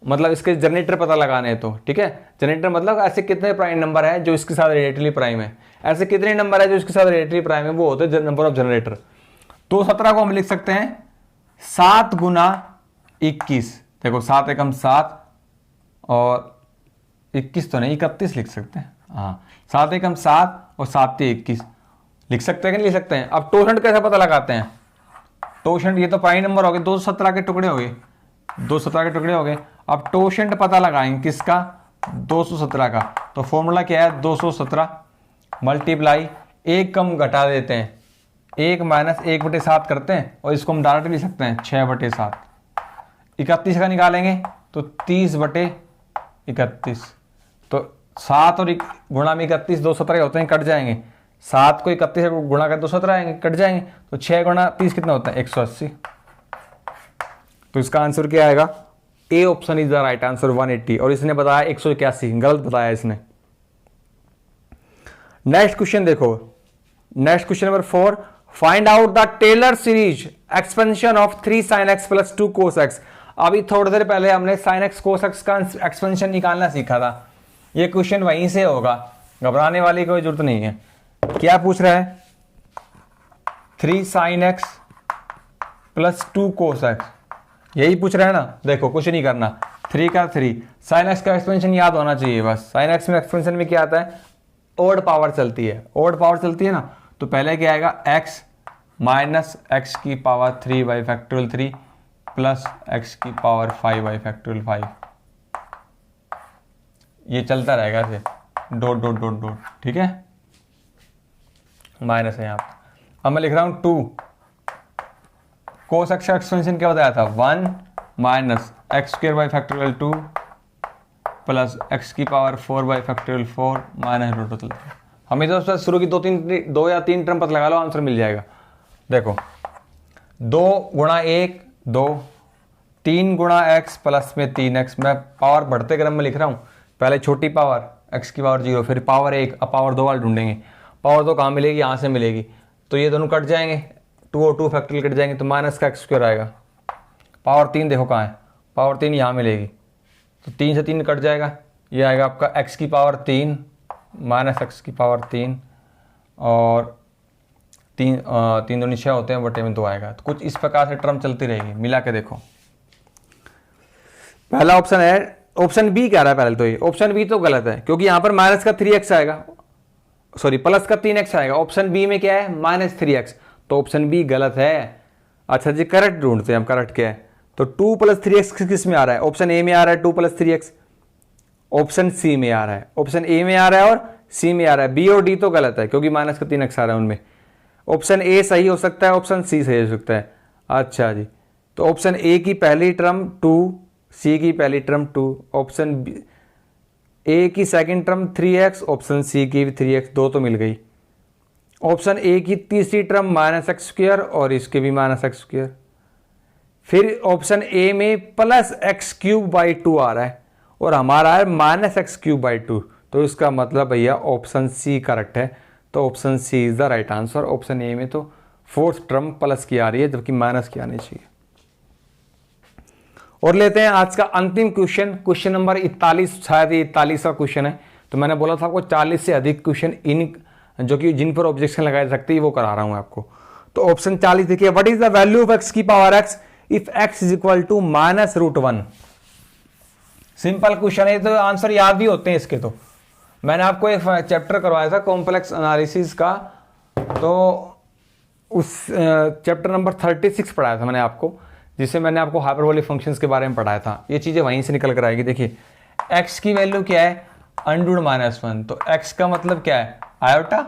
मतलब इसके जनरेटर पता लगाने हैं। तो ठीक है, जनरेटर मतलब ऐसे कितने प्राइम नंबर है जो इसके साथ रिलेटिवली प्राइम है, ऐसे कितने नंबर है जो इसके साथ रिलेटिवली प्राइम है, वो होते हैं नंबर ऑफ जनरेटर। तो 17 को हम लिख सकते हैं 7 गुना 21। देखो 7 एकम 7 और 21 तो नहीं, 31 लिख सकते हैं। हाँ, 7 एकम 7 और 7 ते 21 लिख सकते हैं कि नहीं लिख सकते हैं। अब टोशेंट कैसे पता लगाते हैं, टोशेंट ये तो प्राइम नंबर हो गए, 217 के टुकड़े हो गए, 217 के टुकड़े हो गए। अब टोशेंट पता लगाएंगे किसका, 217 का। तो फॉर्मूला क्या है, 217 मल्टीप्लाई, एक कम घटा देते हैं, 1 माइनस 1/7 करते हैं और इसको हम डायरेक्ट लिख सकते हैं 6/7। 31 का निकालेंगे तो 30/31। तो 7 और गुणा में 31 217 होते हैं, कट जाएंगे। 7 को 31 से गुणा कर 217 आएंगे, कट जाएंगे। तो 6 गुणा 30 कितना होता है 180। तो इसका आंसर क्या आएगा? A option is the right answer 180। और इसने बताया 181, गलत बताया इसने। नेक्स्ट क्वेश्चन देखो, next question number 4, find out the Taylor series expansion of 3 sin x + 2 cos x। अभी थोड़ी देर पहले हमने sin x cos x का एक्सपेंशन निकालना सीखा था। ये क्वेश्चन वहीं से होगा, घबराने वाली कोई जरूरत नहीं है। क्या पूछ रहा है? 3 sin x + 2 cos x, यही पूछ रहा है ना। देखो कुछ नहीं करना, 3 का 3, sin x का एक्सपेंशन याद होना चाहिए बस। sin x में एक्सपेंशन में क्या आता है? ओड पावर चलती है, ओड पावर चलती है ना। तो पहले क्या आएगा? x माइनस x की पावर 3/3 प्लस x की पावर 5/5। ये चलता रहेगा ऐसे, डॉट डॉट डॉट डॉट, ठीक है। माइनस है यहाँ पर। अब मैं लिख रहा हूँ 2 cos x का एक्सपेंशन क्या बताया था? 1 माइनस x² 2 प्लस x की पावर 4/4 माइनस रूट। हमें तो शुरू की 2 या 3 टर्म पता लगा लो, आंसर मिल जाएगा। देखो 2 गुणा 1 2, 3 गुणा x प्लस में 3x। मैं पावर बढ़ते क्रम में लिख रहा हूँ, पहले छोटी पावर x की पावर 0, फिर पावर 1, अब पावर 2 वाले ढूंढेंगे। पावर 2 कहाँ मिलेगी? यहाँ से मिलेगी। तो ये दोनों कट जाएंगे, 2 और 2 फैक्टोरियल कट जाएंगे, तो माइनस का x² आएगा। पावर 3 देखो कहाँ है? पावर 3 यहाँ मिलेगी, तो 3 से 3 कट जाएगा। ये आएगा आपका x की पावर 3 माइनस x की पावर 3 और 3 दूनी 6 होते हैं, बटे में 2 आएगा। तो कुछ इस प्रकार से टर्म चलती रहेगी। मिला के देखो, पहला ऑप्शन है, ऑप्शन बी कह रहा है पहले तो। ये ऑप्शन बी तो गलत है, क्योंकि यहाँ पर माइनस का 3x आएगा, सॉरी प्लस का 3x आएगा। ऑप्शन बी में क्या है? माइनस 3x, तो ऑप्शन बी गलत है। अच्छा जी, करेक्ट ढूंढते हैं हम, करेक्ट क्या है। तो 2 + 3x किस में आ रहा है? ऑप्शन ए में आ रहा है 2 + 3x, ऑप्शन सी में आ रहा है, ऑप्शन ए में आ रहा है और सी में आ रहा है। बी और डी तो गलत है, क्योंकि माइनस का 3x आ रहा है उनमें। ऑप्शन ए सही हो सकता है, ऑप्शन सी सही हो सकता है। अच्छा जी, तो ऑप्शन ए की पहली टर्म 2, सी की पहली टर्म 2, ऑप्शन ए की second term 3x, option C की भी 3x, 2 तो मिल गई। ऑप्शन ए की तीसरी टर्म -x² और इसके भी -x²। फिर ऑप्शन ए में +x³ 2 आ रहा है और हमारा है -x³ 2, तो इसका मतलब भैया ऑप्शन सी करेक्ट है। तो option C is the right answer. Option A में तो फोर्थ टर्म प्लस की आ रही है, जबकि माइनस की आनी चाहिए। और लेते हैं आज का अंतिम क्वेश्चन, क्वेश्चन नंबर 41, शायद ये 41वां क्वेश्चन है। तो मैंने बोला था आपको 40 से अधिक क्वेश्चन इन जो कि जिन पर ऑब्जेक्शन लगाए सकते हैं वो करा रहा हूं आपको। तो ऑप्शन 40 देखिए, what is the value of x की power x if x is equal to -√1। Simple question है, तो आंसर याद भी होते हैं इसके। तो मैंने आपको एक चैप्टर करवाया था कॉम्प्लेक्स एनालिसिस का, तो उस चैप्टर नंबर 36 पढ़ाया था मैंने आपको, जिससे मैंने आपको हाइपरबोलिक फंक्शंस के बारे में पढ़ाया था। ये चीज़ें वहीं से निकल कर आएगी। देखिए x की वैल्यू क्या है? √-1, तो x का मतलब क्या है? आयोटा।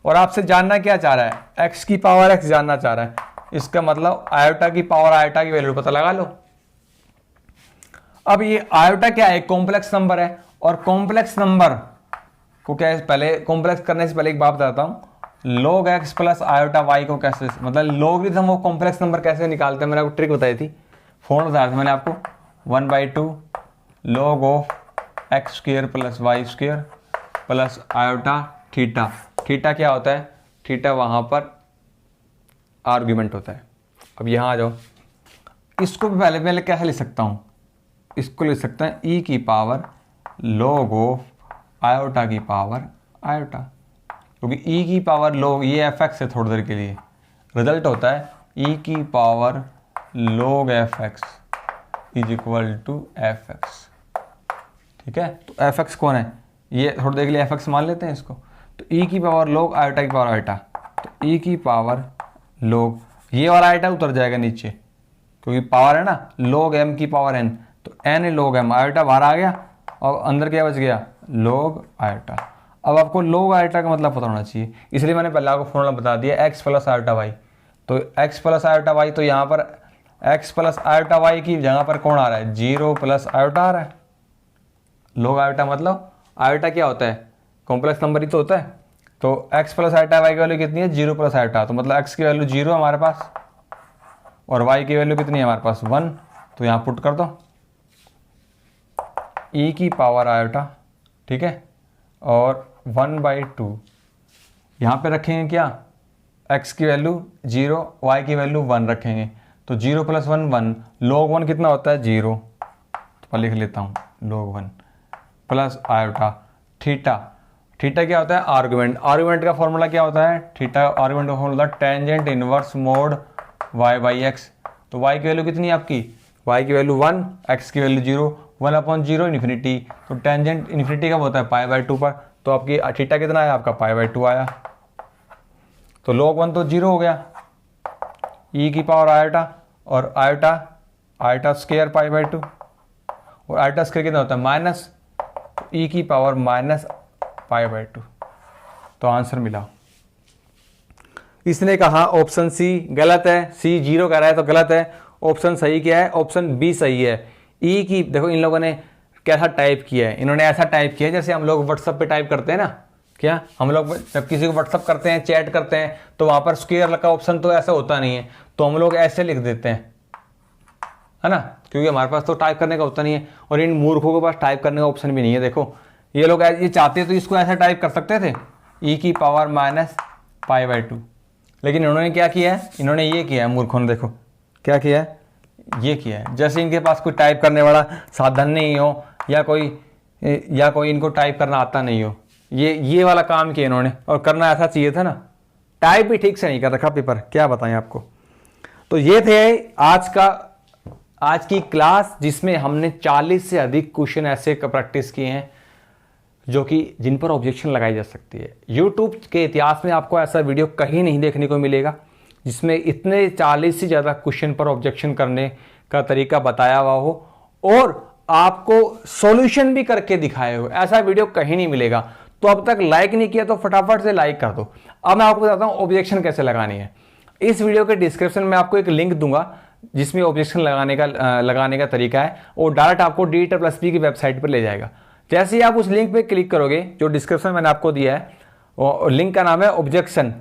और आपसे जानना क्या चाह रहा है? x की पावर x जानना चाह रहा है, इसका मतलब आयोटा की पावर आयोटा की वैल्यू पता लगा लो। अब ये आयोटा क्या है? कॉम्प्लेक्स नंबर है, और कॉम्प्लेक्स नंबर को क्या है, पहले कॉम्प्लेक्स करने से पहले एक बात बताता हूं, log x plus iota y को कैसे, मतलब लॉगरिथम वो कॉम्प्लेक्स नंबर कैसे निकालते हैं, मैंने आपको ट्रिक बताई थी, फॉर्मूला बताया था मैंने आपको, 1/2 log of x² plus y² plus iota theta. Theta क्या होता है? थीटा वहां पर आर्ग्यूमेंट होता है। अब यहां आ जाओ, इसको भी पहले पहले कैसे लिख सकता हूं? इसको लिख सकते हैं e की पावर log ऑफ आयोटा की पावर आयोटा, क्योंकि e की पावर log, ये fx है थोड़ी देर के लिए, रिजल्ट होता है e की power log fx is equal to fx। ठीक है, तो fx कौन है? ये थोड़ी देर के लिए fx मान लेते हैं इसको। तो e की पावर log आयोटा की पावर आयोटा, तो e की पावर log, ये वाला आयोटा उतर जाएगा नीचे, क्योंकि पावर है ना, log m की पावर n, तो n log m, आयोटा बाहर आ गया और अंदर क्या बच गया? log iota. अब आपको लोग आयोटा का मतलब पता होना चाहिए, इसलिए मैंने पहले आपको फॉर्मूला बता दिया x प्लस आयोटा वाई। तो x प्लस आयोटा वाई, तो यहाँ पर x प्लस आयोटा वाई की जगह पर कौन आ रहा है, 0 प्लस आयोटा आ रहा है। लोग आयोटा मतलब आयोटा क्या होता है, कॉम्प्लेक्स नंबर ही तो होता है। तो x प्लस आयोटा वाई की वैल्यू कितनी है, 0 प्लस आयोटा, तो मतलब x की वैल्यू 0 हमारे पास और y की वैल्यू कितनी है हमारे पास 1। तो यहाँ पुट कर दो e की पावर आयोटा, ठीक है, और 1/2 यहाँ पे रखेंगे क्या, x की वैल्यू 0, y की वैल्यू 1 रखेंगे। तो 0 प्लस 1 1, log 1 कितना होता है 0, तो लिख लेता हूँ log 1 plus iota theta. Theta क्या होता है, आर्गुमेंट। आर्गुमेंट का फॉर्मूला क्या होता है, थीटा आर्गुमेंट का formula tangent inverse mode y by x. तो y की वैल्यू कितनी है आपकी, y की वैल्यू 1, x की वैल्यू 0, 1/0 इन्फिनिटी। तो टेंजेंट इन्फिनिटी कब होता है, π/2 पर। तो आपकी थीटा कितना आया आपका, π/2 आया। तो log 1 तो 0 हो गया, e की पावर आयोटा और आयोटा स्क्वायर π/2, और आयोटा स्क्वायर कितना होता है माइनस e की पावर माइनस π/2। तो आंसर मिला। इसने कहा ऑप्शन सी गलत है, सी 0 कह रहा है तो गलत है। ऑप्शन सही क्या है, ऑप्शन बी सही है। ई की देखो इन लोगों ने कैसा टाइप किया है, इन्होंने ऐसा टाइप किया है जैसे हम लोग व्हाट्सअप पे टाइप करते हैं ना। क्या हम लोग जब किसी को व्हाट्सअप करते हैं, चैट करते हैं, तो वहां पर स्क्वायर का ऑप्शन तो ऐसा होता नहीं है, तो हम लोग ऐसे लिख देते हैं, है ना, क्योंकि हमारे पास तो टाइप करने का होता नहीं है। और इन मूर्खों के पास टाइप करने का ऑप्शन भी नहीं है। देखो ये लोग ये चाहते तो इसको ऐसा टाइप कर सकते थे, ई की पावर माइनस π/2, लेकिन इन्होंने क्या किया है, इन्होंने ये किया है मूर्खों ने, देखो क्या किया है, ये किया है। जैसे इनके पास कोई टाइप करने वाला साधन नहीं हो या कोई इनको टाइप करना आता नहीं हो, ये वाला काम किया इन्होंने। और करना ऐसा चाहिए था ना, टाइप भी ठीक से नहीं कर रखा पेपर, क्या बताएं आपको। तो ये थे आज की क्लास, जिसमें हमने 40 से अधिक क्वेश्चन ऐसे प्रैक्टिस किए हैं जो कि जिन पर ऑब्जेक्शन लगाई जा सकती है। यूट्यूब के इतिहास में आपको ऐसा वीडियो कहीं नहीं देखने को मिलेगा जिसमें इतने 40 से ज़्यादा क्वेश्चन पर ऑब्जेक्शन करने का तरीका बताया हुआ हो और आपको सॉल्यूशन भी करके दिखाए हो। ऐसा वीडियो कहीं नहीं मिलेगा। तो अब तक लाइक नहीं किया तो फटाफट से लाइक कर दो। अब मैं आपको बताता हूँ ऑब्जेक्शन कैसे लगानी है। इस वीडियो के डिस्क्रिप्शन में आपको एक लिंक दूंगा जिसमें ऑब्जेक्शन लगाने का तरीका है, और डायरेक्ट आपको DETR+P की वेबसाइट पर ले जाएगा। जैसे ही आप उस लिंक पे क्लिक करोगे, जो डिस्क्रिप्शन मैंने आपको दिया है, वो लिंक का नाम है objection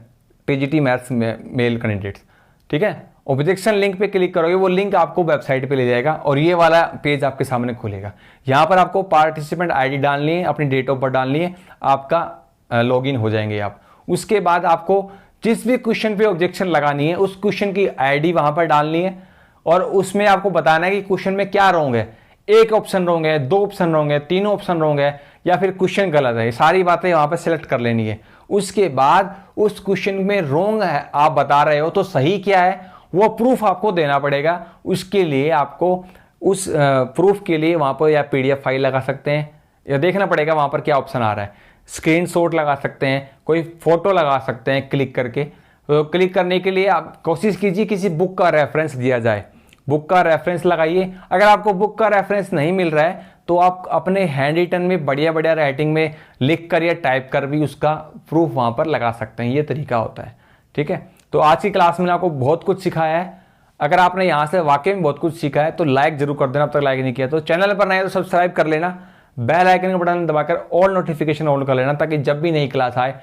TGT maths male candidates, ठीक है। ऑब्जेक्शन लिंक पे क्लिक करोगे, वो लिंक आपको वेबसाइट पे ले जाएगा और ये वाला पेज आपके सामने खुलेगा। यहाँ पर आपको पार्टिसिपेंट ID डालनी है, अपनी डेट ऑफ बर्थ डालनी है, आपका लॉगिन हो जाएंगे आप। उसके बाद आपको जिस भी क्वेश्चन पे ऑब्जेक्शन लगानी है उस क्वेश्चन की ID वहां पर डालनी है और उसमें आपको बताना है कि क्वेश्चन में क्या रॉन्ग है। एक ऑप्शन रॉन्ग है, 2 ऑप्शन रॉन्ग है, 3 ऑप्शन रॉन्ग है, या फिर क्वेश्चन गलत है, ये सारी बातें वहां पर सिलेक्ट कर लेनी है। उसके बाद उस क्वेश्चन में रॉन्ग है आप बता रहे हो तो सही क्या है वो प्रूफ आपको देना पड़ेगा। उसके लिए आपको उस प्रूफ के लिए वहां पर या PDF फाइल लगा सकते हैं या देखना पड़ेगा वहां पर क्या ऑप्शन आ रहा है। स्क्रीनशॉट लगा सकते हैं, कोई फोटो लगा सकते हैं क्लिक करके। तो क्लिक करने के लिए आप कोशिश कीजिए किसी बुक का रेफरेंस दिया जाए, बुक का रेफरेंस लगाइए। अगर आपको बुक का रेफरेंस नहीं मिल रहा है तो आप अपने हैंड रिटन में बढ़िया बढ़िया राइटिंग में लिख कर या टाइप कर भी उसका प्रूफ वहां पर लगा सकते हैं। ये तरीका होता है, ठीक है। तो आज की क्लास में आपको बहुत कुछ सिखाया है। अगर आपने यहाँ से वाकई में बहुत कुछ सीखा है तो लाइक जरूर कर देना, अब तक लाइक नहीं किया तो चैनल पर नए तो सब्सक्राइब कर लेना, बेल आइकन का बटन दबाकर ऑल नोटिफिकेशन ऑन कर लेना ताकि जब भी नई क्लास आए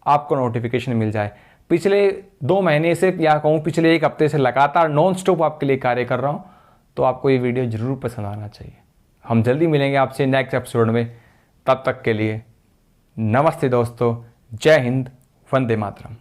आपको नोटिफिकेशन मिल जाए। पिछले 2 महीने से या कहूँ पिछले 1 हफ्ते से लगातार नॉन स्टॉप आपके लिए कार्य कर रहा हूँ, तो आपको ये वीडियो जरूर पसंद आना चाहिए। हम जल्दी मिलेंगे आपसे नेक्स्ट एपिसोड में, तब तक के लिए नमस्ते दोस्तों, जय हिंद, वंदे मातरम।